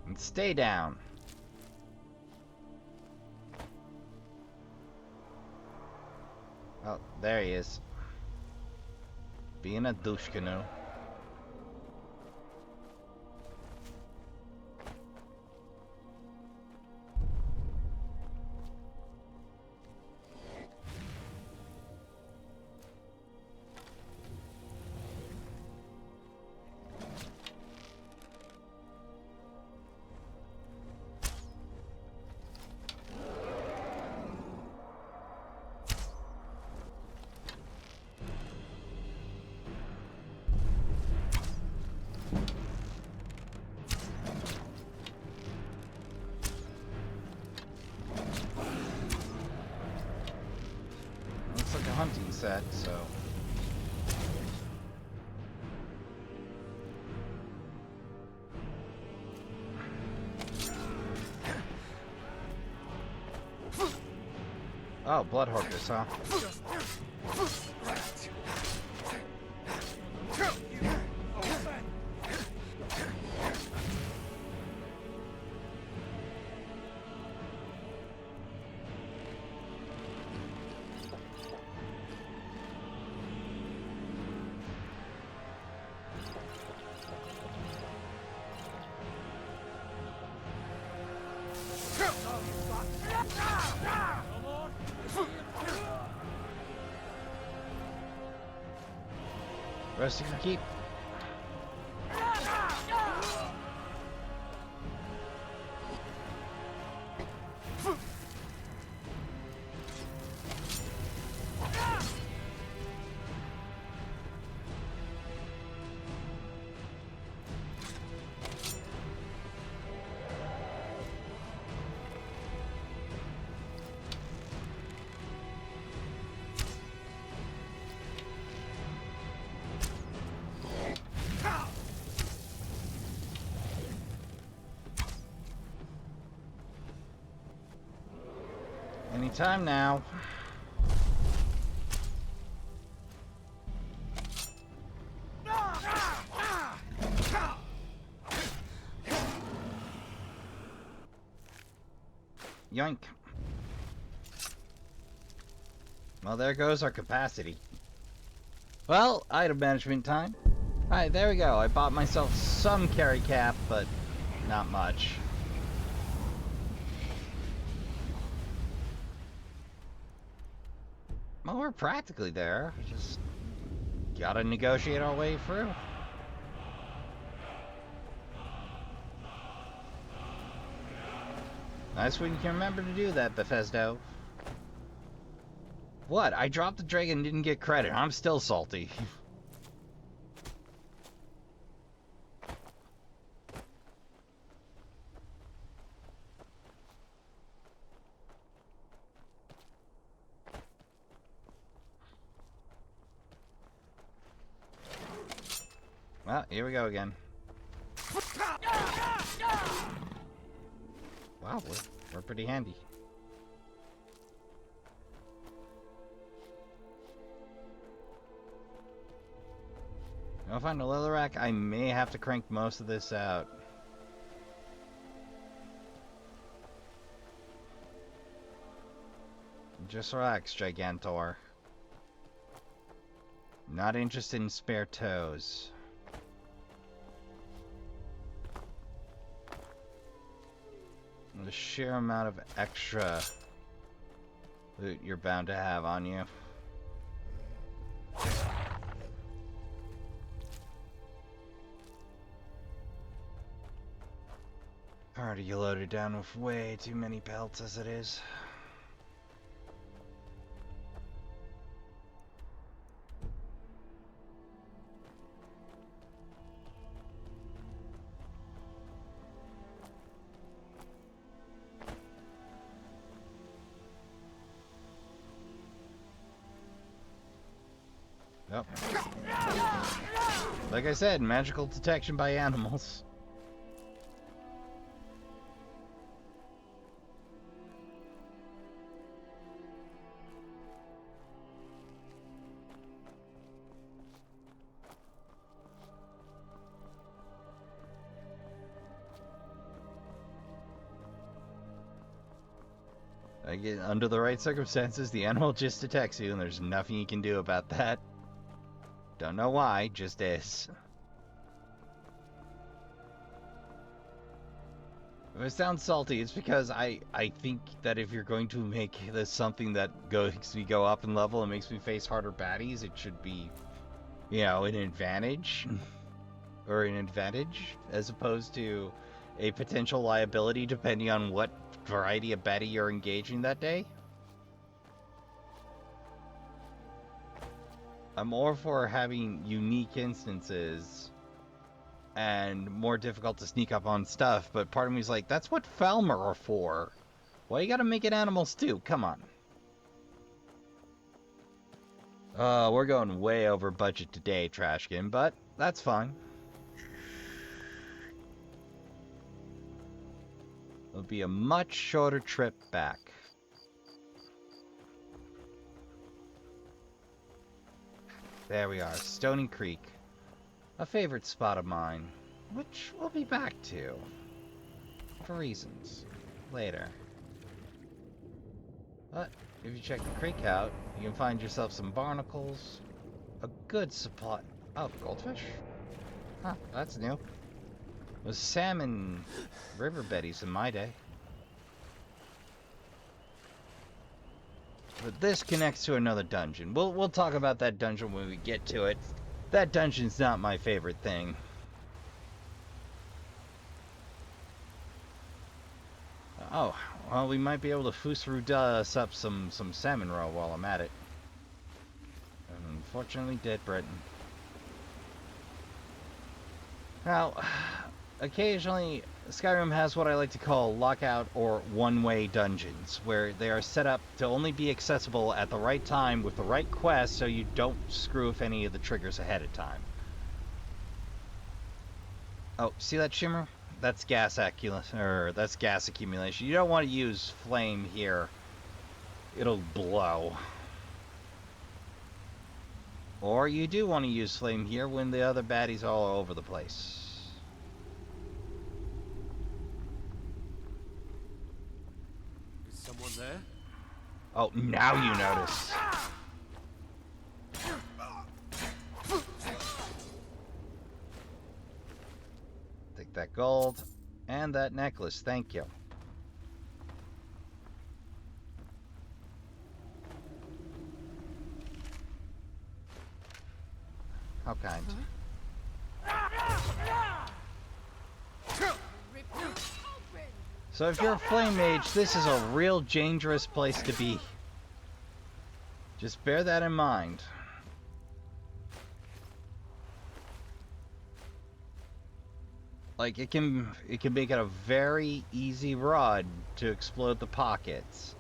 And stay down. Oh, there he is. Being a douche canoe. Hunting set, so oh, blood hookers, huh? Rest you can keep. Anytime now. Yoink. Well, there goes our capacity. Well, item management time. Alright, there we go. I bought myself some carry cap, but not much. Well, we're practically there. Just gotta negotiate our way through. Nice when you can remember to do that, Bethesda. What? I dropped the dragon and didn't get credit. I'm still salty. Well, here we go again. Wow, we're pretty handy. I'll find a leather rack. I may have to crank most of this out. Just relax, Gigantor. Not interested in spare toes. The sheer amount of extra loot you're bound to have on you. Already loaded down with way too many pelts as it is. Yep. Like I said, magical detection by animals. Again, under the right circumstances, the animal just detects you, and there's nothing you can do about that. Don't know why, just is. If it sounds salty, it's because I think that if you're going to make this something that makes me go up in level and makes me face harder baddies, it should be, you know, an advantage. Or an advantage, as opposed to a potential liability depending on what variety of baddie you're engaging that day. I'm more for having unique instances and more difficult to sneak up on stuff, but part of me is like, that's what Falmer are for. Why you gotta make it animals too? Come on. We're going way over budget today, Trashkin, but that's fine. It'll be a much shorter trip back. There we are, Stony Creek. A favorite spot of mine, which we'll be back to. For reasons. Later. But, if you check the creek out, you can find yourself some barnacles, a good supply... Oh, goldfish? Huh, that's new. Was salmon river betties in my day. But this connects to another dungeon. We'll talk about that dungeon when we get to it. That dungeon's not my favorite thing. Oh, well, we might be able to Fusru us up some salmon roe while I'm at it. Unfortunately, dead Britain. Now, occasionally, Skyrim has what I like to call lockout or one-way dungeons, where they are set up to only be accessible at the right time with the right quest, so you don't screw with any of the triggers ahead of time. Oh, see that shimmer? That's gas accumulation. You don't want to use flame here. It'll blow. Or you do want to use flame here when the other baddies are all over the place. Is someone there? Oh, now you notice. Take that gold and that necklace, thank you. How kind. So if you're a flame mage, this is a real dangerous place to be. Just bear that in mind. Like, it can make it a very easy run to explode the pockets.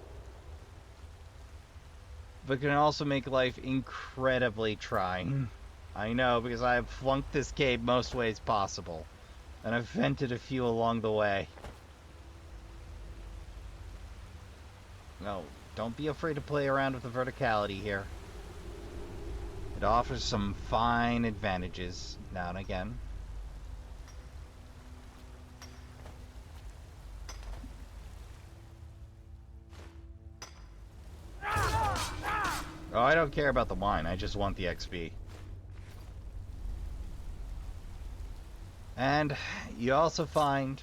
But it can also make life incredibly trying. I know, because I have flunked this cave most ways possible. And I've vented a few along the way. No, don't be afraid to play around with the verticality here. It offers some fine advantages now and again. Oh, I don't care about the wine, I just want the XP. And you also find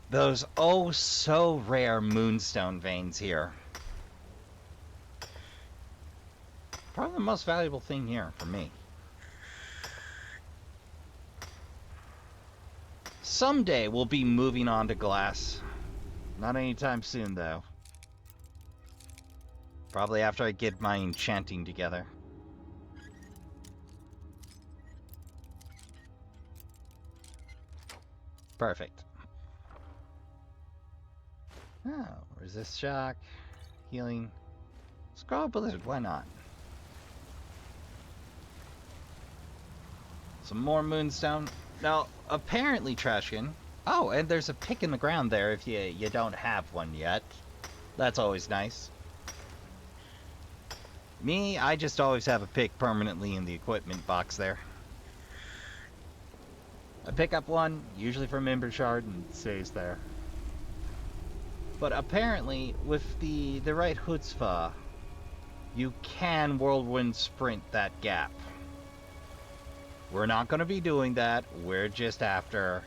those oh so rare moonstone veins here. Probably the most valuable thing here for me. Someday we'll be moving on to glass. Not anytime soon though. Probably after I get my enchanting together. Perfect. Oh, resist shock, healing. Scroll Blizzard, why not? Some more moonstone. Now, apparently, Trashkin. Oh, and there's a pick in the ground there if you don't have one yet. That's always nice. Me, I just always have a pick permanently in the equipment box there. I pick up one, usually from Ember Shard, and it stays there. But apparently, with the right chutzpah, you can whirlwind sprint that gap. We're not going to be doing that. We're just after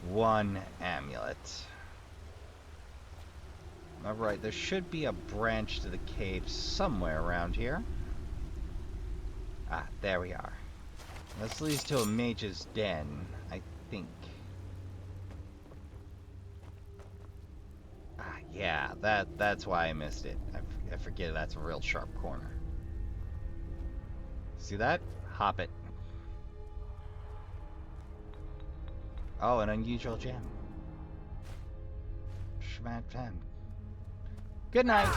one amulet. Alright, there should be a branch to the cave somewhere around here. Ah, there we are. This leads to a mage's den, I think. Ah, yeah, that's why I missed it. I forget that's a real sharp corner. See that? Hop it. Oh, an unusual gem. Schmat 10. Good night.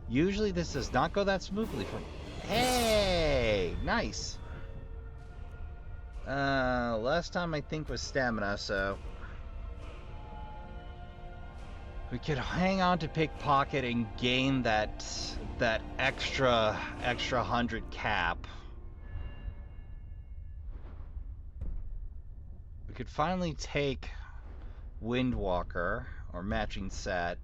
Usually this does not go that smoothly for me. Hey, nice. Last time I think was stamina, so we could hang on to pickpocket and gain that extra 100 cap. We could finally take Windwalker or matching set.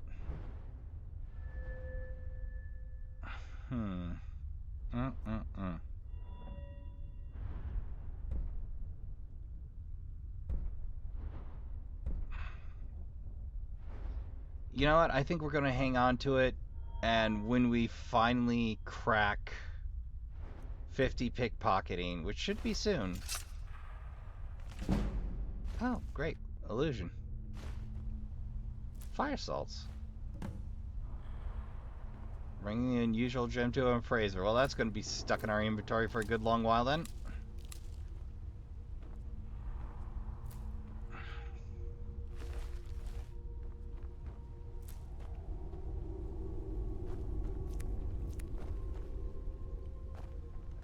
You know what? I think we're gonna hang on to it, and when we finally crack 50 pickpocketing, which should be soon. Oh, great. Illusion. Fire salts. Bringing the unusual gem to him, Fraser. Well, that's going to be stuck in our inventory for a good long while then.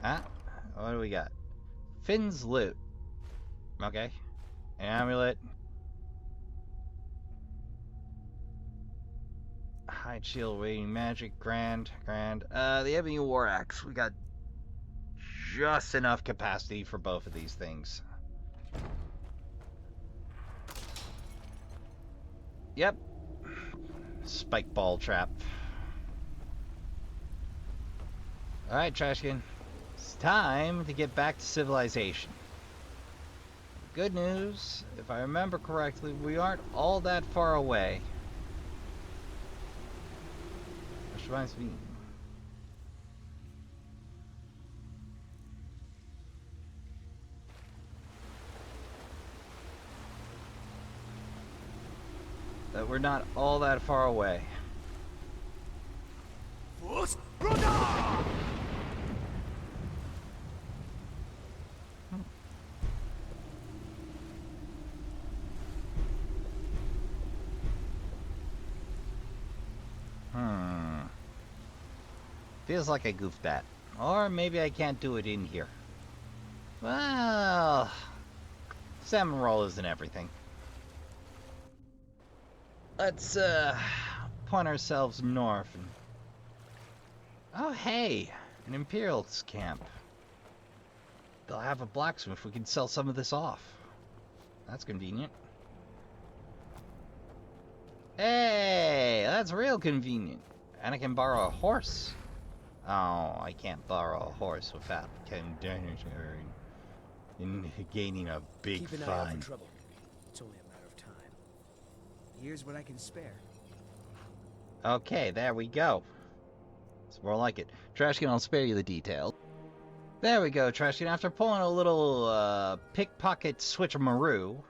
Ah, what do we got? Finn's loot. Okay. An amulet. Hide shield, waiting magic, grand. The Ebony War Axe. We got just enough capacity for both of these things. Yep. Spike ball trap. Alright, Trashkin. It's time to get back to civilization. Good news, if I remember correctly, we aren't all that far away. Which reminds me. But we're not all that far away. Feels like I goofed that. Or maybe I can't do it in here. Well, salmon roll isn't everything. Let's point ourselves north and... Oh hey, an Imperial's camp. They'll have a blacksmith. We can sell some of this off. That's convenient. Hey, that's real convenient. And I can borrow a horse. Oh, I can't borrow a horse without gaining a big Keep an eye out fine. for trouble. It's only a matter of time. Here's what I can spare. Okay, there we go. It's more like it. Trashkin, I'll spare you the detail. There we go, Trashkin. After pulling a little pickpocket switcheroo,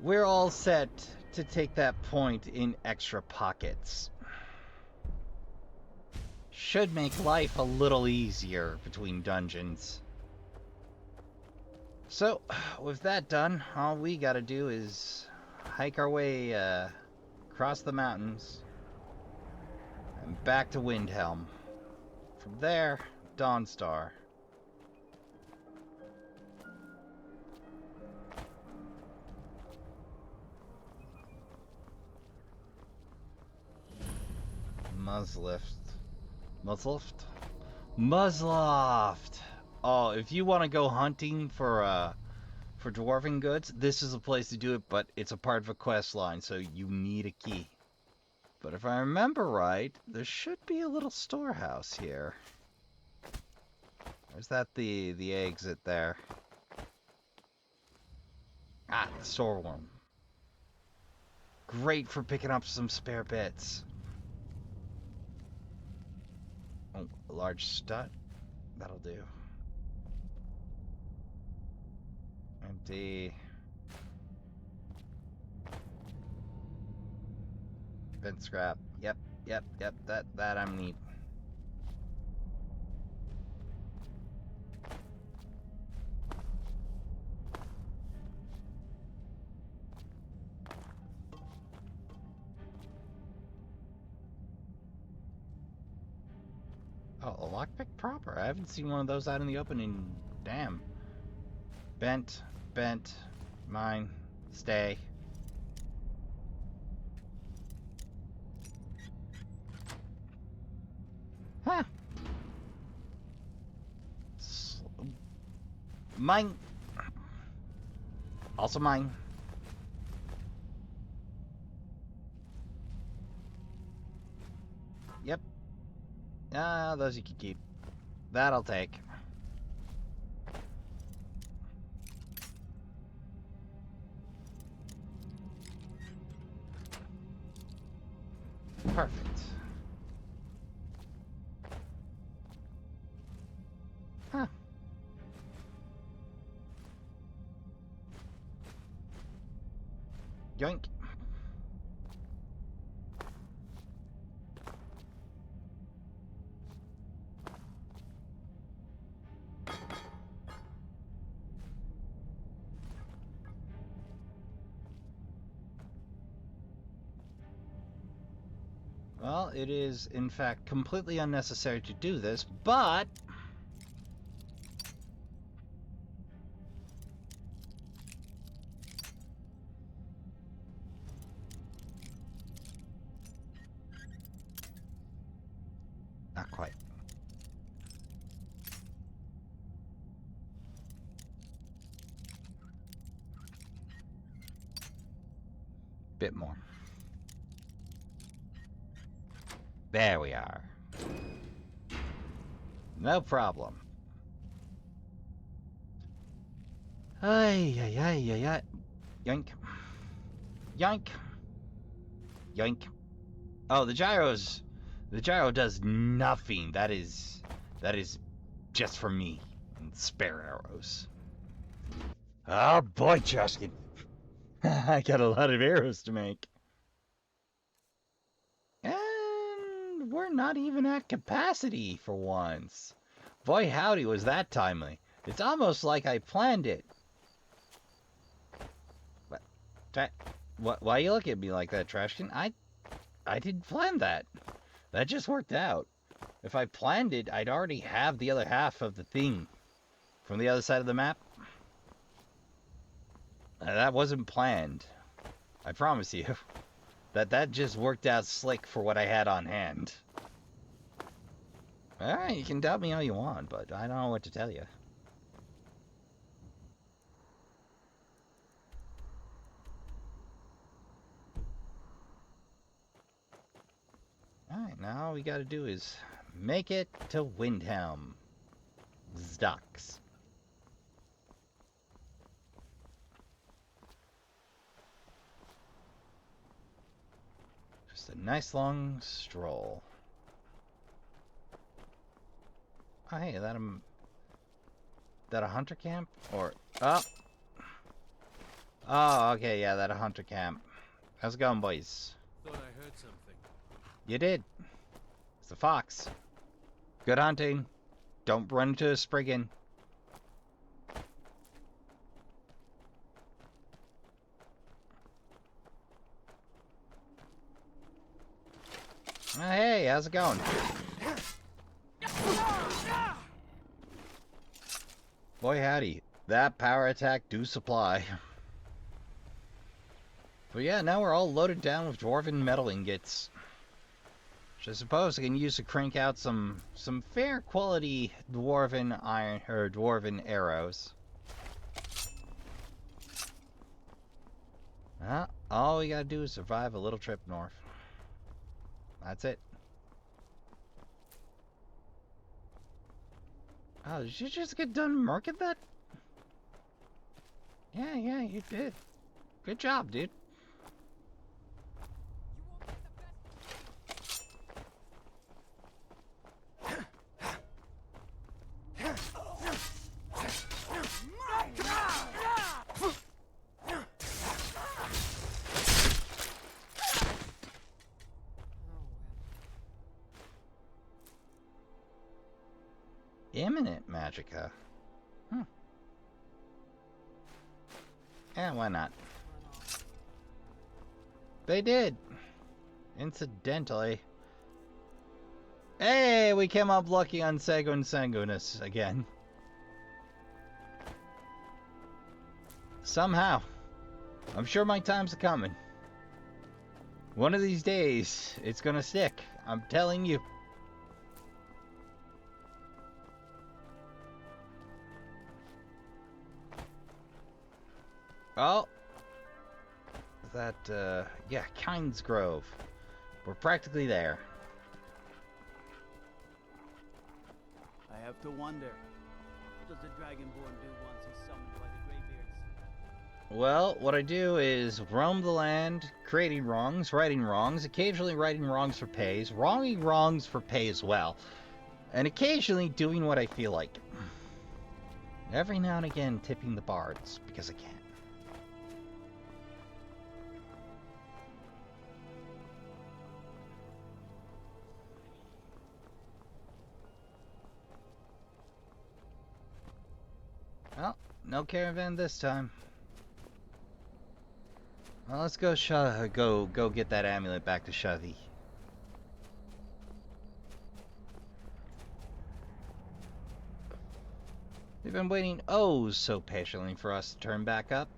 we're all set to take that point in extra pockets. Should make life a little easier between dungeons. So, with that done, all we gotta do is hike our way across the mountains and back to Windhelm. From there, Dawnstar. Muzzloft. Oh, if you want to go hunting for dwarven goods, this is a place to do it, but it's a part of a quest line, so you need a key. But if I remember right, there should be a little storehouse here. Or is that the exit there? Ah, the storeroom. Great for picking up some spare bits. Oh, a large stud? That'll do. Empty. Bent scrap. Yep. That I'm neat. Oh, a lockpick proper. I haven't seen one of those out in the open in... Damn. Bent. Mine. Stay. Huh. Mine. Also mine. Yep. Those you can keep. That I'll take. Perfect. Huh. Yoink. Well, it is, in fact, completely unnecessary to do this, but... Not quite. Bit more. There we are. No problem. Ay. Yoink. Yoink. Yoink. Oh, the gyro does nothing. That is just for me and spare arrows. Oh boy, Trashkin. I got a lot of arrows to make. And we're not even at capacity for once. Boy howdy, was that timely. It's almost like I planned it. Why you look at me like that, Trashkin? I didn't plan that. That just worked out. If I planned it, I'd already have the other half of the thing from the other side of the map. That wasn't planned. I promise you. That just worked out slick for what I had on hand. Alright, you can doubt me all you want, but I don't know what to tell you. Alright, now all we gotta do is make it to Windhelm. Zdocks. Just a nice long stroll. Oh, hey, that a hunter camp? Or, oh! Oh, okay, yeah, that a hunter camp. How's it going, boys? Thought I heard something. You did. It's a fox. Good hunting. Don't run into a Spriggan. Hey, how's it going? Boy howdy, that power attack do supply. But yeah, now we're all loaded down with dwarven metal ingots. Which I suppose I can use to crank out some fair quality dwarven iron or dwarven arrows. All we gotta do is survive a little trip north. That's it. Oh, did you just get done marking that? Yeah, you did. Good job, dude. Imminent magicka. Yeah, why not? They did. Incidentally. Hey, we came up lucky on Segun Sanguinus again. Somehow. I'm sure my time's coming. One of these days, it's gonna stick. I'm telling you. Oh, that, yeah, Kynes Grove. We're practically there. I have to wonder, what does the Dragonborn do once he's summoned by the Greybeards? Well, what I do is roam the land, creating wrongs, righting wrongs, occasionally righting wrongs for pays, wronging wrongs for pay as well, and occasionally doing what I feel like. Every now and again tipping the bards, because I can. Well, no caravan this time. Well, let's go go get that amulet back to Shavi. They've been waiting oh so patiently for us to turn back up.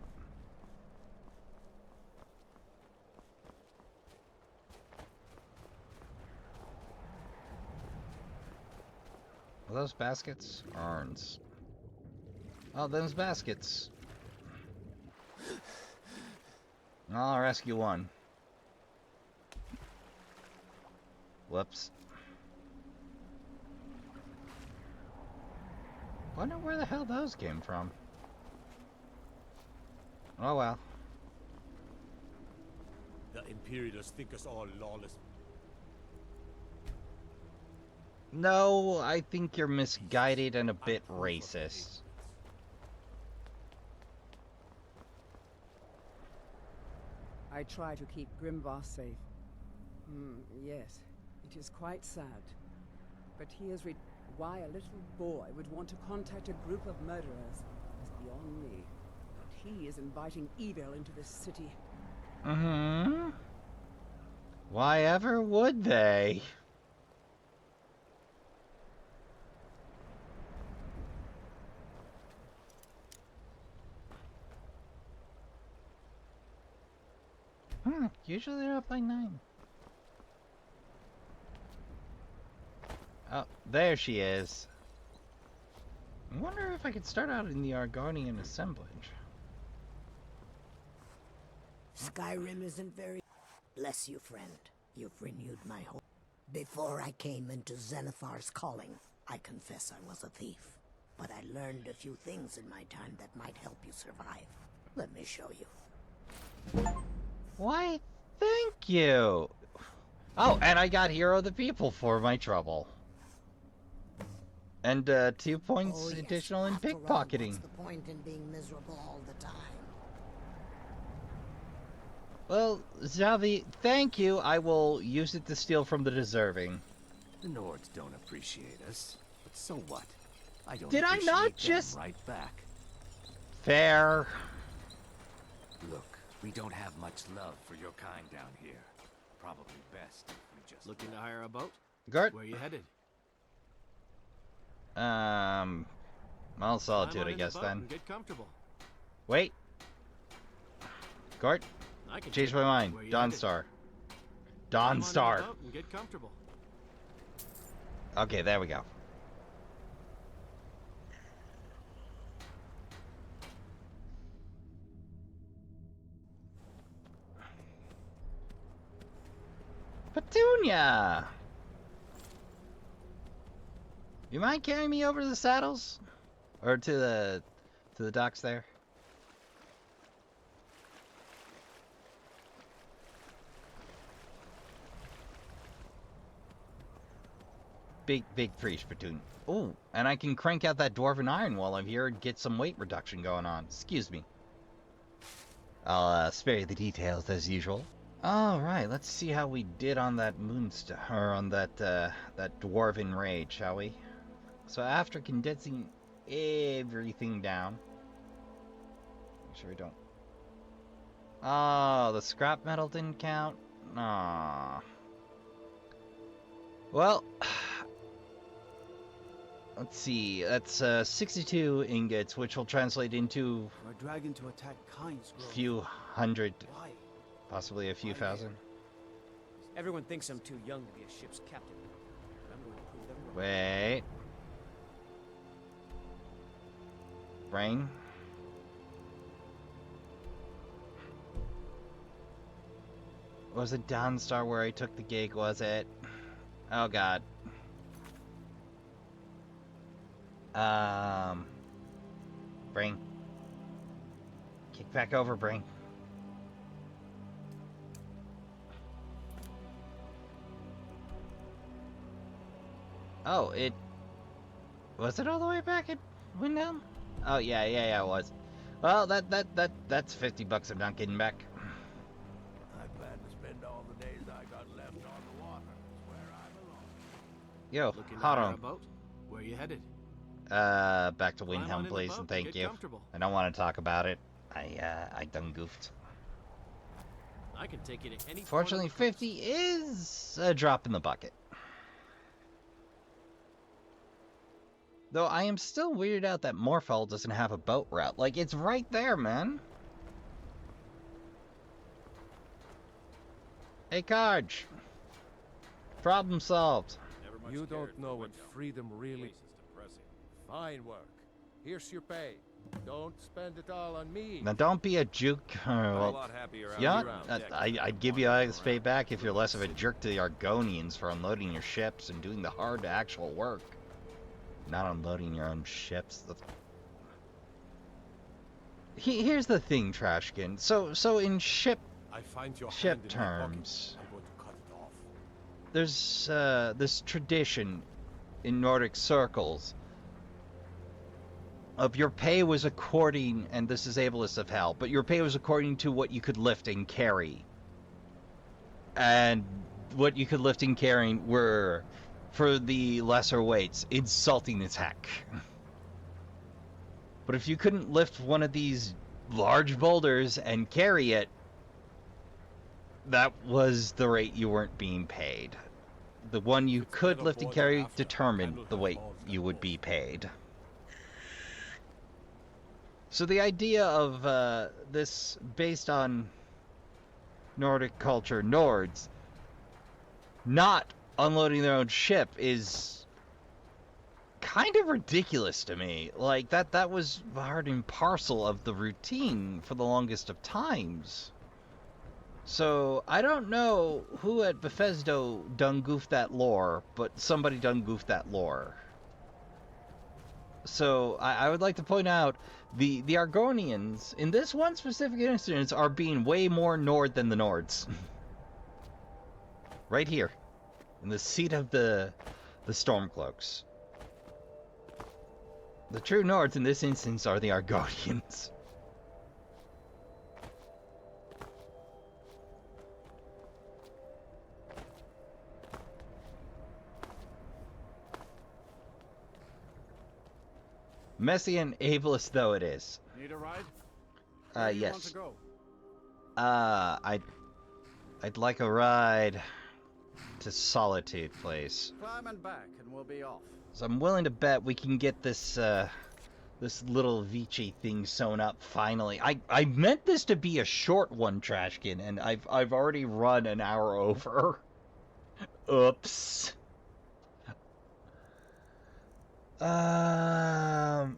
Are those baskets? Urns. Oh, those baskets. I'll rescue one. Whoops. Wonder where the hell those came from. Oh well. The Imperialists think us all lawless. No, I think you're misguided and a bit racist. I try to keep Grimvar safe. Yes, it is quite sad. But he is why a little boy would want to contact a group of murderers is beyond me. But he is inviting evil into this city. Mm-hmm. Why ever would they? Usually they're up by 9. Oh, there she is. I wonder if I could start out in the Argonian assemblage. Skyrim isn't very... Bless you, friend. You've renewed my hope. Before I came into Zenithar's calling, I confess I was a thief. But I learned a few things in my time that might help you survive. Let me show you. Why, thank you! Oh, and I got Hero of the People for my trouble. And 2 points additional in pickpocketing. What's the point in being miserable all the time? Well, Xavi, thank you. I will use it to steal from the deserving. The Nords don't appreciate us, but so what? I don't Did I not appreciate just... them right back. Fair. Look, we don't have much love for your kind down here. Probably best if we just... Looking to hire a boat? Gert? Where are you headed? Well, Solitude, I guess, then. Get comfortable. Wait. Gort? Change my mind. Dawnstar. Dawnstar. Get comfortable. Okay, there we go. Petunia! You mind carrying me over to the saddles? Or to the docks there? Big preach, Petunia. Oh, and I can crank out that dwarven iron while I'm here and get some weight reduction going on. Excuse me. I'll spare you the details as usual. All right, let's see how we did on that or on that that dwarven raid, shall we? So after condensing everything down, make sure we don't. Oh, the scrap metal didn't count. Aww. Well, let's see. That's 62 ingots, which will translate into A dragon to attack kinds a few hundred, Why? possibly a few thousand. Everyone thinks I'm too young to be a ship's captain. But I'm going to prove them wrong. Wait. Brain. Was it Dawnstar where I took the gig, was it? Oh god. Brain. Kick back over, Brain. Oh, it... Was it all the way back at Windhelm? Oh, yeah, it was. Well, that's $50 I'm not getting back. I plan to spend all the days I got left on the water. It's where I belong. Yo, Looking to hold hire on. a boat? Where are you headed? Back to Climb on Windhelm, in the please, boat and and thank get you. comfortable. I don't want to talk about it. I done goofed. I can take you to any Fortunately, 50 is a drop in the bucket. Though I am still weirded out that Morfell doesn't have a boat route. Like, it's right there, man. Hey, Karj. Problem solved. You don't know what freedom really... Fine work. Here's your pay. Don't spend it all on me. Now, don't be a juke. Well, yeah, I'd give you all this pay back if you're less of a jerk to the Argonians for unloading your ships and doing the hard actual work. Not unloading your own ships. Here's the thing, Trashkin. So in ship terms, there's this tradition in Nordic circles of your pay was according, and this is ableist of hell, but your pay was according to what you could lift and carry. and what you could lift and carry were, for the lesser weights, insulting as heck. But if you couldn't lift one of these large boulders and carry it, that was the rate you weren't being paid. The one you could lift and carry determined the weight you would be paid. So the idea of this, based on Nordic culture, Nords not unloading their own ship, is kind of ridiculous to me. Like, that was part and parcel of the routine for the longest of times. So, I don't know who at Bethesda done goofed that lore, but somebody done goofed that lore. So, I would like to point out, the Argonians, in this one specific instance, are being way more Nord than the Nords. Right here, in the seat of the Stormcloaks. The true Nords in this instance are the Argonians. Messy and ableist though it is. Need a ride? Where do you want Yes. to go? I'd like a ride to Solitude, please. Climb and back, and we'll be off. So I'm willing to bet we can get this this little Vici thing sewn up finally. I meant this to be a short one, Trashkin, and I've already run an hour over. Oops.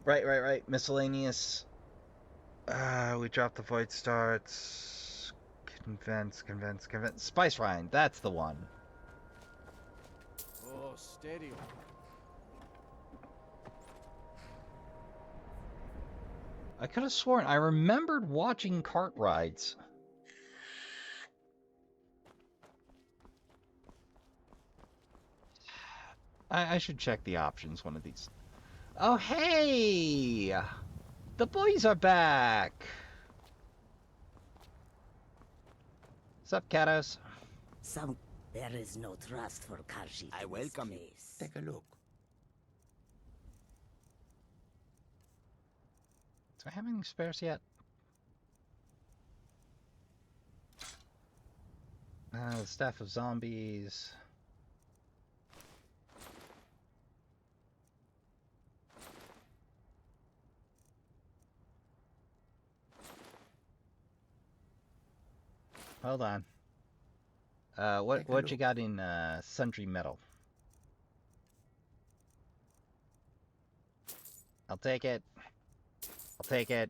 Right. Miscellaneous. We dropped the void starts. Convince. Spice Rind, that's the one. Oh, steady. I could have sworn I remembered watching cart rides. I should check the options one of these. Oh, hey! The boys are back! What's up, Katos? There is no trust for Karshi. I welcome you. Take a look. Do I have any spares yet? The Staff of Zombies. Hold on. What you got in Sundry Metal? I'll take it. The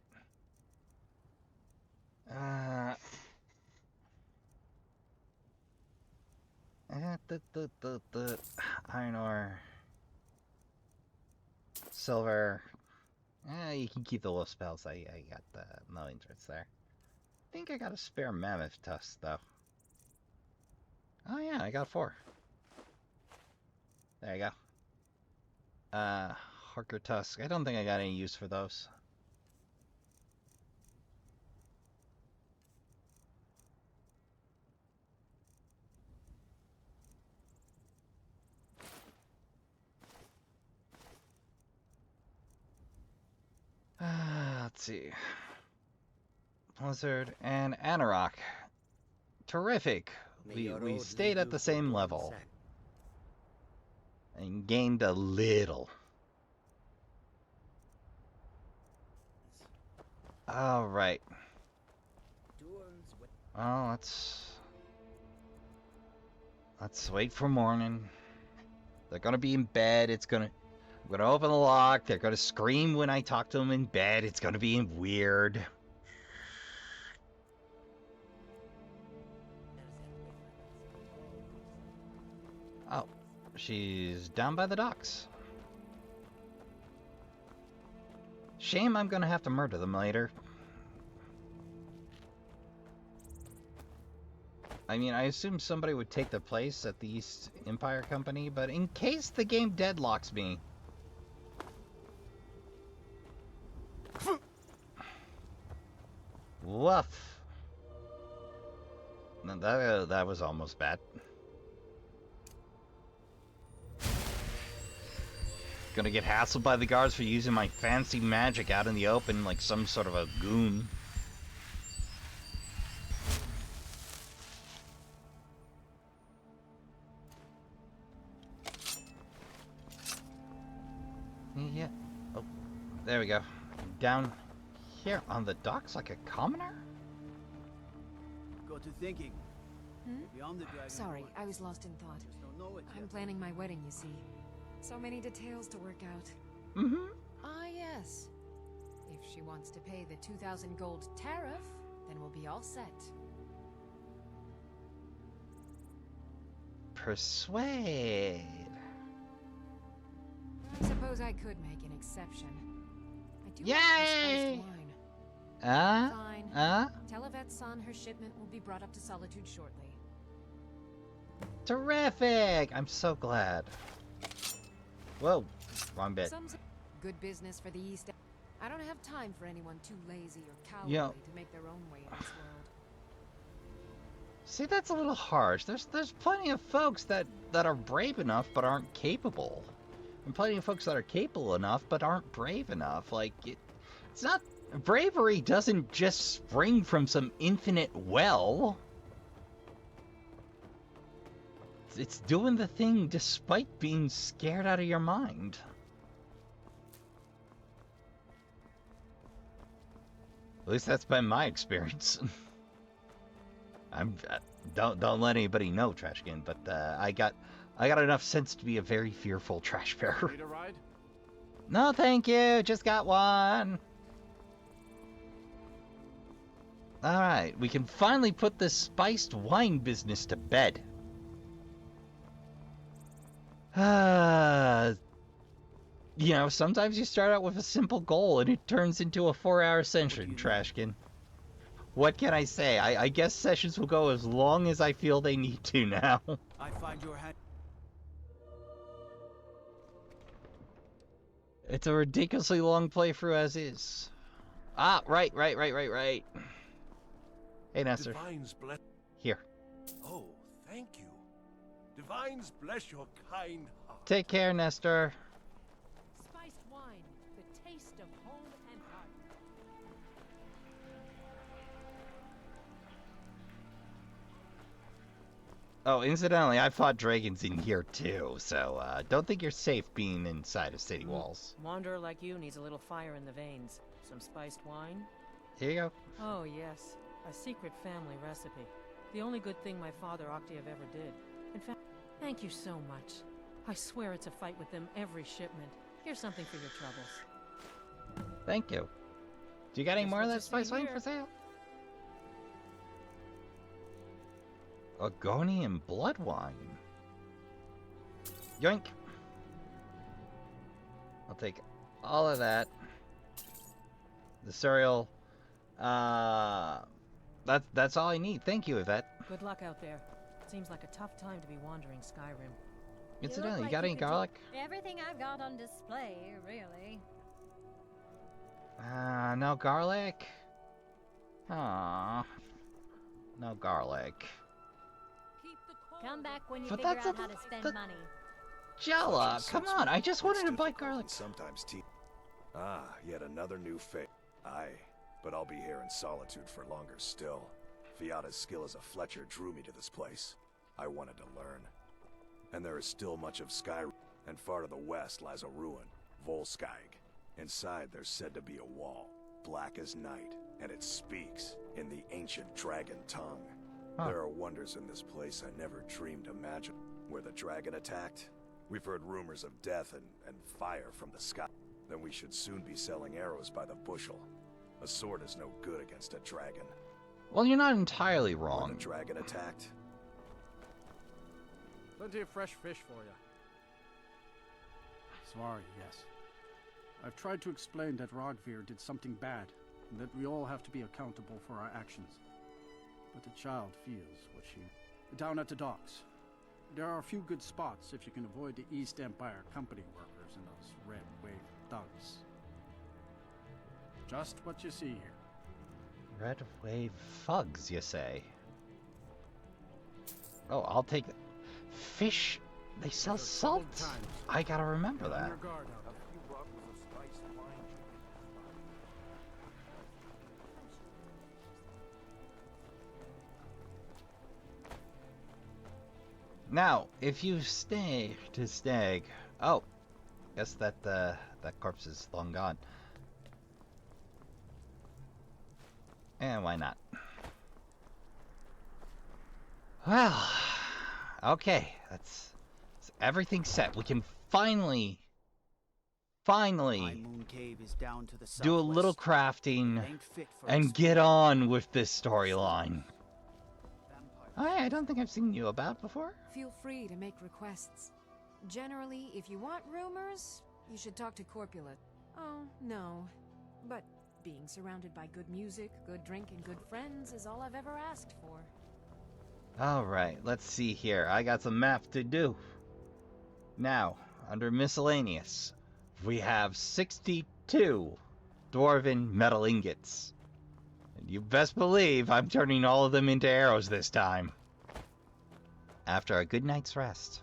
iron ore, silver. You can keep the little spells. I got no interest there. I think I got a spare mammoth tusk though. Oh yeah, I got 4. There you go. Harker tusk. I don't think I got any use for those. Let's see. Blizzard and Anarok. Terrific. We stayed at the same level. And gained a little. Alright. Oh, let's wait for morning. They're gonna be in bed. I'm gonna open the lock. They're gonna scream when I talk to them in bed. It's gonna be weird. Oh, she's down by the docks. Shame I'm gonna have to murder them later. I mean, I assume somebody would take their place at the East Empire Company, but in case the game deadlocks me... Woof. That was almost bad. Gonna get hassled by the guards for using my fancy magic out in the open like some sort of a goon. Yeah. Oh, there we go. Down here on the docks like a commoner? Got to thinking. Beyond the dragon. Sorry, I was lost in thought. I'm planning my wedding, you see. So many details to work out. Mm-hmm. Ah, yes. If she wants to pay the 2,000 gold tariff, then we'll be all set. Persuade. I suppose I could make an exception. I do Yay! like spiced wine. Fine. Tell Yvette's son her shipment will be brought up to Solitude shortly. Terrific! I'm so glad. Whoa, wrong bit. Good business for the East. I don't have time for anyone too lazy or cowardly to make their own way in this world. See, that's a little harsh. There's plenty of folks that are brave enough but aren't capable. And plenty of folks that are capable enough but aren't brave enough. Like, it's not... Bravery doesn't just spring from some infinite well. It's doing the thing despite being scared out of your mind. At least that's been my experience. Don't let anybody know, Trashkin, but I got enough sense to be a very fearful trash bearer. Need a ride? No, thank you. Just got one. All right, we can finally put this spiced wine business to bed. You know, sometimes you start out with a simple goal and it turns into a 4-hour session, Trashkin. What can I say? I guess sessions will go as long as I feel they need to now. I find your hand. It's a ridiculously long playthrough as is. Ah, right. Hey, Nestor. Divines bless. Here. Oh, thank you. Divines bless your kind heart. Take care, Nestor. Spiced wine, the taste of home and heart. Oh, incidentally, I fought dragons in here too, so don't think you're safe being inside of city walls. Wanderer like you needs a little fire in the veins. Some spiced wine? Here you go. Oh, yes. A secret family recipe. The only good thing my father Octave ever did. In fact, thank you so much. I swear it's a fight with them every shipment. Here's something for your troubles. Thank you. Do you got any more of that spice wine for sale? Agonian blood wine. Yoink. I'll take all of that. The cereal. That's all I need. Thank you, Yvette. Good luck out there. Seems like a tough time to be wandering Skyrim. Incidentally, you got any garlic? Everything I've got on display, really. No garlic? Aww. No garlic. Come back when you But figure that's out how to spend money. Jella, come on, I just wanted to buy garlic. Sometimes yet another new fate. Aye, but I'll be here in solitude for longer still. Fiata's skill as a Fletcher drew me to this place. I wanted to learn. And there is still much of Skyrim, and far to the west lies a ruin, Volskag. Inside there's said to be a wall, black as night, and it speaks in the ancient dragon tongue. There are wonders in this place I never dreamed imagine. Where the dragon attacked, we've heard rumors of death and fire from the sky. Then we should soon be selling arrows by the bushel. A sword is no good against a dragon. Well, you're not entirely wrong. When the dragon attacked. Plenty of fresh fish for you. Sorry, yes. I've tried to explain that Rogvir did something bad, and that we all have to be accountable for our actions. But the child feels what she... Down at the docks. There are a few good spots if you can avoid the East Empire company workers and those red wave thugs. Just what you see here. Red wave thugs, you say? Oh, I'll take it. Fish. They sell salt. I gotta remember that. Now, if you stay to stag, oh, guess that that corpse is long gone. And why not? Well, okay, that's everything set. We can finally do a little crafting and get on with this storyline. I don't think I've seen you about before. Feel free to make requests. Generally, if you want rumors, you should talk to Corpulent. Oh, no. But being surrounded by good music, good drink, and good friends is all I've ever asked for. Alright, let's see here. I got some math to do. Now, under miscellaneous, we have 62 dwarven metal ingots. And you best believe I'm turning all of them into arrows this time. After a good night's rest.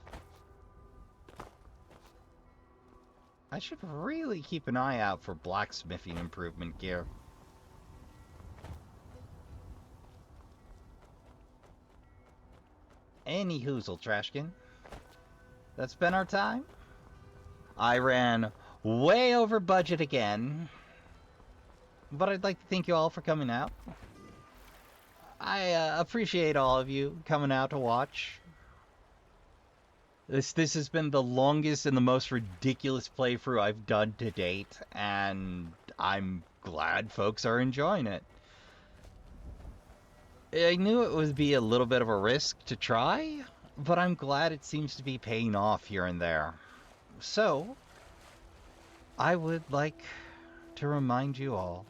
I should really keep an eye out for blacksmithing improvement gear. Any hoozle, Trashkin. That's been our time. I ran way over budget again. But I'd like to thank you all for coming out. I appreciate all of you coming out to watch. This has been the longest and the most ridiculous playthrough I've done to date, and I'm glad folks are enjoying it. I knew it would be a little bit of a risk to try, but I'm glad it seems to be paying off here and there. So, I would like to remind you all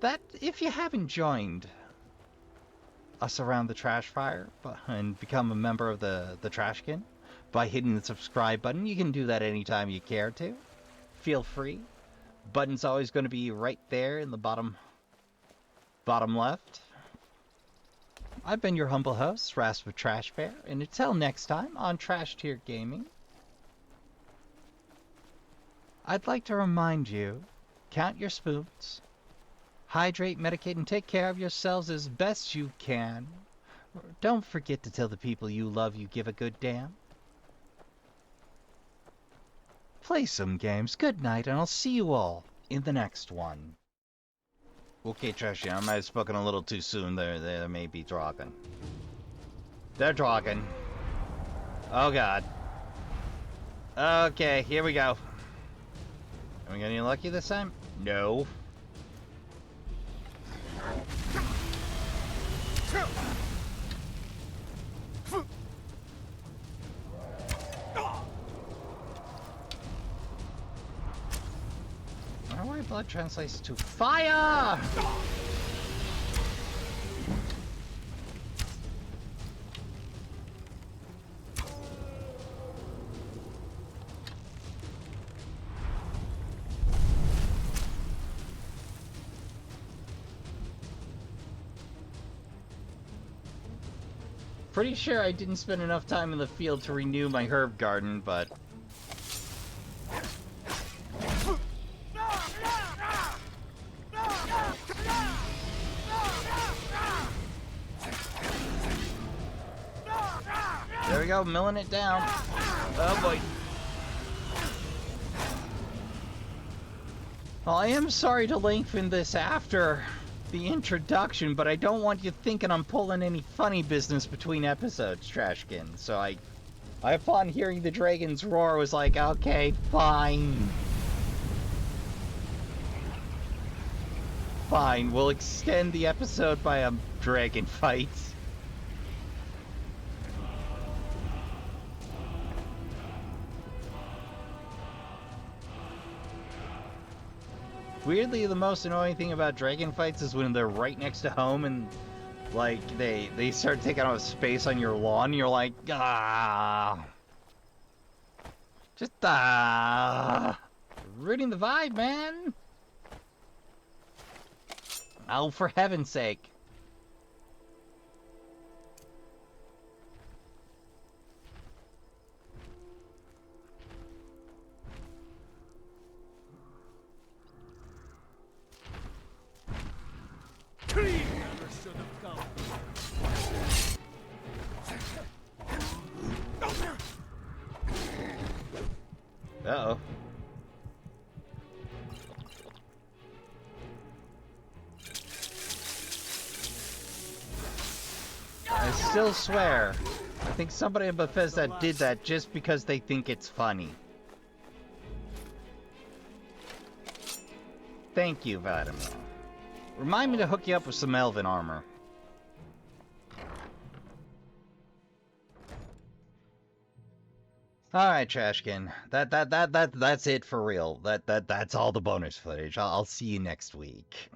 that if you haven't joined us around the trash fire and become a member of the Trashkin by hitting the subscribe button, you can do that anytime you care to. Feel free. Button's always going to be right there in the bottom left. I've been your humble host, Rasp of Trash Bear, and until next time on Trash Tier Gaming, I'd like to remind you, count your spoons, hydrate, medicate, and take care of yourselves as best you can. Don't forget to tell the people you love you give a good damn. Play some games. Good night, and I'll see you all in the next one. Okay, Trashy, I might have spoken a little too soon. They may be talking. They're talking. Oh, God. Okay, here we go. Are we getting lucky this time? No. My blood translates to fire! Pretty sure I didn't spend enough time in the field to renew my herb garden, but there we go, milling it down. Oh boy. Well, I am sorry to lengthen this after the introduction, but I don't want you thinking I'm pulling any funny business between episodes, Trashkin. So I upon hearing the dragon's roar, was like, okay, fine. Fine, we'll extend the episode by a dragon fight. Weirdly, the most annoying thing about dragon fights is when they're right next to home and, like, they start taking up space on your lawn, and you're like, ah. Just, ruining the vibe, man. Oh, for heaven's sake. Uh-oh. I still swear, I think somebody in Bethesda did that just because they think it's funny. Thank you, Vladimir. Remind me to hook you up with some elven armor. Alright, Trashkin. That's it for real. That's all the bonus footage. I'll see you next week.